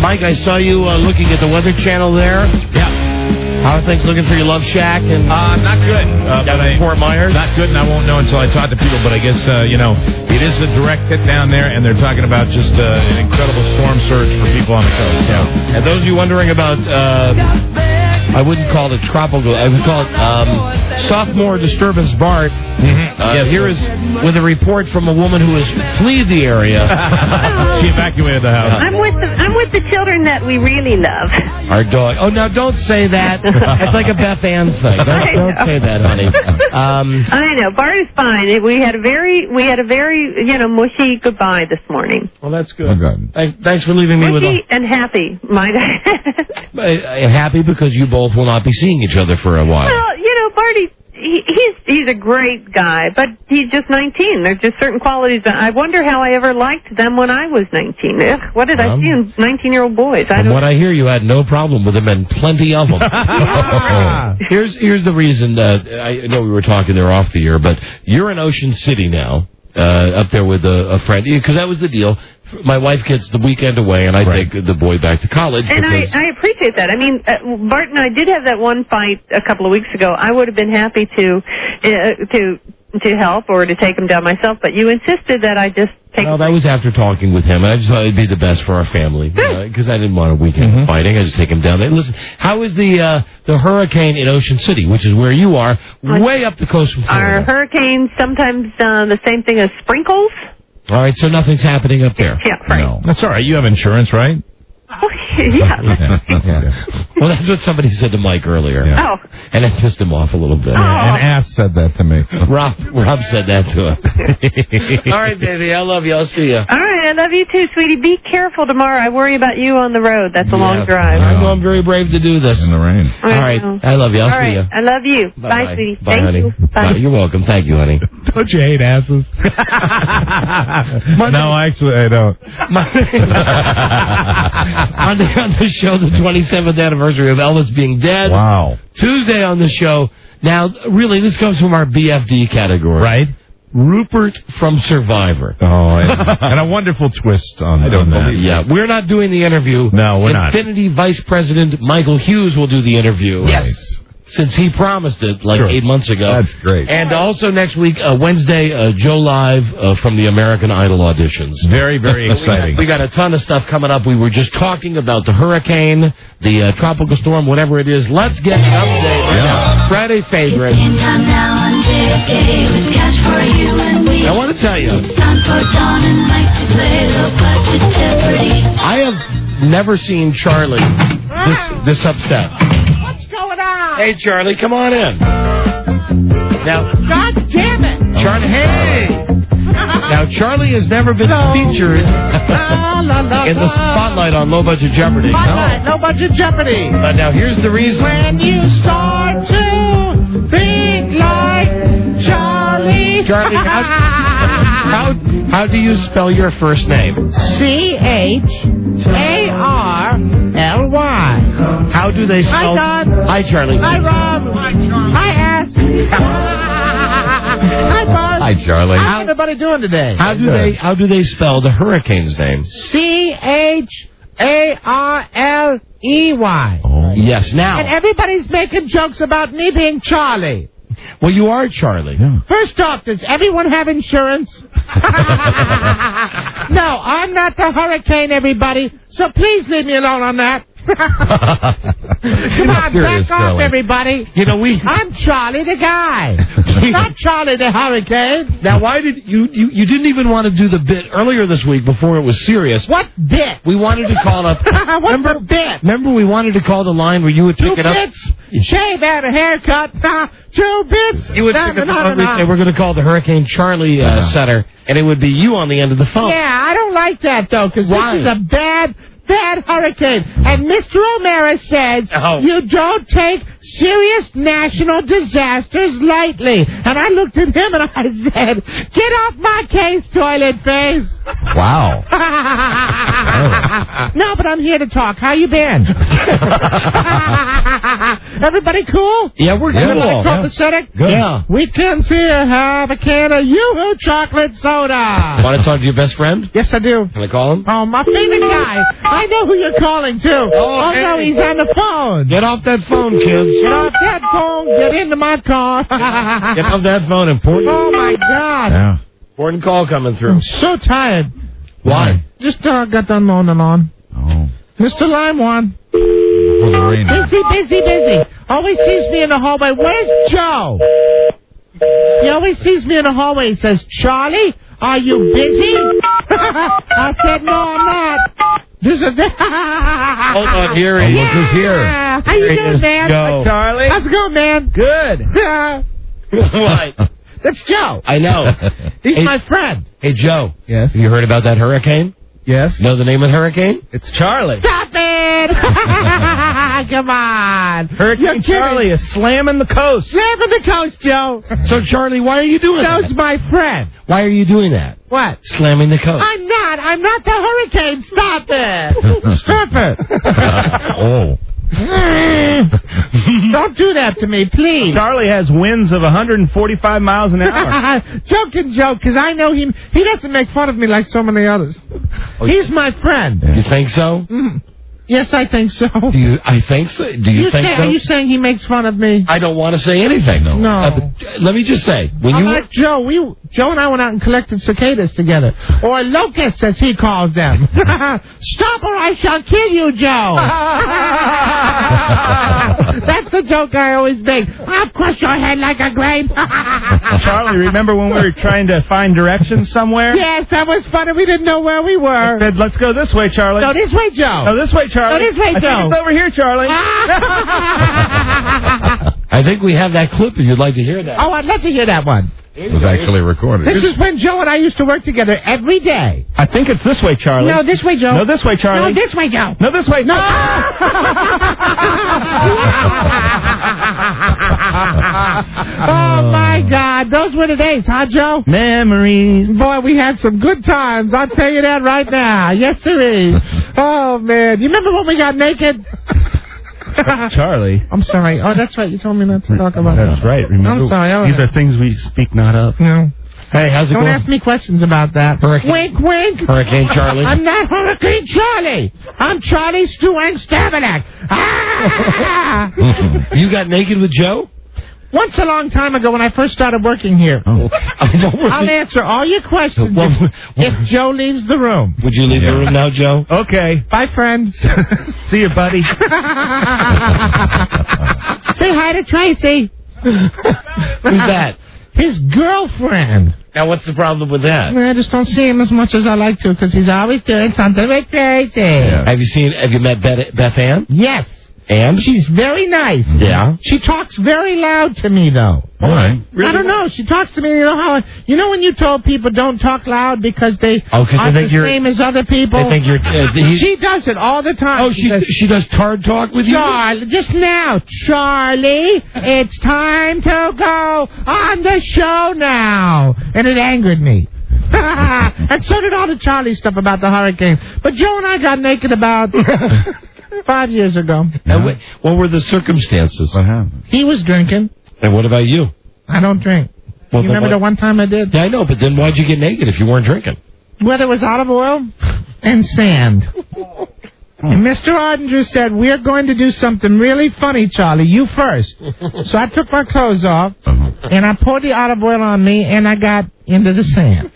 Mike, I saw you looking at the Weather Channel there. Yeah. How are things looking for your Love Shack? And not good. Fort Myers? Not good, and I won't know until I talk to people, but I guess, it is a direct hit down there, and they're talking about just an incredible storm surge for people on the coast. Yeah. And those of you wondering about, I wouldn't call it tropical, I would call it sophomore disturbance Bart. Yes, here is with a report from a woman who has fled the area. She evacuated the house. I'm with the children that we really love. Our dog. Oh, now don't say that. It's like a Beth Ann thing. Don't say that, honey. I know. Bart is fine. We had a very mushy goodbye this morning. Well, that's good. Oh, good. Thanks for leaving me with Mushy and happy, might I? happy because you both will not be seeing each other for a while. Well, Barty, he's a great guy, but he's just 19. There's just certain qualities that I wonder how I ever liked them when I was 19. Ugh, what did I see in 19-year-old boys? From what I hear, you had no problem with them and plenty of them. Here's the reason that I know we were talking there off the air, but you're in Ocean City now, up there with a friend, because that was the deal. My wife gets the weekend away, and I take the boy back to college. And I appreciate that. I mean, Bart and I did have that one fight a couple of weeks ago. I would have been happy to help or to take him down myself, but you insisted that I just take. Well, that was after talking with him, and I just thought it'd be the best for our family because I didn't want a weekend of fighting. I just take him down there. Listen, how is the hurricane in Ocean City, which is where you are, way up the coast from Florida? Our hurricanes sometimes the same thing as sprinkles. All right, so nothing's happening up there. Yeah, right. No. That's all right. You have insurance, right? Oh, yeah. Well, that's what somebody said to Mike earlier. Yeah. Oh. And it pissed him off a little bit. And Ass said that to me. Rob said that to him. All right, baby. I love you. I'll see you. All right, I I love you too, sweetie. Be careful tomorrow. I worry about you on the road. That's a long drive. I know I'm very brave to do this. In the rain. All right. I love you. I'll see you. I love you. Bye, sweetie. Bye, Thank honey. you. Bye. You're welcome. Thank you, honey. Don't you hate asses? No, actually, I don't. on the show, the 27th anniversary of Elvis being dead. Wow. Tuesday on the show. Now, really, this comes from our BFD category. Right. Rupert from Survivor. Oh, and a wonderful twist on that. Yeah, we're not doing the interview. No, we're not. Infinity Vice President Michael Hughes will do the interview. Yes. Since he promised it 8 months ago. That's great. And also next week, Wednesday, Joe Live from the American Idol auditions. Very, very exciting. We got a ton of stuff coming up. We were just talking about the hurricane, the tropical storm, whatever it is. Let's get an update right now. Friday favorite. I want to tell you, I have never seen Charlie this upset. What's going on? Hey, Charlie, come on in. Now, God damn it! Charlie, hey! Now, Charlie has never been featured in the spotlight on Low Budget Jeopardy. Spotlight, Low Budget Jeopardy. But now, here's the reason. When you start to think like Charlie. Charlie, how do you spell your first name? C-H-A-R-L-Y. How do they spell? Hi, Don. Hi, Charlie. Hi, Rob. Hi, Ass. Hi, Bart. Hi, Charlie. How's everybody doing today? How do they spell the hurricane's name? C-H-A-R-L-E-Y. Oh. Yes, now. And everybody's making jokes about me being Charlie. Well, you are Charlie. Yeah. First off, does everyone have insurance? No, I'm not the hurricane, everybody. So please leave me alone on that. Come on, back off, everybody. You know, I'm Charlie the guy, not Charlie the hurricane. Now, why did you didn't even want to do the bit earlier this week before it was serious? What bit? We wanted to call up. What's the bit? Remember, we wanted to call the line where you would pick it up. 2 bits. Shave and a haircut. 2 bits. You would pick up the phone and we're going to call the Hurricane Charlie Center, and it would be you on the end of the phone. Yeah, I don't like that though, because this is a bad hurricane. And Mr. O'Mara says you don't take serious national disasters lightly. And I looked at him and I said, get off my case, toilet face. Wow. No, but I'm here to talk. How you been? Everybody cool? Yeah, we're good. Everybody copacetic? Good. Yeah. Weekends here. Have a can of Yoo-Hoo chocolate soda. Want to talk to your best friend? Yes, I do. Can I call him? Oh, my favorite guy. I know who you're calling, too. Oh, no, he's on the phone. Get off that phone, kids. Get off that phone. Get into my car. Get off that phone. Important. Oh, my God. Yeah. Important call coming through. I'm so tired. Why? Just got done mowing the lawn. Oh. Mr. Limewand. Before the rain. Busy. Always sees me in the hallway. Where's Joe? He always sees me in the hallway. He says, Charlie, are you busy? I said, no, I'm not. Hold on, here he is. Look who's here. How you doing, man? Joe. Charlie. How's it going, man? Good. What? That's Joe. I know. He's my friend. Hey, Joe. Yes. Have you heard about that hurricane? Yes. Know the name of the hurricane? It's Charlie. Stop it! Come on. Hurricane Charlie is slamming the coast. Slamming the coast, Joe. So, Charlie, why are you doing that? Joe's my friend. Why are you doing that? What? Slamming the coast. I'm not the hurricane. Stop it. Stop it. Oh. Don't do that to me, please. Charlie has winds of 145 miles an hour. Joking, because I know he doesn't make fun of me like so many others. He's my friend. You think so? Yes, I think so. I think so. Do you think so? Are you saying he makes fun of me? I don't want to say anything. No. Let me just say, when you like Joe, Joe and I went out and collected cicadas together, or locusts as he calls them. Stop or I shall kill you, Joe. That's the joke I always make. I'll crush your head like a grape. Charlie, remember when we were trying to find directions somewhere? Yes, that was funny. We didn't know where we were. I said, let's go this way, Charlie. No, this way, Joe. No, this way, Charlie. No, this way, Joe. I think it's over here, Charlie. I think we have that clip if you'd like to hear that. Oh, I'd love to hear that one. was actually recorded. This is when Joe and I used to work together every day. I think it's this way, Charlie. No, this way, Joe. No, this way, Charlie. No, this way, Joe. No, this way. No. Oh, my God. Those were the days, huh, Joe? Memories. Boy, we had some good times. I'll tell you that right now. Yes, there is. Oh, man. You remember when we got naked? Charlie. I'm sorry. Oh, that's right. You told me not to talk about that. That's right. Remember, I'm sorry. these are things we speak not of. No. Hey, how's it Don't going? ask me questions about that. Wink, wink. Hurricane Charlie? I'm not Hurricane Charlie. I'm Charlie Stewang Stabanak. Ah! You got naked with Joe? Once a long time ago when I first started working here. Oh. I'll answer all your questions if Joe leaves the room. Would you leave the room now, Joe? Okay. Bye, friend. See you, buddy. Say hi to Tracy. Who's that? His girlfriend. Now, what's the problem with that? I just don't see him as much as I like to because he's always doing something with Tracy. Yeah. Have you met Beth Ann? Yes. And? She's very nice. Yeah. She talks very loud to me, though. All right. Really? I don't know. She talks to me. You know when you told people don't talk loud because they aren't the same as other people? They think you're... she does it all the time. Oh, she does card talk with you? Just now. Charlie, it's time to go on the show now. And it angered me. And so did all the Charlie stuff about the hurricane. But Joe and I got naked about... 5 years ago. And what were the circumstances? What happened? He was drinking. And what about you? I don't drink. You remember the one time I did? Yeah, I know, but then why'd you get naked if you weren't drinking? Well, there was olive oil and sand. And Mr. Ardinger said, we're going to do something really funny, Charlie. You first. So I took my clothes off, and I poured the olive oil on me, and I got into the sand.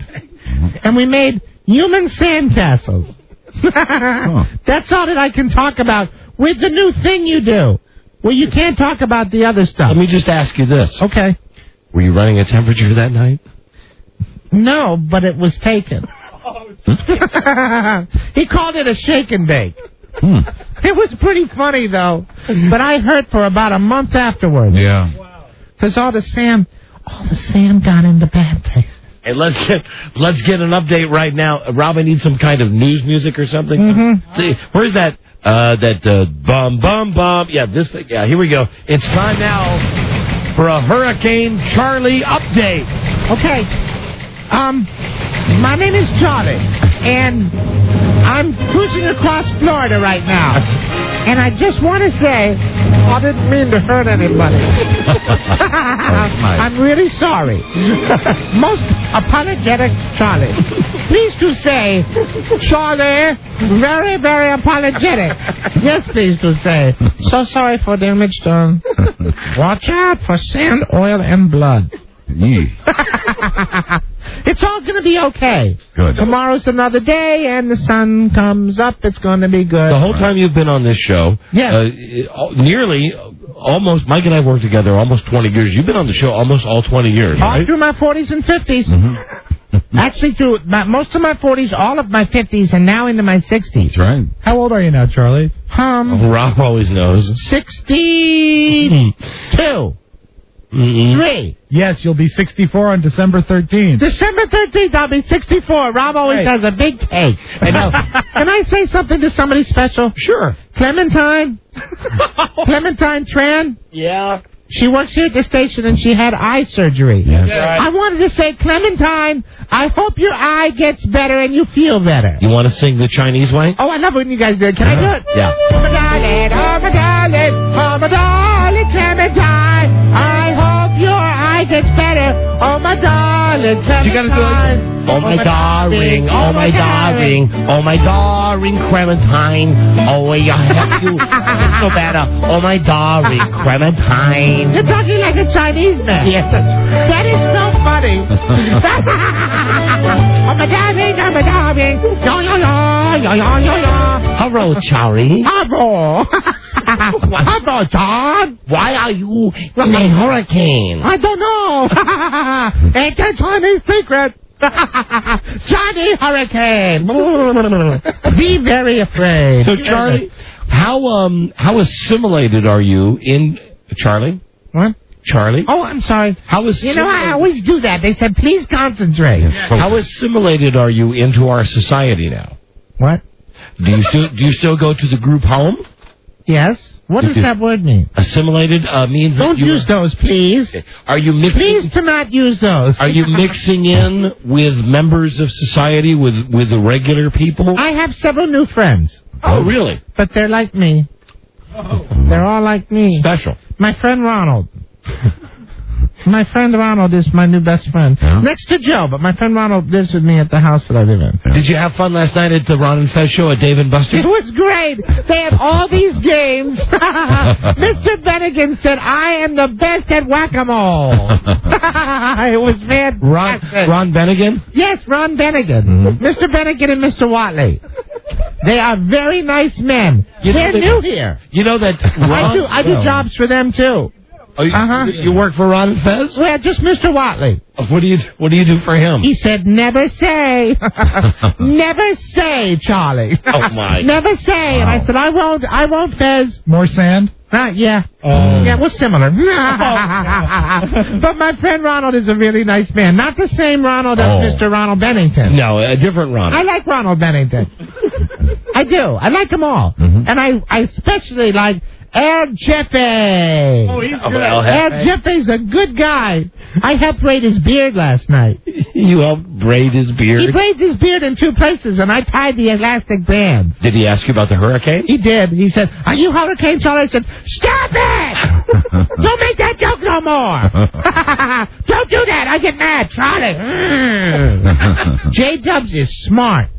And we made human sandcastles. That's all that I can talk about with the new thing you do, where you can't talk about the other stuff. Let me just ask you this. Okay. Were you running a temperature that night? No, but it was taken. He called it a shake and bake. It was pretty funny, though. But I hurt for about a month afterwards. Yeah. Because all the sand got into bad places. Hey, let's get an update right now. Rob, I need some kind of news music or something. Mm-hmm. See, where's that? Bum bum bum. Yeah, this thing. Yeah, here we go. It's time now for a Hurricane Charlie update. Okay. My name is Charlie, and I'm cruising across Florida right now. And I just want to say, I didn't mean to hurt anybody. I'm really sorry. Most apologetic Charlie. Please do say, Charlie, very, very apologetic. Yes, please do say. So sorry for the image done. Watch out for sand, oil, and blood. It's all going to be okay. Good. Tomorrow's another day, and the sun comes up. It's going to be good. The whole time you've been on this show, almost, Mike and I worked together almost 20 years. You've been on the show almost all 20 years, right? All through my 40s and 50s. Actually, through most of my 40s, all of my 50s, and now into my 60s. That's right. How old are you now, Charlie? Rob always knows. 62. 3. Yes, you'll be 64 on December 13th. December 13th, I'll be 64. Rob always has a big cake. Can I say something to somebody special? Sure. Clementine Tran? Yeah. She works here at the station, and she had eye surgery. Yes. Right. I wanted to say, Clementine, I hope your eye gets better and you feel better. You want to sing the Chinese way? Oh, I love when you guys do it. Can I do it? Yeah. Oh, my darling, oh, my darling, oh, my darling, Clementine, I hope your eye gets better. Oh, my darling, Clementine. You gotta do it. Oh, my darling, oh, my darling, oh, my darling, Clementine. Oh, I help you. It's so better. Oh, my darling, Clementine. You're talking like a Chinese man. Yes, that's right. That is so funny. Oh, my darling, oh, my darling. Yo, yo, yo, yo, yo, yo, yo. Hello, Charlie. Hello. Hello, John. Why are you in a hurricane? I don't know. It's a Chinese secret. Johnny Hurricane. Be very afraid. So, Charlie, how assimilated are you in... Charlie? What? Charlie. Oh, I'm sorry. How I always do that. They said, please concentrate. How assimilated are you into our society now? What? Do you still go to the group home? Yes. What does that word mean? Assimilated means don't use those, please. Are you mixing? Please to not use those. Are you mixing in with members of society, with the regular people? I have several new friends. Oh, really? But they're like me. They're all like me. Special. My friend Ronald. My friend Ronald is my new best friend. Yeah. Next to Joe, but my friend Ronald lives with me at the house that I live in. Yeah. Did you have fun last night at the Ron and Fez show at Dave & Buster's? It was great. They had all these games. Mr. Bennigan said, I am the best at whack-a-mole. It was fantastic. Ron Bennigan? Yes, Ron Bennigan. Mm-hmm. Mr. Bennigan and Mr. Watley. They are very nice men. They're new here. You know that Ron... I do jobs for them, too. Oh, you work for Ron and Fez? Yeah, just Mr. Watley. What do you do for him? He said, never say. Never say, Charlie. Oh, my. Never say. Wow. And I said, I won't, Fez. More sand? Yeah. Oh. Yeah, we're similar. But my friend Ronald is a really nice man. Not the same Ronald as Mr. Ronald Bennington. No, a different Ronald. I like Ronald Bennington. I do. I like them all. Mm-hmm. And I especially like El Jefe. Oh, he's good. El Jefe's a good guy. I helped braid his beard last night. You helped braid his beard? He braids his beard in two places, and I tied the elastic band. Did he ask you about the hurricane? He did. He said, are you Hurricane Charlie? I said, stop it! Don't make that joke no more! Don't do that! I get mad, Charlie. J-Dubs is smart.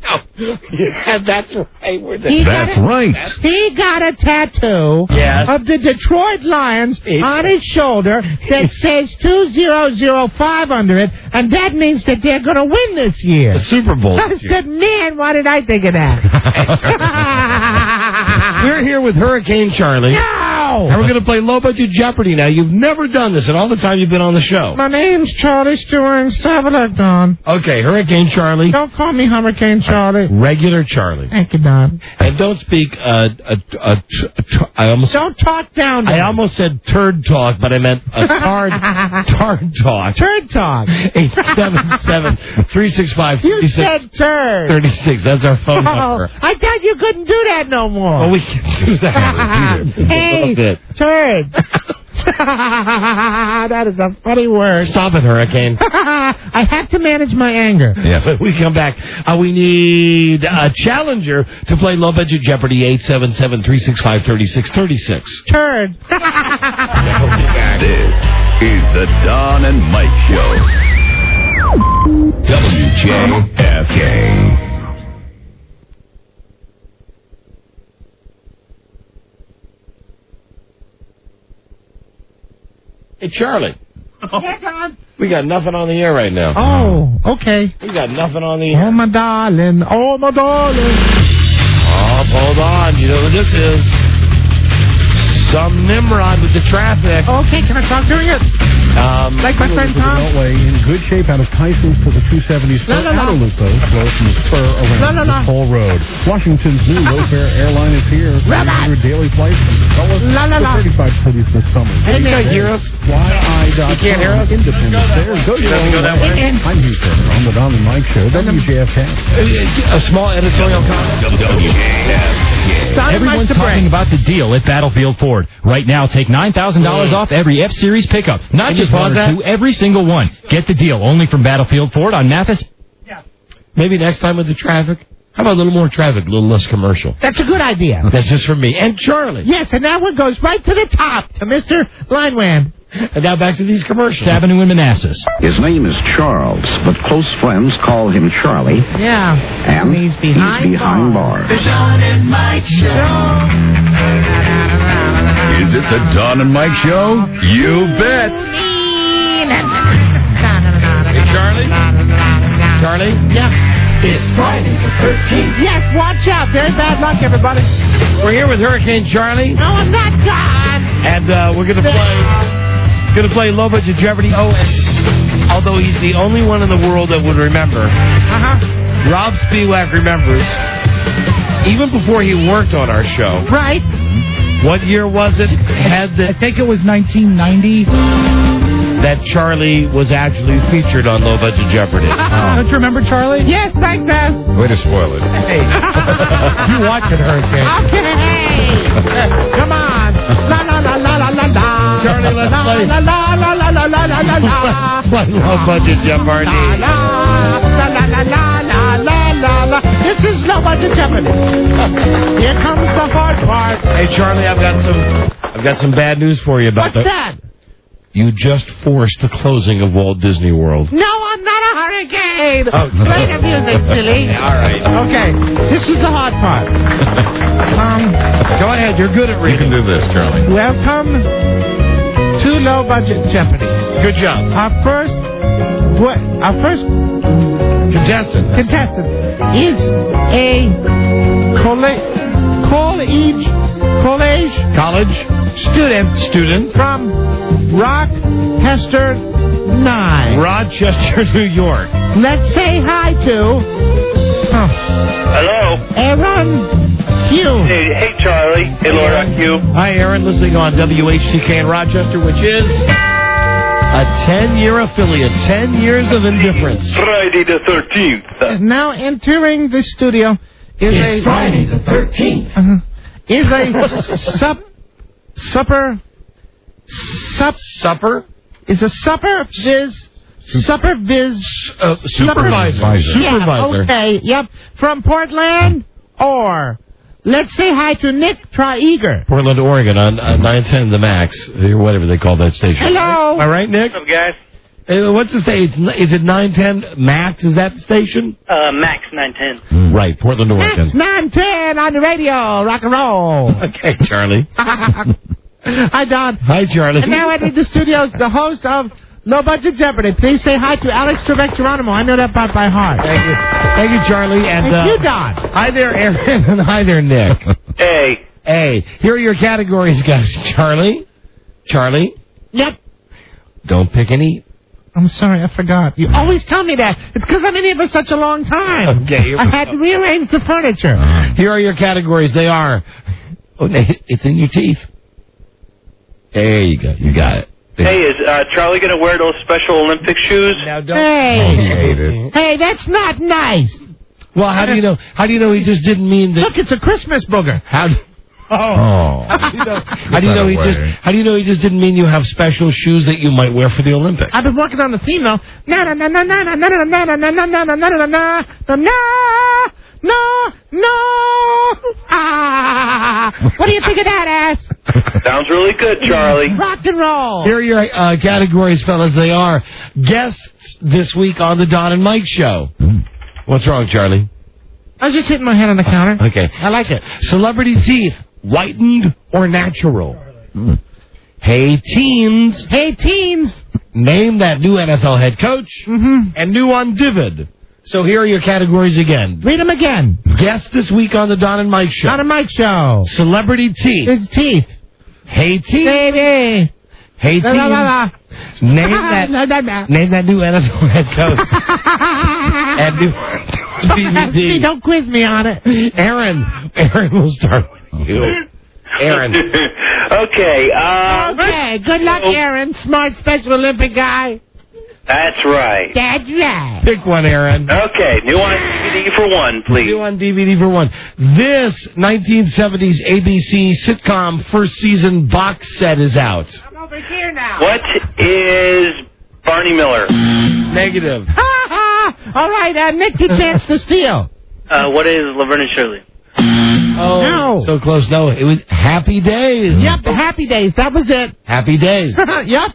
Oh, yeah, that's right. That's right. He got a tattoo of the Detroit Lions on his shoulder that says 2005 under it, and that means that they're going to win this year. The Super Bowl. I said, man, why did I think of that? We're here with Hurricane Charlie. No! And we're going to play Low Budget Jeopardy now. You've never done this in all the time you've been on the show. My name's Charlie Stewart. Stop it, Don. Okay, Hurricane Charlie. Don't call me Hurricane Charlie. Regular Charlie. Thank you, Don. And don't speak, I almost... Don't talk down to I almost said turd talk, but I meant a tard talk. Turd talk. 877-365-36. You said turd. 36, that's our phone number. I thought you couldn't do that no more. Well, we can do that. Hey, turd. That is a funny word. Stop it, Hurricane. I have to manage my anger. Yes. When we come back, we need a challenger to play Low Budget Jeopardy. 877-365-3636. Turd. This is the Don and Mike Show. WJFK. Hey, Charlie. Yeah, Don. We got nothing on the air right now. Oh, okay. We got nothing on the air. Oh, my darling. Oh, my darling. Oh, hold on. You know who this is? Some Nimrod with the traffic. Okay, can I talk during it? Like my friend Tom? Beltway in good shape out of Tyson's to the 270 spur. Outer loop, though, flow from the spur around the whole road. Washington's new low-fare airline is here. 300 daily flights from Dulles to 35 cities this summer. Hey, you can't hear us? FlyEye.com. You can't hear us? Independent there. Go that way. I'm Houston on the Don and Mike Show. WJFK. A small editorial comment. Everyone's talking about the deal at Battlefield Ford. Right now, take $9,000 off every F-Series pickup. Not just one or two, every single one. Get the deal only from Battlefield Ford on Mathis. Yeah. Maybe next time with the traffic. How about a little more traffic, a little less commercial? That's a good idea. That's just for me. And Charlie. Yes, and that one goes right to the top, to Mr. Lineman. And now back to these commercials. Avenue in Manassas. His name is Charles, but close friends call him Charlie. Yeah. And he's behind bars. The Don and Mike Show. Is it the Don and Mike Show? You bet. Hey, Charlie? Charlie? Yeah. It's Friday the 13th. Yes, watch out. Very bad luck, everybody. We're here with Hurricane Charlie. No, I'm not done. And we're going to play Low Budget Jeopardy. Oh, and although he's the only one in the world that would remember, Rob Spiewak remembers, even before he worked on our show. Right. What year was it? I think it was 1990. That Charlie was actually featured on Low Budget Jeopardy. Don't you remember Charlie? Yes, thanks, Dad. Way to spoil it. Hey, you watch it, Hurricane. Okay. Come on. La la la la la la la. Charlie, let's play. La la la la la la la la la. Low Budget Jeopardy. La la la la la la la la. This is Low Budget Jeopardy. Here comes the hard part. Hey, Charlie, I've got some bad news for you about What's that? You just forced the closing of Walt Disney World. No, I'm not a hurricane. Oh. Play the music, silly. All right. Okay, this is the hard part. Go ahead. You're good at You reading. can do this, Charlie. Welcome to Low Budget Jeopardy. Good job. Our first contestant is a college student from Rochester, Rochester, New York. Let's say hi to Hello. Aaron Hughes. Hey, Charlie. Hey, Laura Q. Hi, Aaron. Listening on WHCK in Rochester, which is a 10-year affiliate. 10 years of indifference. Friday the 13th. Now entering the studio is a Friday the 13th. Is a supper Supervisor. Yeah, okay, yep. From Portland, or let's say hi to Nick Trieger. Portland, Oregon, on 910 The Max, or whatever they call that station. Hello. All right, Nick? What's up, guys? What's the station? Is it 910 Max? Is that the station? Max 910. Right, Portland, Oregon. Max 910 on the radio, rock and roll. Okay, Charlie. Hi, Don. Hi, Charlie. And now entering the studio is the host of Low Budget Jeopardy. Please say hi to Alex Trebek Geronimo. I know that part by heart. Thank you. Thank you, Charlie. And Thank you, Don. Hi there, Aaron, and hi there, Nick. Hey. Hey, here are your categories, guys. Charlie? Yep. Don't pick any. I'm sorry, I forgot. You always tell me that. It's because I'm in here for such a long time. Okay. I had to rearrange the furniture. Here are your categories. They are... Oh, it's in your teeth. There you go. You got it. Hey, is Charlie going to wear those Special Olympic shoes? Now, don't... Hey, that's not nice. Well, how do you know? How do you know he just didn't mean that? Look, it's a Christmas booger. How do you know he just didn't mean you have special shoes that you might wear for the Olympics? I've been working on the theme though. Na na na na na na na na na na na na na na na na na no. What do you think of that, ass? Sounds really good, Charlie. Rock and roll. Here are your categories, fellas. They are guests this week on the Don and Mike Show. What's wrong, Charlie? I was just hitting my head on the counter. Okay. I like it. Celebrity teeth, whitened or natural? Hey, teens. Name that new NFL head coach. And new on Divid. So here are your categories again. Read them again. Guest this week on the Don and Mike Show. Don and Mike Show. Celebrity teeth. It's teeth. Hey, teeth. Baby. Hey, teeth. Name that new NFL head coach. And new DVD. See, don't quiz me on it. Aaron, we'll start with you. Aaron. Okay. Okay. Good luck, Aaron. Smart Special Olympic guy. That's right. That's right. Pick one, Aaron. Okay. New on DVD for one, please. New on DVD for one. This 1970s ABC sitcom first season box set is out. I'm over here now. What is Barney Miller? Negative. All right, Nick, your chance to steal. What is Laverne and Shirley? Oh, no. So close. No, it was Happy Days. Yep, Happy Days. That was it. Happy Days. Yep.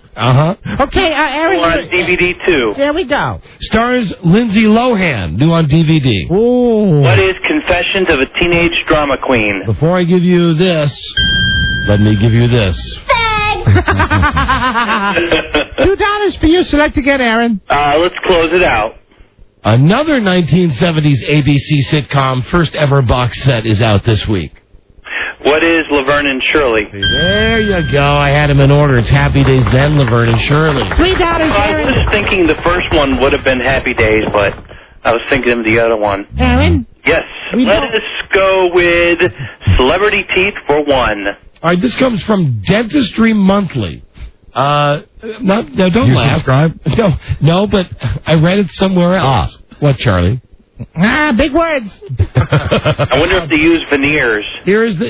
Okay, Aaron. On DVD too. There we go. Stars Lindsay Lohan, new on DVD. Ooh. What is Confessions of a Teenage Drama Queen? Before I give you this, let me give you this. $2 for you. Select again, Aaron. Let's close it out. Another 1970s ABC sitcom first ever box set is out this week. What is Laverne and Shirley? There you go. I had them in order. It's Happy Days, then Laverne and Shirley. $3, I Aaron. was thinking the first one would have been Happy Days, but I was thinking of the other one. Aaron? Yes. Let us go with Celebrity Teeth for one. All right, this comes from Dentistry Monthly. Don't You laugh. subscribe? No, but I read it somewhere else. What, Charlie? Big words. I wonder if they use veneers.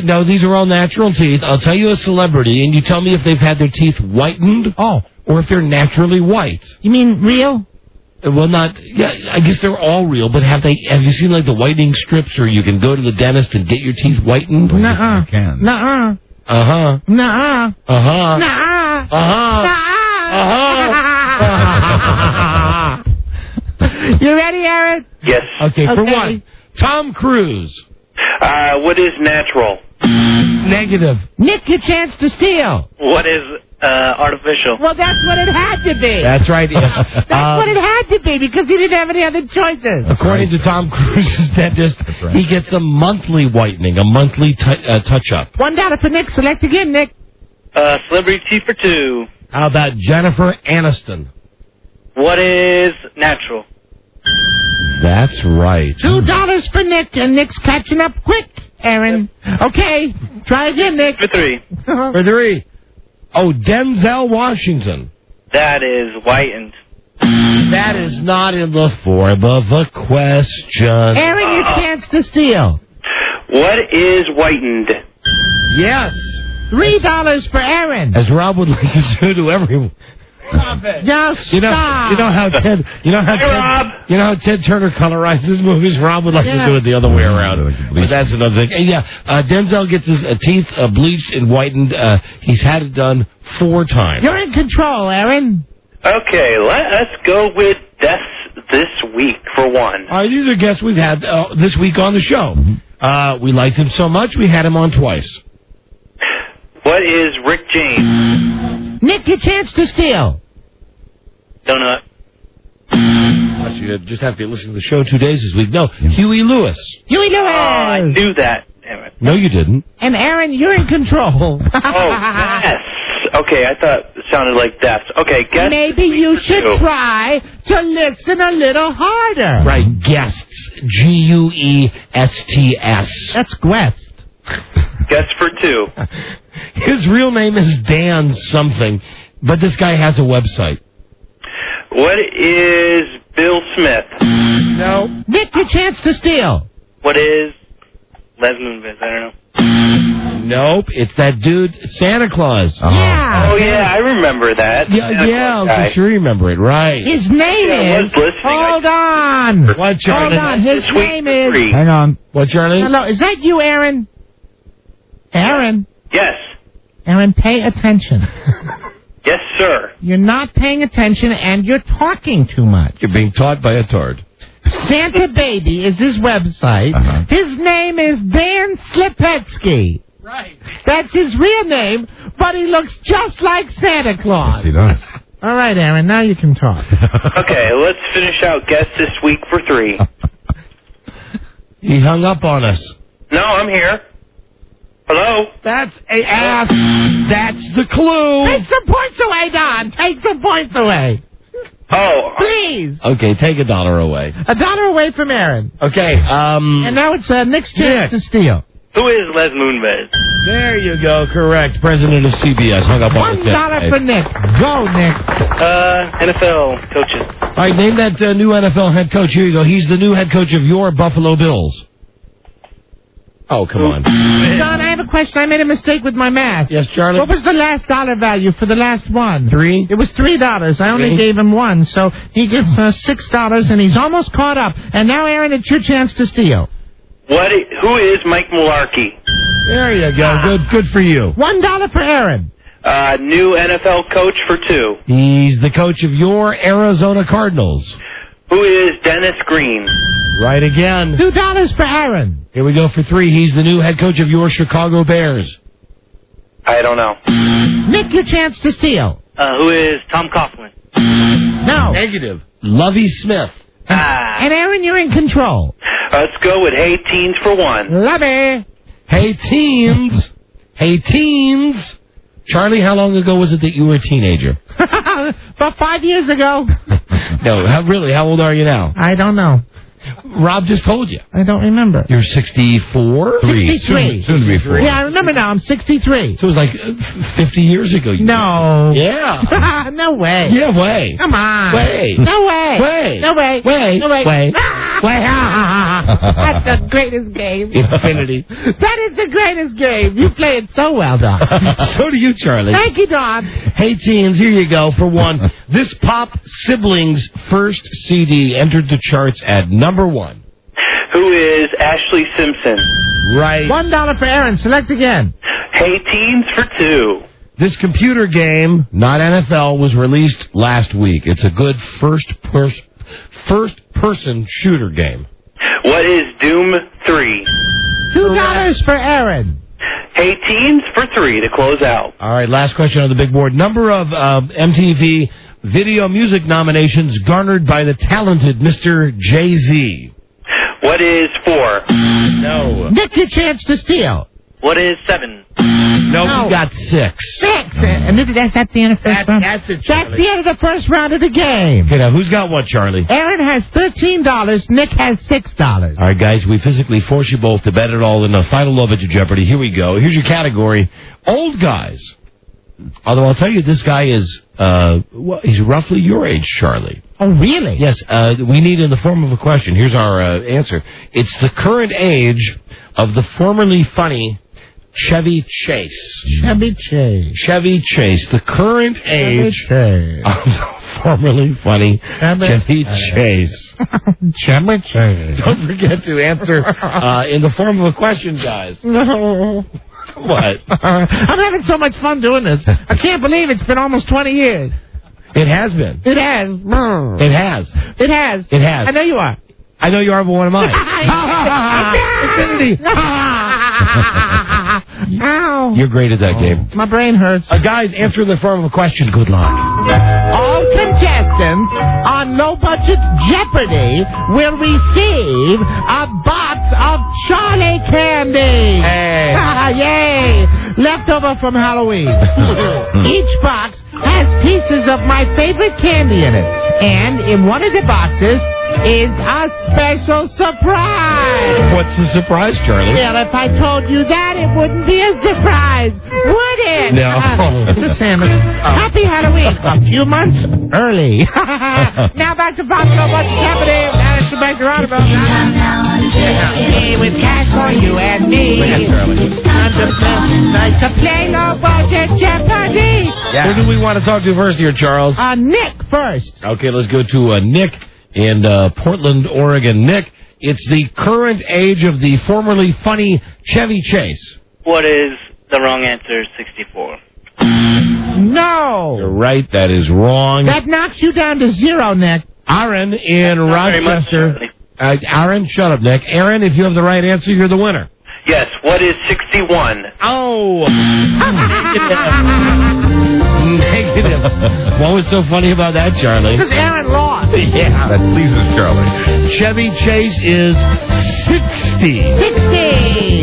No, these are all natural teeth. I'll tell you a celebrity, and you tell me if they've had their teeth whitened or if they're naturally white. You mean real? Well, I guess they're all real, but have you seen like the whitening strips where you can go to the dentist and get your teeth whitened? Nuh-uh. You can. Nuh-uh. Uh-huh. Nuh-uh. Uh-huh. Nuh-uh. Uh-huh. You ready, Aaron? Yes. Okay, for one, Tom Cruise. What is natural? Negative. Nick, your chance to steal. What is artificial? Well, that's what it had to be. That's right. Yes. That's what it had to be because he didn't have any other choices. According to Tom Cruise's dentist, he gets a monthly whitening, a monthly touch-up. $1 for Nick. Select again, Nick. Celebrity teeth for 2. How about Jennifer Aniston? What is natural? That's right. $2 for Nick, and Nick's catching up quick, Aaron. Okay, try again, Nick. For 3. For 3. Oh, Denzel Washington. That is whitened. That is not in the form of a question. Aaron, your chance to steal. What is whitened? Yes. $3 for Aaron. As Rob would like to do to everyone. Stop it. Just stop. You know how Ted Turner colorizes movies? Rob would like to do it the other way around. But that's another thing. And Denzel gets his teeth bleached and whitened. He's had it done 4 times. You're in control, Aaron. Okay, let's go with deaths this week for 1. All right, these are guests we've had this week on the show. We liked him so much, we had him on twice. What is Rick James? Nick, your chance to steal. Donut. You just have to listen to the show 2 days this week. No, Huey Lewis. Huey Lewis. I knew that. Damn it. No, you didn't. And Aaron, you're in control. Yes. Okay, I thought it sounded like deaths. Okay, guests. Maybe you should try to listen a little harder. Right, guests. Guests. That's Guest. Guests for 2. His real name is Dan something, but this guy has a website. What is Bill Smith? No. Nick, your chance to steal. What is Les Moonves? I don't know. Nope, it's that dude, Santa Claus. Yeah. Oh, yeah, I remember that. I'm sure you remember it, right. His name is... Hold on. What, Charlie? Hold on, his name is... Hang on. What, Charlie? Hello, is that you, Aaron? Aaron? Yes. Aaron, pay attention. Yes, sir. You're not paying attention, and you're talking too much. You're being taught by a tard. Santa Baby is his website. His name is Dan Slipetsky. Right. That's his real name, but he looks just like Santa Claus. Yes, he does. All right, Aaron, now you can talk. Okay, let's finish out guests this week for 3. He hung up on us. No, I'm here. Hello? That's a ass. That's the clue. Take some points away, Don. Take some points away. Oh. Please. Okay, take $1 away. $1 away from Aaron. Okay, And now it's Nick's chance to steal. Who is Les Moonves? There you go, correct. President of CBS. Hung up on the $1 for Nick. Go, Nick. NFL coaches. All right, name that new NFL head coach. Here you go. He's the new head coach of your Buffalo Bills. Oh, come on. Don, I have a question. I made a mistake with my math. Yes, Charlie? What was the last dollar value for the last one? 3? It was $3. I only gave him 1, so he gets $6, and he's almost caught up. And now, Aaron, it's your chance to steal. Who is Mike Mularkey? There you go. Good for you. $1 for Aaron. New NFL coach for 2. He's the coach of your Arizona Cardinals. Who is Dennis Green? Right again. $2 for Aaron. Here we go for 3. He's the new head coach of your Chicago Bears. I don't know. Nick, your chance to steal. Who is Tom Coughlin? No. Negative. Lovie Smith. And Aaron, you're in control. Let's go with Hey Teens for 1. Lovey. Hey, teens. Hey, teens. Charlie, how long ago was it that you were a teenager? About 5 years ago. No, really, how old are you now? I don't know. Rob just told you. I don't remember. You're 64? 63. Soon to be 40. Yeah, I remember now. I'm 63. So it was like 50 years ago. No. Yeah. No way. Yeah, way. Come on. Way. No way. Way. No way. Way. No way. Way. Way. That's the greatest game. Infinity. That is the greatest game. You play it so well, Don. So do you, Charlie. Thank you, Don. Hey, teens, here you go. For one, this pop siblings' first CD entered the charts at number 1. Who is Ashley Simpson? Right. $1 for Aaron. Select again. Hey, teens for 2. This computer game, not NFL, was released last week. It's a good first-person shooter game. What is Doom 3? $2 for Aaron. Hey, teens for 3 to close out. All right, last question on the big board. Number of MTV Video Music nominations garnered by the talented Mr. Jay-Z. What is 4? No. Nick, your chance to steal. What is 7? No, we got 6. 6. And that's the end of the first round? That's it, That's Charlie. the end of the first round of the game. Okay, now who's got what, Charlie? Aaron has $13. Nick has $6. All right, guys, we physically force you both to bet it all in the final Low Budget Jeopardy. Here we go. Here's your category. Old guys. Although I'll tell you, this guy is, he's roughly your age, Charlie. Oh, really? Yes, we need in the form of a question. Here's our answer. It's the current age of the formerly funny Chevy Chase. Chevy Chase. Chevy Chase. The current age of the formerly funny Chevy Chase. Chevy Chase. Don't forget to answer in the form of a question, guys. No. What? I'm having so much fun doing this. I can't believe it's been almost 20 years. It has been. It has. It has. It has. It has. I know you are. I know you are, but what am I? Infinity. Ow. You're great at that game. My brain hurts. Guys, answer in the form of a question. Good luck. All contestants on Low Budget Jeopardy will receive a box of Charly candy. Hey. Yay! Leftover from Halloween. Each box has pieces of my favorite candy in it. And in one of the boxes is a special surprise. What's the surprise, Charlie? Well, if I told you that, it wouldn't be a surprise, would it? No. The salmon. Happy Halloween. A few months early. Now back to Fox Low Budget Jeopardy. That's the back to Roundabout. Me with cash for you and me. Nice to play Low Budget Jeopardy. Yeah. Who do we want to talk to first here, Charles? Nick first. Okay, let's go to Nick in Portland, Oregon. Nick, it's the current age of the formerly funny Chevy Chase. What is the wrong answer? 64. No. You're right. That is wrong. That knocks you down to 0, Nick. Aaron in Rochester. Aaron, shut up, Nick. Aaron, if you have the right answer, you're the winner. Yes, what is 61? Oh. Negative. What was so funny about that, Charlie? Because Aaron lost. Yeah. That pleases Charlie. Chevy Chase is 60.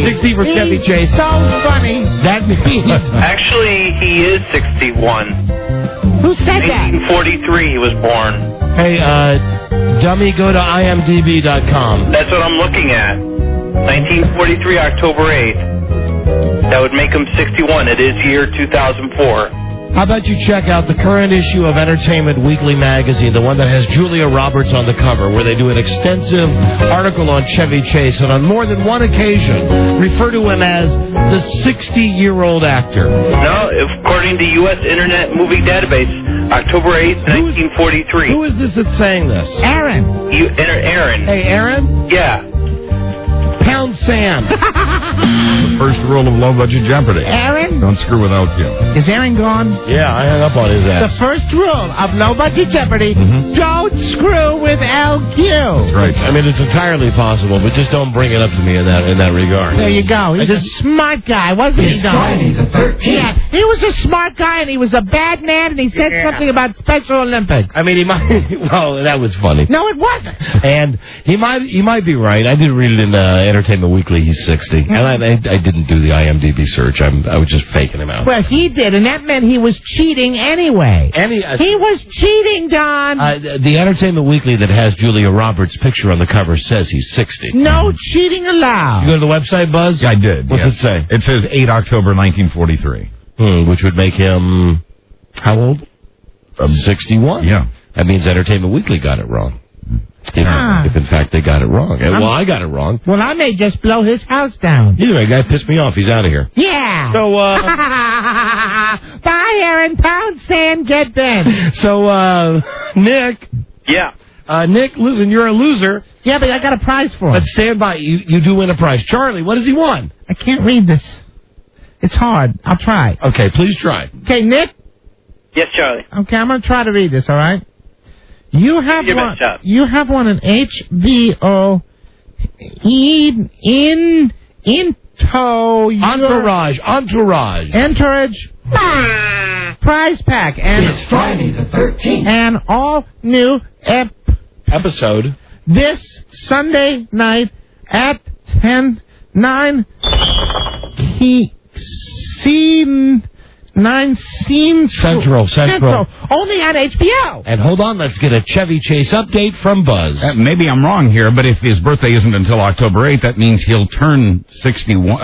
60 for Chevy Chase. So funny. That means... Actually, he is 61. Who said that? 1943 he was born. Hey, dummy, go to imdb.com. That's what I'm looking at. 1943, October 8th. That would make him 61. It is year 2004. How about you check out the current issue of Entertainment Weekly magazine, the one that has Julia Roberts on the cover, where they do an extensive article on Chevy Chase, and on more than one occasion refer to him as the 60-year-old actor. No, according to U.S. Internet Movie Database, October 8th, 1943. Who is this that's saying this? Aaron. Aaron. Hey, Aaron? Yeah. Pound Sam. The first rule of Low Budget Jeopardy. Aaron? Don't screw without you. Is Aaron gone? Yeah, I hung up on his ass. The first rule of Low Budget Jeopardy, don't screw with LQ. That's right. I mean, it's entirely possible, but just don't bring it up to me in that regard. There you go. He's a smart guy, wasn't he, Don? Friday the 13th. Yeah, he was a smart guy, and he was a bad man, and he said something about Special Olympics. I mean, he might... Well, that was funny. No, it wasn't. And he might be right. I did read it in Entertainment Weekly. He's 60, and I didn't do the IMDb search. I was just faking him out. Well, he did, and that meant he was cheating anyway. He was cheating, Don. The the Entertainment Weekly that has Julia Roberts' picture on the cover says he's 60. No cheating allowed. You go to the website, Buzz? Yeah, I did. What's it say? It says 8 October 1943. Which would make him, how old? 61. Yeah. That means Entertainment Weekly got it wrong. If in fact they got it wrong. Well, I got it wrong. Well, I may just blow his house down. Either way, guy pissed me off. He's out of here. Yeah. So, bye, Aaron. Pound sand, get Ben. So, Nick. Yeah. Nick, listen, you're a loser. Yeah, but I got a prize for him. But stand by. You do win a prize. Charlie, what does he want? I can't read this. It's hard. I'll try. Okay, please try. Okay, Nick. Yes, Charlie. Okay, I'm going to try to read this, all right? You have Your one. best shot. You have one in HBO. Entourage. Prize pack and It's Friday the 13th. An all new episode this Sunday night at 9 Central. Only on HBO. And hold on, let's get a Chevy Chase update from Buzz. Maybe I'm wrong here, but if his birthday isn't until October 8th, that means he'll turn 61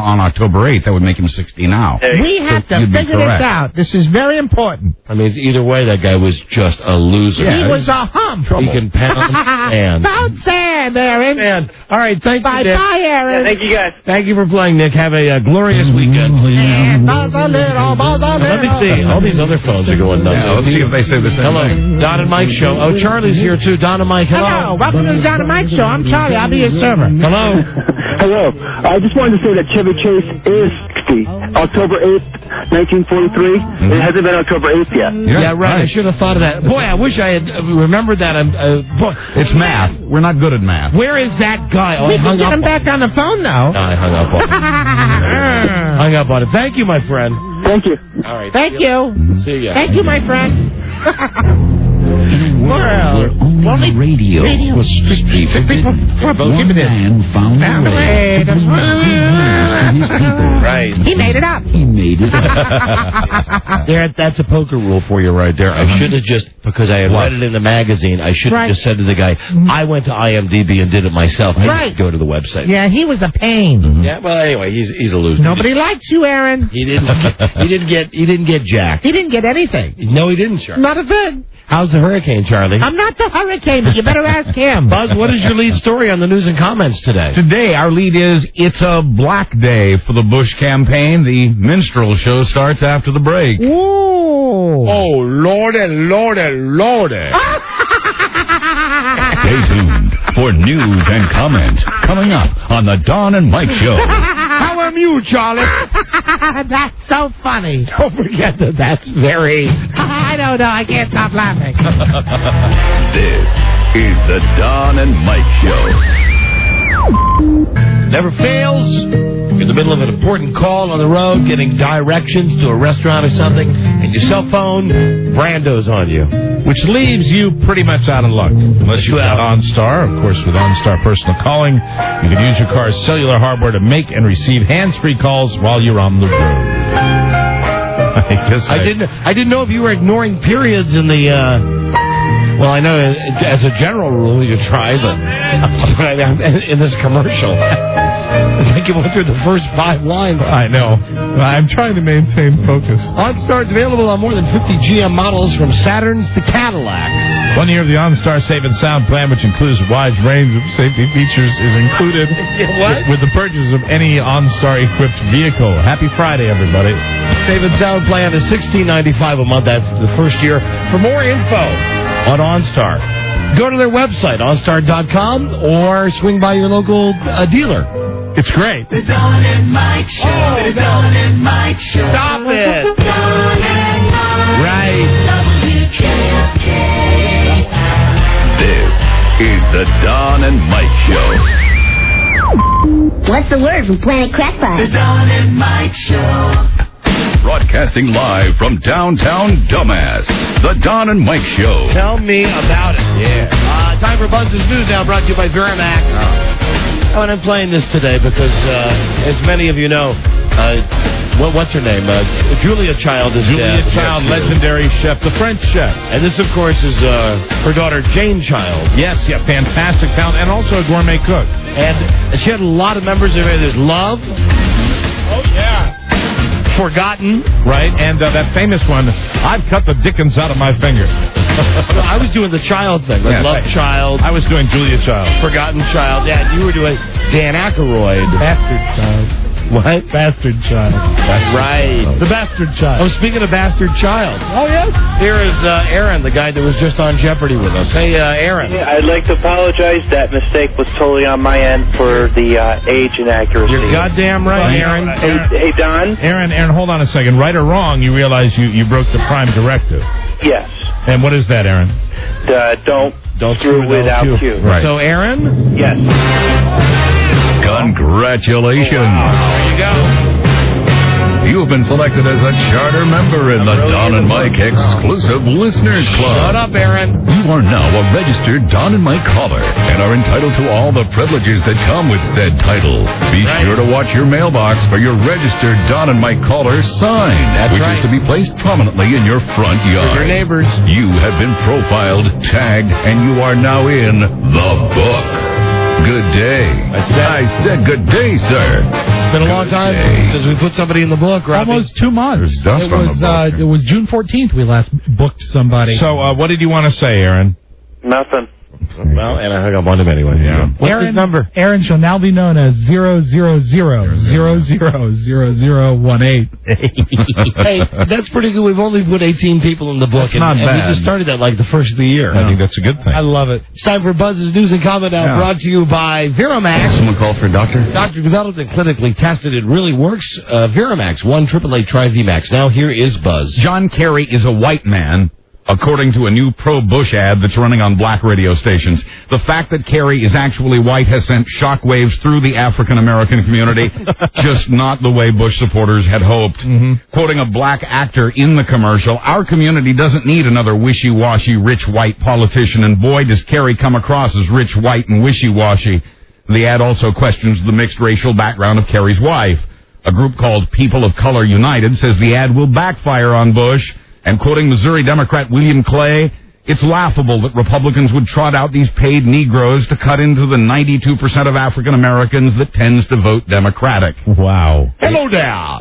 on October 8th. That would make him 60 now. We have to figure this out. This is very important. I mean, either way, that guy was just a loser. He was a hump. He can pound sand. Pound sand, Aaron. And, all right, thank you, Nick. Bye, Aaron. Thank you, guys. Thank you for playing, Nick. Have a glorious weekend. And buzz a little, buzz a little. Let me see. All these other phones are going nuts. Yeah, let's see if they say the same Hello. thing. Don and Mike show. Oh, Charlie's here, too. Don and Mike, hello. Welcome to the Don and Mike Show. I'm Charlie. I'll be your server. Hello. Hello. I just wanted to say that Chevy Chase is 60. October 8th, 1943. It hasn't been October 8th yet. Yeah, right. I should have thought of that. Boy, I wish I had remembered that. It's math. We're not good at math. Where is that guy? Oh, We can get him back on the phone now. No, I hung up on it. Hung up on it. Thank you, my friend. Thank you. All right. Thank you. See ya. Thank you, my friend. Where only radio was strictly forbidden, one man found a way to bring good news to his people. Right. He made it up. He made it up. There, that's a poker rule for you right there. I should have just, because I had read it in the magazine, I should have just said to the guy, I went to IMDb and did it myself. I didn't go to the website. Yeah, he was a pain. Yeah, well, anyway, he's a loser. Nobody likes you, Aaron. He didn't get jacked. He didn't get anything. No, he didn't, Charlie. Not a thing. How's the hurricane, Charlie? I'm not the hurricane, but you better ask him. Buzz, what is your lead story on the news and comments today? Today, our lead is it's a black day for the Bush campaign. The minstrel show starts after the break. Ooh. Oh, Lordy. Stay tuned for news and comment coming up on the Don and Mike Show. How am you, Charlie? That's so funny. Don't forget that's very... I don't know. I can't stop laughing. This is the Don and Mike Show. Never fails. You're in the middle of an important call on the road, getting directions to a restaurant or something, and your cell phone brandos on you. Which leaves you pretty much out of luck. Unless you've got OnStar. Of course, with OnStar Personal Calling, you can use your car's cellular hardware to make and receive hands-free calls while you're on the road. I didn't know if you were ignoring periods in the... well, I know as a general rule you try, but in this commercial... It's like you went through the first 5 lines. I know. I'm trying to maintain focus. OnStar is available on more than 50 GM models from Saturns to Cadillacs. 1 year of the OnStar Save and Sound plan, which includes a wide range of safety features, is included with the purchase of any OnStar-equipped vehicle. Happy Friday, everybody. Save and Sound plan is $16.95 a month. That's the first year. For more info on OnStar, go to their website, OnStar.com, or swing by your local dealer. It's great. The Don and Mike Show. The Don and Mike Show. Stop it. Don and Mike. Right. WKFK. This is the Don and Mike Show. What's the word from Planet Crackpot? The Don and Mike Show. Broadcasting live from downtown Dumbass. The Don and Mike Show. Tell me about it. Yeah. Time for Buzz's News now, brought to you by Duramax. Oh, and I'm playing this today because, as many of you know, what's her name? Julia Child is Julia Child, legendary chef, the French chef. And this, of course, is her daughter, Jane Child. Yes, yeah, fantastic talent, and also a gourmet cook. And she had a lot of members of it. There's Love. Oh, yeah. Forgotten. Right, and that famous one, I've cut the dickens out of my finger. No, I was doing the Child thing, like Love Child. I was doing Julia Child. Forgotten Child. Yeah, you were doing Dan Aykroyd. Bastard Child. What? Bastard Child. Right. The Bastard Child. Oh, speaking of Bastard Child. Oh, yes? Here is Aaron, the guy that was just on Jeopardy with us. Hey, Aaron. Yeah, I'd like to apologize. That mistake was totally on my end for the age inaccuracy. You're goddamn right, Aaron. Hey, Don. Aaron, whold on a second. Right or wrong, you realize you broke the prime directive. Yes. And what is that, Aaron? Don't screw without Q. Right. So, Aaron? Yes. Congratulations. There you go. You have been selected as a charter member in the Don and Mike Exclusive Listeners Club. Shut up, Aaron. You are now a registered Don and Mike caller and are entitled to all the privileges that come with said title. Be sure to watch your mailbox for your registered Don and Mike caller sign, which is to be placed prominently in your front yard. Your neighbors. You have been profiled, tagged, and you are now in the book. Good day. I said good day, sir. It's been a long time since we put somebody in the book, Robbie. Almost 2 months. It was June 14th we last booked somebody. So, what did you want to say, Aaron? Nothing. Well, and I hung up on him anyway. Yeah. What's his number? Aaron shall now be known as 000000018. Hey, that's pretty good. We've only put 18 people in the book. That's not bad. We just started that like the first of the year. I think that's a good thing. I love it. It's time for Buzz's News and Comment now, brought to you by Viramax. Someone call for a doctor? Doctor developed and clinically tested. It really works. Viramax, 1-888-TRY-VMAX. Now here is Buzz. John Kerry is a white man, according to a new pro-Bush ad that's running on black radio stations. The fact that Kerry is actually white has sent shockwaves through the African-American community, just not the way Bush supporters had hoped. Quoting a black actor in the commercial, our community doesn't need another wishy-washy rich white politician, and boy, does Kerry come across as rich white and wishy-washy. The ad also questions the mixed racial background of Kerry's wife. A group called People of Color United says the ad will backfire on Bush. And quoting Missouri Democrat William Clay, it's laughable that Republicans would trot out these paid Negroes to cut into the 92% of African Americans that tends to vote Democratic. Wow. Hello there.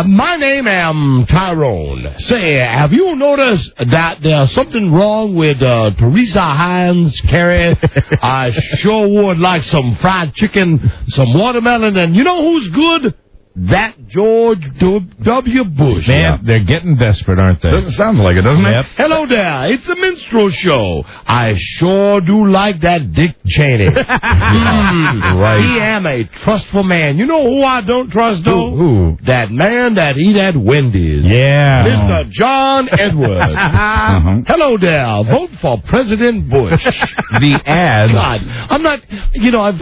My name am Tyrone. Say, have you noticed that there's something wrong with Teresa Hines, Kerry? I sure would like some fried chicken, some watermelon, and you know who's good? That George W. Bush. Man, they're getting desperate, aren't they? Sounds like it, doesn't it? Yep. Hello there. It's a minstrel show. I sure do like that Dick Cheney. Right. He am a trustful man. You know who I don't trust, though? Who? That man that eat at Wendy's. Yeah. Mr. John Edwards. Hello there. Vote for President Bush. The ad. God, I'm not,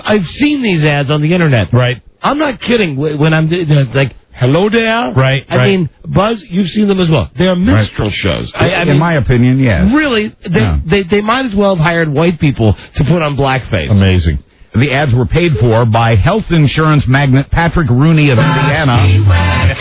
I've seen these ads on the internet. Right. I'm not kidding when I'm like, hello there. Right. I mean, Buzz, you've seen them as well. They're minstrel shows. I mean, in my opinion, yes. Really, they might as well have hired white people to put on blackface. Amazing. The ads were paid for by health insurance magnate Patrick Rooney of Indiana.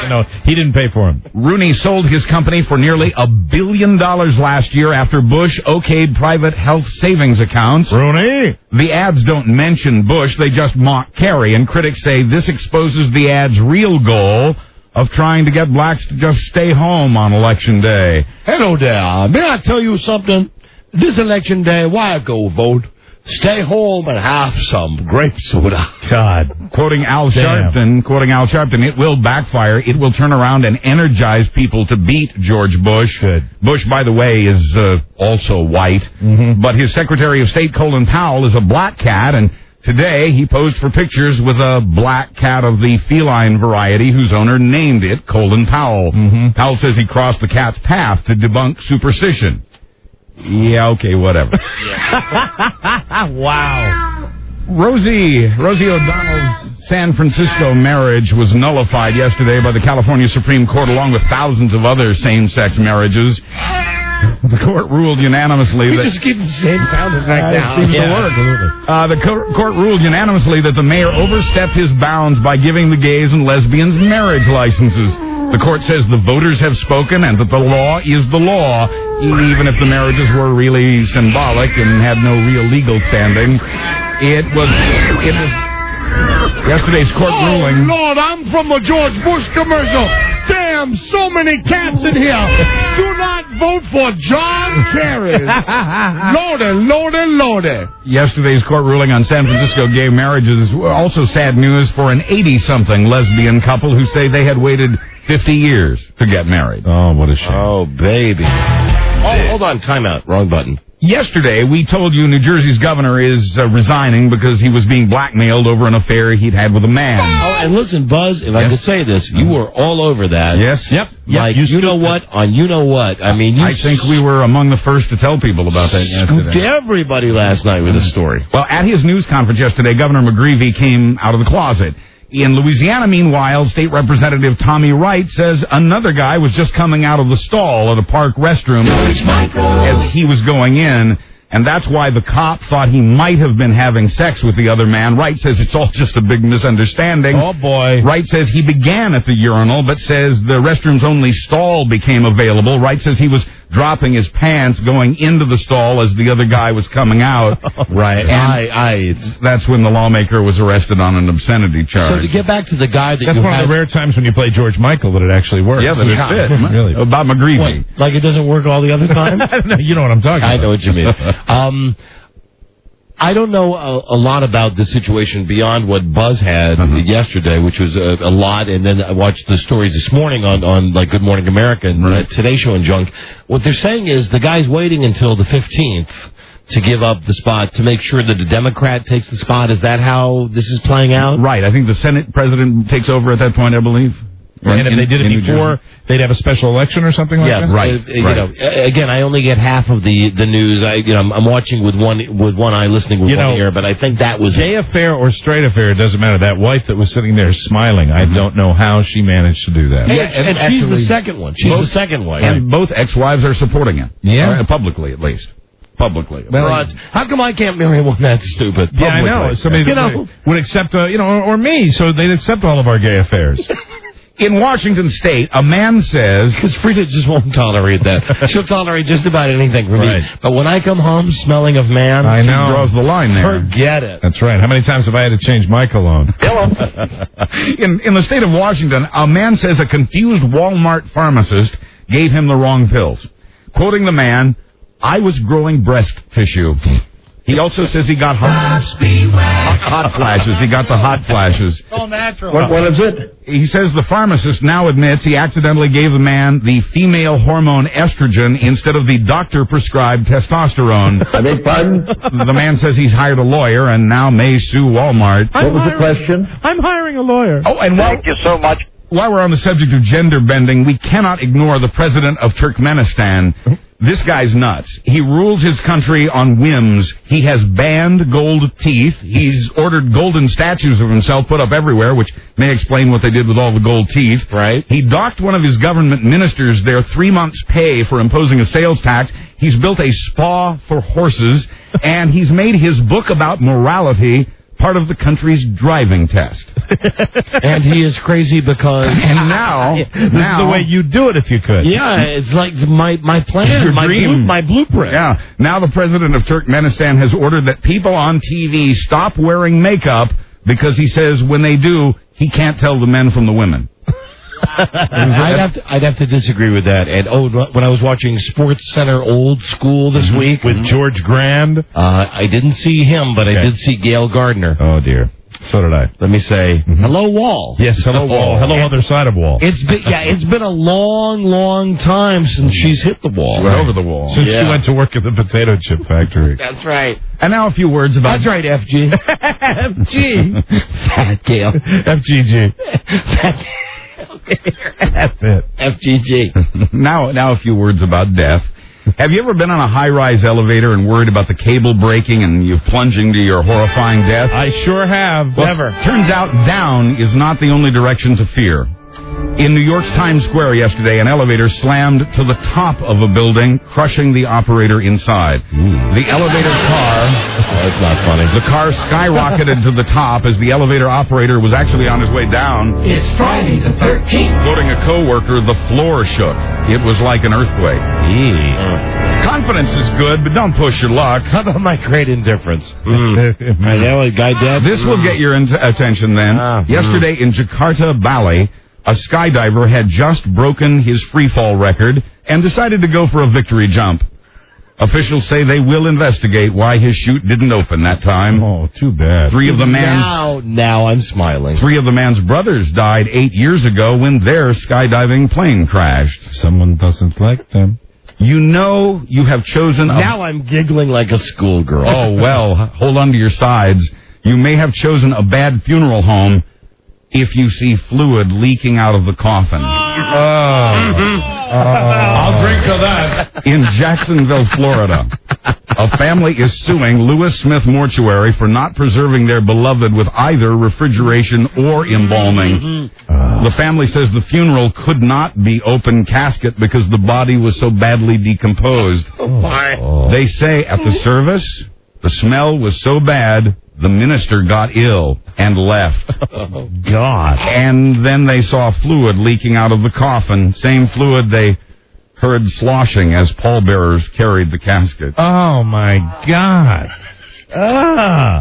No, he didn't pay for them. Rooney sold his company for nearly $1 billion last year after Bush okayed private health savings accounts. Rooney? The ads don't mention Bush, they just mock Kerry, and critics say this exposes the ad's real goal of trying to get blacks to just stay home on Election Day. Hello there. May I tell you something? This Election Day, why go vote? Stay home and have some grape soda. God. Quoting Al Sharpton, it will backfire. It will turn around and energize people to beat George Bush. Good. Bush, by the way, is also white. But his Secretary of State, Colin Powell, is a black cat, and today he posed for pictures with a black cat of the feline variety whose owner named it Colin Powell. Powell says he crossed the cat's path to debunk superstition. Yeah, okay, whatever. Wow. Rosie O'Donnell's San Francisco marriage was nullified yesterday by the California Supreme Court, along with thousands of other same-sex marriages. The court ruled unanimously We that... just keep the same sound effect now. It seems to work. The court ruled unanimously that the mayor overstepped his bounds by giving the gays and lesbians marriage licenses. The court says the voters have spoken and that the law is the law, even if the marriages were really symbolic and had no real legal standing. It was yesterday's court ruling. Lord, I'm from a George Bush commercial. Damn, so many cats in here. Do not vote for John Kerry. Lordy. Yesterday's court ruling on San Francisco gay marriages was also sad news for an 80-something lesbian couple who say they had waited 50 years to get married. Oh, what a shame. Oh, baby. Oh, hold on. Time out. Wrong button. Yesterday, we told you New Jersey's governor is resigning because he was being blackmailed over an affair he'd had with a man. Oh, and listen, Buzz, if I could say this, you were all over that. Yes. Yep. Like, you know what? On you know what? I mean, I think we were among the first to tell people about that scooped yesterday. everybody last night with a story. Well, at his news conference yesterday, Governor McGreevey came out of the closet. In Louisiana, meanwhile, State Representative Tommy Wright says another guy was just coming out of the stall at a park restroom as he was going in, and that's why the cop thought he might have been having sex with the other man. Wright says it's all just a big misunderstanding. Oh, boy. Wright says he began at the urinal, but says the restroom's only stall became available. Wright says he was dropping his pants going into the stall as the other guy was coming out. Right. And that's when the lawmaker was arrested on an obscenity charge. So to get back to the guy that That's one of the rare times when you play George Michael that it actually works. Yeah, that it fit. Really. About McGreevey. What, like it doesn't work all the other times? No, you know what I'm talking about. I know what you mean. I don't know a lot about the situation beyond what Buzz had yesterday, which was a lot, and then I watched the stories this morning on like Good Morning America and Today Show and junk. What they're saying is the guy's waiting until the 15th to give up the spot to make sure that the Democrat takes the spot. Is that how this is playing out? Right. I think the Senate president takes over at that point, I believe. And if they did it before, they'd have a special election or something like that? Right. You know, again, I only get half of the news. I'm watching with one eye, listening with one ear, but I think that was gay affair or straight affair, it doesn't matter. That wife that was sitting there smiling, I don't know how she managed to do that. Yeah, and she's the second one. She's the second wife. And both ex-wives are supporting him. Yeah. publicly, at least. Publicly. Well, how come I can't marry one that stupid? Yeah, I know. Somebody would accept, or me, so they'd accept all of our gay affairs. In Washington State, a man says... Because Frida just won't tolerate that. She'll tolerate just about anything from me. But when I come home smelling of man... I know. She draws the line there. Forget it. That's right. How many times have I had to change my cologne? Hello. In the state of Washington, a man says a confused Walmart pharmacist gave him the wrong pills. Quoting the man, "I was growing breast tissue." He also says he got hot flashes. He got the hot flashes. All natural. What is it? He says the pharmacist now admits he accidentally gave the man the female hormone estrogen instead of the doctor-prescribed testosterone. I beg pardon? The man says he's hired a lawyer and now may sue Walmart. What was the question? I'm hiring a lawyer. Oh, and Thank you so much. while we're on the subject of gender bending, we cannot ignore the president of Turkmenistan. This guy's nuts. He rules his country on whims. He has banned gold teeth. He's ordered golden statues of himself put up everywhere, which may explain what they did with all the gold teeth. Right. He docked one of his government ministers their 3 months' pay for imposing a sales tax. He's built a spa for horses, and he's made his book about morality part of the country's driving test. And he is crazy because... And now... This is the way you'd do it if you could. Yeah, it's like my plan, my blueprint. Yeah. Now the president of Turkmenistan has ordered that people on TV stop wearing makeup because he says when they do, he can't tell the men from the women. I'd have to disagree with that. And when I was watching Sports Center Old School this week with George Grand, I didn't see him, but I did see Gail Gardner. Oh dear, so did I. Let me say hello, Wall. Yes, hello, Wall. Hello, other side of Wall. It's been a long time since she's hit the wall. Right over the wall. Since she went to work at the potato chip factory. That's right. And now a few words about... That's right, FG. FG. Fat Gail. FGG. That's it. FGG. Now a few words about death. Have you ever been on a high-rise elevator and worried about the cable breaking and you plunging to your horrifying death? I sure have. Well, Never. Turns out down is not the only direction to fear. In New York's Times Square yesterday, an elevator slammed to the top of a building, crushing the operator inside. The elevator car... that's not funny. The car skyrocketed to the top as the elevator operator was actually on his way down. It's Friday the 13th. Quoting a coworker, the floor shook. It was like an earthquake. Confidence is good, but don't push your luck. How about my great indifference? I know a guy dead. This will get your attention then. Yesterday in Jakarta, Bali, a skydiver had just broken his freefall record and decided to go for a victory jump. Officials say they will investigate why his chute didn't open that time. Oh, too bad. Now I'm smiling. 3 of the man's brothers died 8 years ago when their skydiving plane crashed. Someone doesn't like them. You know you have chosen Now I'm giggling like a schoolgirl. Oh, well, hold on to your sides. You may have chosen a bad funeral home if you see fluid leaking out of the coffin. I'll drink to that. In Jacksonville, Florida, a family is suing Lewis Smith Mortuary for not preserving their beloved with either refrigeration or embalming. The family says the funeral could not be open casket because the body was so badly decomposed. They say at the service, the smell was so bad, the minister got ill and left. God. And then they saw fluid leaking out of the coffin. Same fluid they heard sloshing as pallbearers carried the casket. Oh, my God.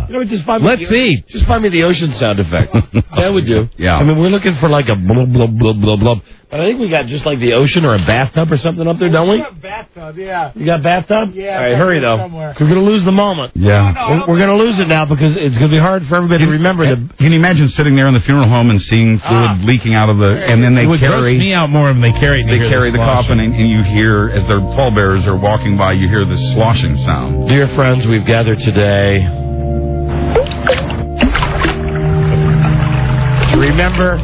You know, just find me Just find me the ocean sound effect. That would do. Yeah. I mean, we're looking for like a blub, blub, blub, blub, blub. But I think we got just like the ocean or a bathtub or something up there, don't we? Bathtub, yeah. You got bathtub? Yeah. All right, hurry, though. Somewhere. We're going to lose the moment. Yeah. We're going to lose it now because it's going to be hard for everybody to remember. Can you imagine sitting there in the funeral home and seeing fluid leaking out of the... And then they It would gross carry... me out more when they carry it. They carry the coffin, and you hear, as their pallbearers are walking by, you hear this sloshing sound. Dear friends, we've gathered today to remember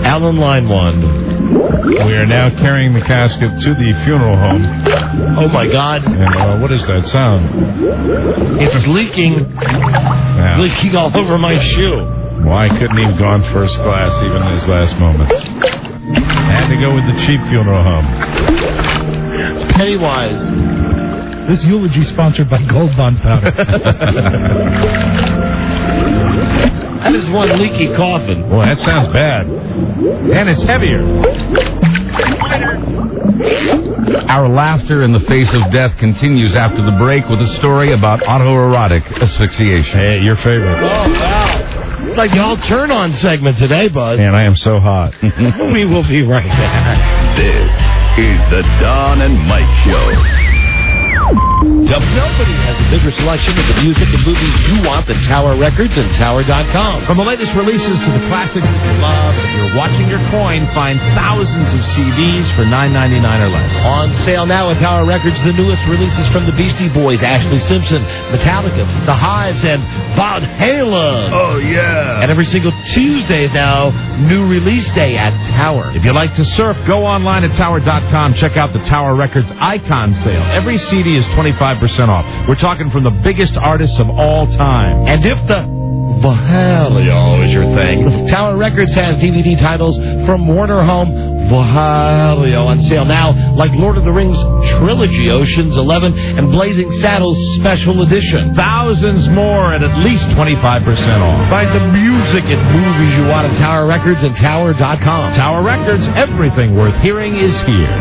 Alan Line 1. We are now carrying the casket to the funeral home. Oh, my God. And what is that sound? It's leaking. Yeah. Leaking all over my shoe. Why couldn't he have gone first class even in his last moments? Had to go with the cheap funeral home. Pennywise. This eulogy sponsored by Gold Bond Powder. That is one leaky coffin. Well, that sounds bad. And it's heavier. Our laughter in the face of death continues after the break with a story about autoerotic asphyxiation. Hey, your favorite. Oh, wow. It's like the all turn-on segment today, Buzz. Man, I am so hot. We will be right back. This is the Don and Mike Show. Nobody has a bigger selection of the music and movies you want than Tower Records and Tower.com. From the latest releases to the classics that you love, if you're watching your coin, find thousands of CDs for $9.99 or less. On sale now at Tower Records, the newest releases from the Beastie Boys, Ashley Simpson, Metallica, The Hives, and Van Halen. Oh, yeah. And every single Tuesday now, new release day at Tower. If you like to surf, go online at Tower.com. Check out the Tower Records Icon Sale. Every CD is 25% off. We're talking from the biggest artists of all time. And if the Valhalla is your thing, Tower Records has DVD titles from Warner Home Valhalla on sale now, like Lord of the Rings Trilogy, Ocean's 11, and Blazing Saddles Special Edition. Thousands more at least 25% off. Find the music and movies you want at Tower Records and Tower.com. Tower Records, everything worth hearing is here.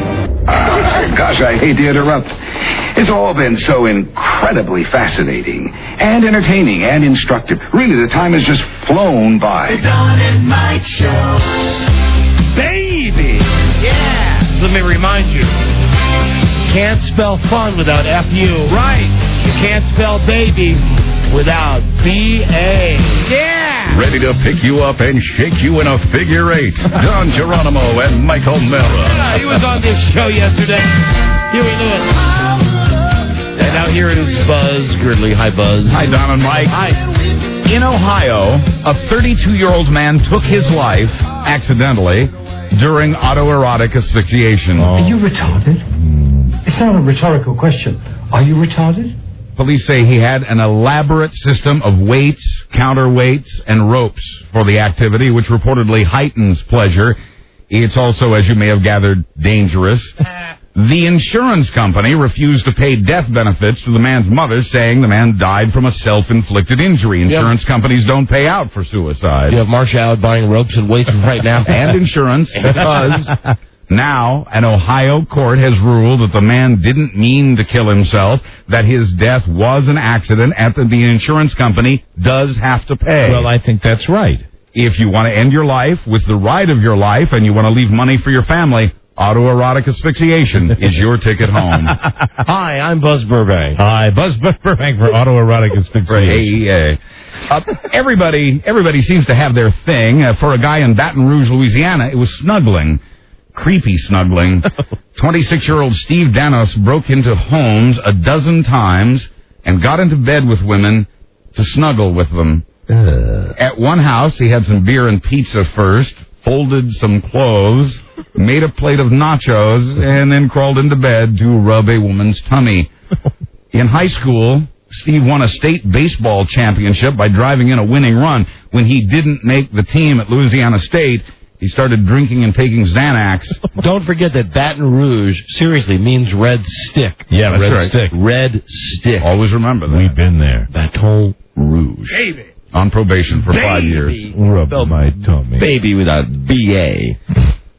Gosh, I hate to interrupt. It's all been so incredibly fascinating and entertaining and instructive. Really, the time has just flown by. The Don and Mike Show. Baby! Yeah! Let me remind you. Can't spell fun without F-U. Right. You can't spell baby without B-A. Yeah! Ready to pick you up and shake you in a figure eight. Don Geronimo and Michael Mara. Yeah, he was on this show yesterday. Huey Lewis. And now here it is Buzz Gridley. Hi, Buzz. Hi, Don and Mike. Hi. In Ohio, a 32-year-old man took his life, accidentally, during autoerotic asphyxiation. Are you retarded? It's not a rhetorical question. Are you retarded? Police say he had an elaborate system of weights, counterweights, and ropes for the activity, which reportedly heightens pleasure. It's also, as you may have gathered, dangerous. The insurance company refused to pay death benefits to the man's mother, saying the man died from a self-inflicted injury. Insurance companies don't pay out for suicide. You have Marcia out buying ropes and weights right now. And insurance, because now an Ohio court has ruled that the man didn't mean to kill himself, that his death was an accident, and that the insurance company does have to pay. Well, I think that's right. If you want to end your life with the ride of your life and you want to leave money for your family, autoerotic asphyxiation is your ticket home. Hi, I'm Buzz Burbank. Hi, Buzz Burbank for autoerotic asphyxiation. Everybody seems to have their thing. For a guy in Baton Rouge, Louisiana, it was snuggling. Creepy snuggling. 26-year-old Steve Danos broke into homes a dozen times and got into bed with women to snuggle with them. At one house, he had some beer and pizza first, folded some clothes, made a plate of nachos, and then crawled into bed to rub a woman's tummy. In high school, Steve won a state baseball championship by driving in a winning run. When he didn't make the team at Louisiana State, he started drinking and taking Xanax. Don't forget that Baton Rouge, seriously, means red stick. Yeah, that's right. Stick. Red stick. Always remember that. We've been there. Baton Rouge. Baby. On probation for 5 years. Rub my tummy. Baby with a B.A.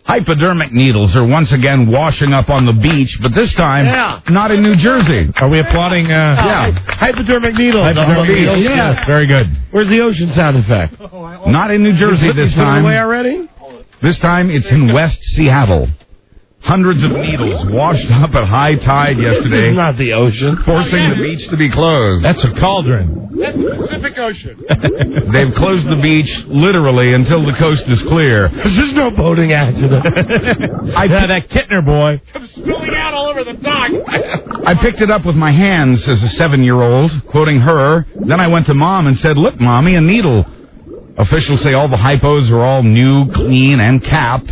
Hypodermic needles are once again washing up on the beach, but this time not in New Jersey. Are we applauding? Hypodermic needles. Hypodermic needles. Yes, very good. Where's the ocean sound effect? Not in New Jersey this time. Away already? This time it's in West Seattle. Hundreds of needles washed up at high tide yesterday. This is not the ocean. Forcing the beach to be closed. That's a cauldron. That's the Pacific Ocean. They've closed the beach literally until the coast is clear. This is no boating accident. That Kittner boy. I'm spilling out all over the dock. I picked it up with my hands, says a 7-year-old, quoting her. Then I went to Mom and said, "Look, Mommy, a needle." Officials say all the hypos are all new, clean, and capped.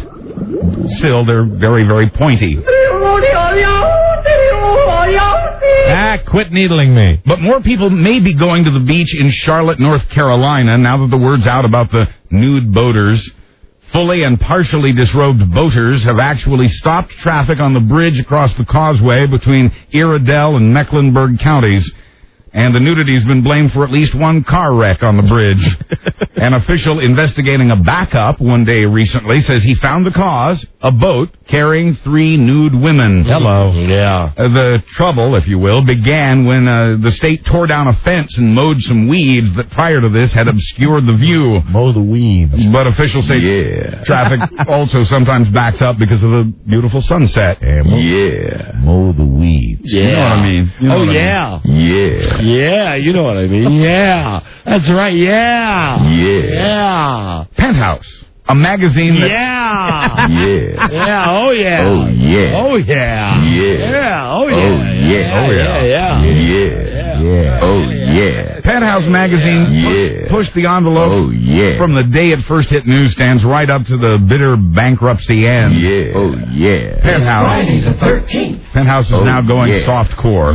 Still, they're very, very pointy. Quit needling me. But more people may be going to the beach in Charlotte, North Carolina, now that the word's out about the nude boaters. Fully and partially disrobed boaters have actually stopped traffic on the bridge across the causeway between Iredell and Mecklenburg counties. And the nudity has been blamed for at least one car wreck on the bridge. An official investigating a backup one day recently says he found the cause, a boat carrying 3 nude women. Hello. Yeah. The trouble, if you will, began when the state tore down a fence and mowed some weeds that prior to this had obscured the view. Mow the weeds. But officials say traffic also sometimes backs up because of the beautiful sunset. Mow the weeds. Yeah. You know what I mean? You know what I mean. Yeah, you know what I mean. Yeah. That's right. Yeah. Penthouse, a magazine that... Yeah. Oh, yeah. Oh, yeah. Oh, yeah. Yeah. Oh, yeah. Penthouse magazine pushed the envelope from the day it first hit newsstands right up to the bitter bankruptcy end. Penthouse. Friday the 13th. Penthouse is now going softcore.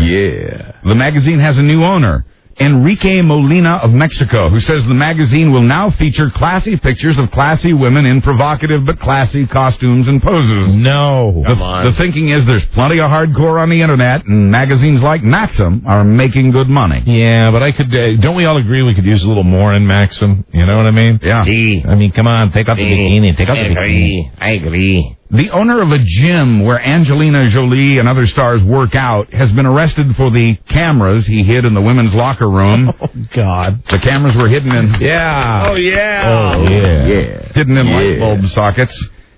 The magazine has a new owner, Enrique Molina of Mexico, who says the magazine will now feature classy pictures of classy women in provocative but classy costumes and poses. No. The thinking is there's plenty of hardcore on the internet, and magazines like Maxim are making good money. Yeah, but I could... don't we all agree we could use a little more in Maxim? You know what I mean? Yeah. I mean, come on, take off the bikini. Take off the bikini. I agree. The owner of a gym where Angelina Jolie and other stars work out has been arrested for the cameras he hid in the women's locker room. Oh, God. The cameras were hidden in... Hidden in light bulb sockets.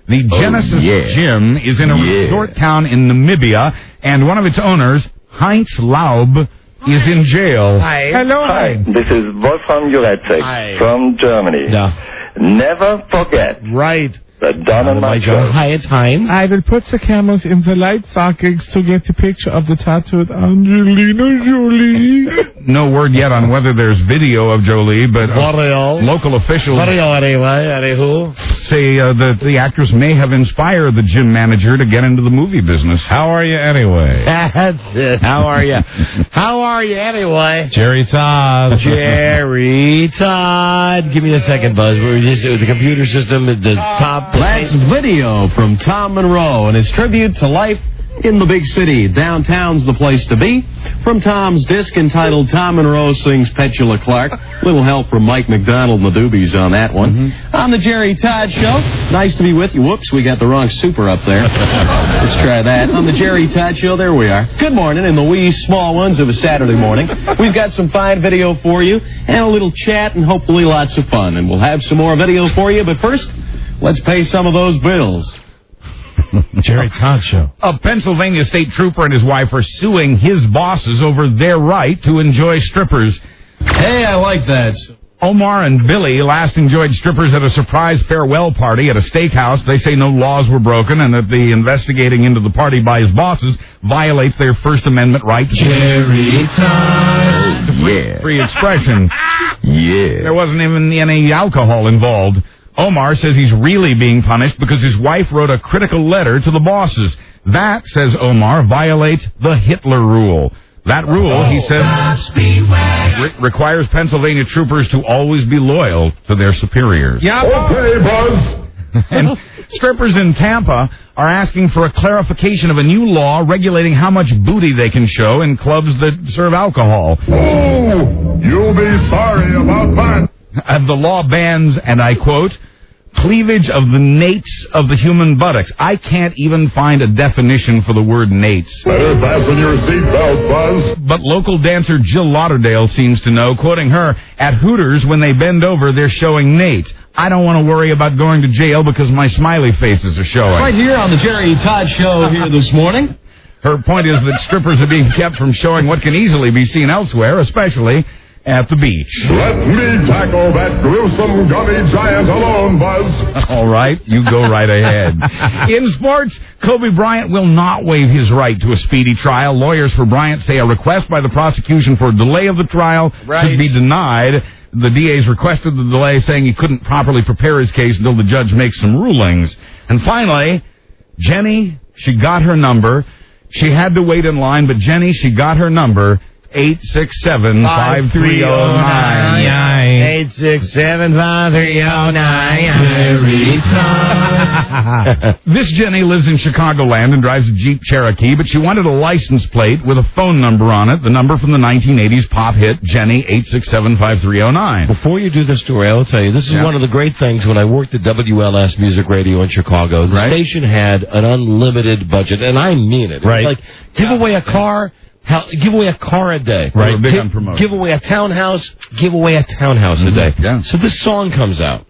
The Genesis Gym is in a resort town in Namibia, and one of its owners, Heinz Laub, is in jail. Hi. Hello. Hi, this is Wolfram Jurecek from Germany. Yeah. Never forget. Right. The Don and Mike Show. Hi, it's Heinz. I will put the cameras in the light sockets to get the picture of the tattooed Angelina Jolie. No word yet on whether there's video of Jolie, but local officials say that the actress may have inspired the gym manager to get into the movie business. How are you anyway? That's it. How are you? How are you anyway? Jerry Todd. Jerry Todd. Give me a second, Buzz. We're just the computer system at the top. That's video from Tom Monroe and his tribute to life in the big city. Downtown's the place to be. From Tom's disc entitled Tom Monroe Sings Petula Clark. Little help from Mike McDonald and the Doobies on that one. On the Jerry Todd Show, nice to be with you. Whoops, we got the wrong super up there. Let's try that. On the Jerry Todd Show, there we are. Good morning in the wee small ones of a Saturday morning. We've got some fine video for you and a little chat and hopefully lots of fun. And we'll have some more video for you, but first, let's pay some of those bills. Jerry Todd Show. A Pennsylvania state trooper and his wife are suing his bosses over their right to enjoy strippers. Hey, I like that. Omar and Billy last enjoyed strippers at a surprise farewell party at a steakhouse. They say no laws were broken and that the investigating into the party by his bosses violates their First Amendment right to free expression. Yeah. There wasn't even any alcohol involved. Omar says he's really being punished because his wife wrote a critical letter to the bosses. That, says Omar, violates the Hitler rule. That rule, he says, requires Pennsylvania troopers to always be loyal to their superiors. Yeah. Okay, Buzz. And strippers in Tampa are asking for a clarification of a new law regulating how much booty they can show in clubs that serve alcohol. Oh, you'll be sorry about that. The law bans, and I quote, cleavage of the nates of the human buttocks. I can't even find a definition for the word nates. Better fasten your seatbelt, Buzz. But local dancer Jill Lauderdale seems to know, quoting her, at Hooters, when they bend over, they're showing nates. I don't want to worry about going to jail because my smiley faces are showing. Right here on the Jerry Todd Show here this morning. Her point is that strippers are being kept from showing what can easily be seen elsewhere, especially at the beach. Let me tackle that gruesome gummy giant alone, Buzz. All right, you go right ahead. In sports, Kobe Bryant will not waive his right to a speedy trial. Lawyers for Bryant say a request by the prosecution for a delay of the trial should be denied. The DA's requested the delay, saying he couldn't properly prepare his case until the judge makes some rulings. And finally, Jenny, she got her number. She had to wait in line, but Jenny, she got her number. 867-5309. 867-5309. This Jenny lives in Chicagoland and drives a Jeep Cherokee, but she wanted a license plate with a phone number on it, the number from the 1980s pop hit, Jenny, 867-5309. Before you do the story, I will tell you, this is one of the great things when I worked at WLS Music Radio in Chicago. The station had an unlimited budget, and I mean it. Right. Like, give away a car. Give away a car a day. Right, big on promotion. Give away a townhouse. Give away a townhouse a day. Yeah. So this song comes out.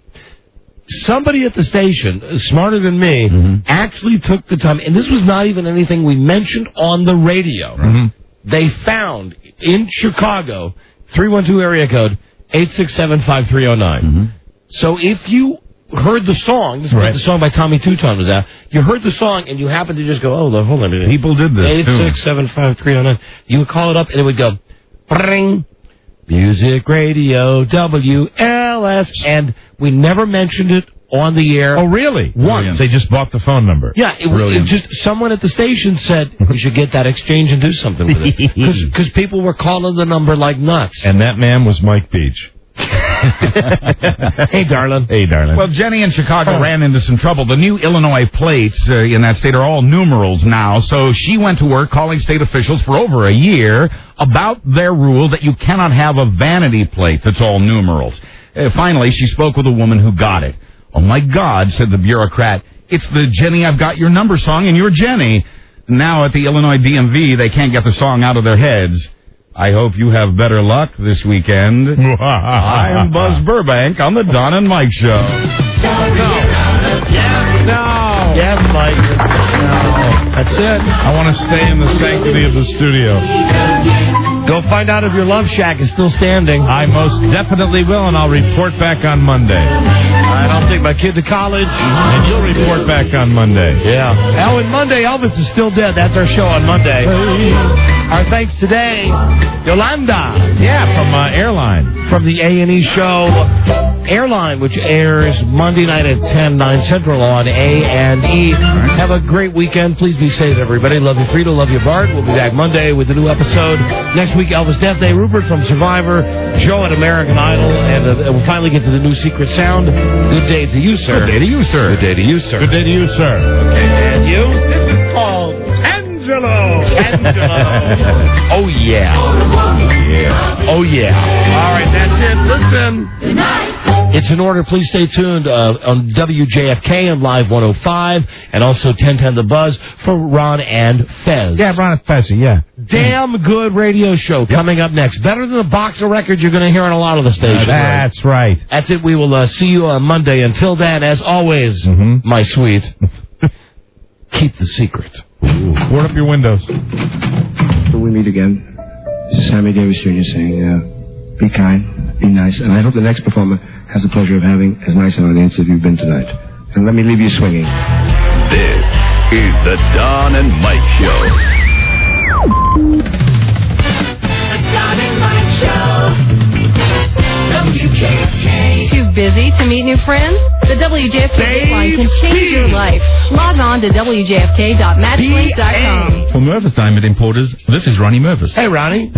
Somebody at the station, smarter than me, actually took the time, and this was not even anything we mentioned on the radio. They found in Chicago, 312 area code, 867-5309. So if you heard the song, this was the song by Tommy Tuton was out, you heard the song and you happened to just go, hold on a minute. People did this 867-5309. You would call it up and it would go, ring, Music Radio, WLS, and we never mentioned it on the air. Oh, really? Once. They just bought the phone number. Yeah, it just someone at the station said, we should get that exchange and do something with it. Because people were calling the number like nuts. And that man was Mike Beach. Hey, darling. Hey, darling. Well, Jenny in Chicago ran into some trouble. The new Illinois plates in that state are all numerals now, so she went to work calling state officials for over a year about their rule that you cannot have a vanity plate that's all numerals. Finally, she spoke with a woman who got it. Oh, my God, said the bureaucrat. It's the Jenny, I've Got Your Number song, and you're Jenny. Now at the Illinois DMV, they can't get the song out of their heads. I hope you have better luck this weekend. I'm Buzz Burbank on the Don and Mike Show. Yes, Mike. No. That's it. I want to stay in the sanctity of the studio. Go find out if your love shack is still standing. I most definitely will, and I'll report back on Monday. All right, I'll take my kid to college. And you'll report back on Monday. Yeah. And Monday, Elvis is still dead. That's our show on Monday. Our thanks today, Yolanda. Yeah, from Airline. From the A&E show Airline, which airs Monday night at 10, 9 Central on A&E. Have a great weekend. Please be safe, everybody. Love you, Frito. Love you, Bart. We'll be back Monday with a new episode. Next week, Elvis Death Day, Rupert from Survivor, Joe at American Idol, and we'll finally get to the new Secret Sound. Good day to you, sir. Good day to you, sir. Good day to you, sir. Good day to you, sir. Okay, and you? This is called Angelo. Oh, yeah. Oh, yeah. All right, that's it. Listen. Good night. It's in order. Please stay tuned on WJFK and Live 105 and also 1010 The Buzz for Ron and Fez. Yeah, Ron and Fez, yeah. Damn good radio show coming up next. Better than the box of records you're going to hear on a lot of the stations. That's right. That's it. We will see you on Monday. Until then, as always, my sweet, keep the secret. Board up your windows. Till we meet again, this is Sammy Davis Jr. saying, be kind, be nice, and I hope the next performer has the pleasure of having as nice an audience as you've been tonight. And let me leave you swinging. This is the Don and Mike Show. The Don and Mike Show. WJFK. Too busy to meet new friends? The WJFK line can change your life. Log on to WJFK.matchlink.com. For Mervis Diamond Importers, this is Ronnie Mervis. Hey, Ronnie.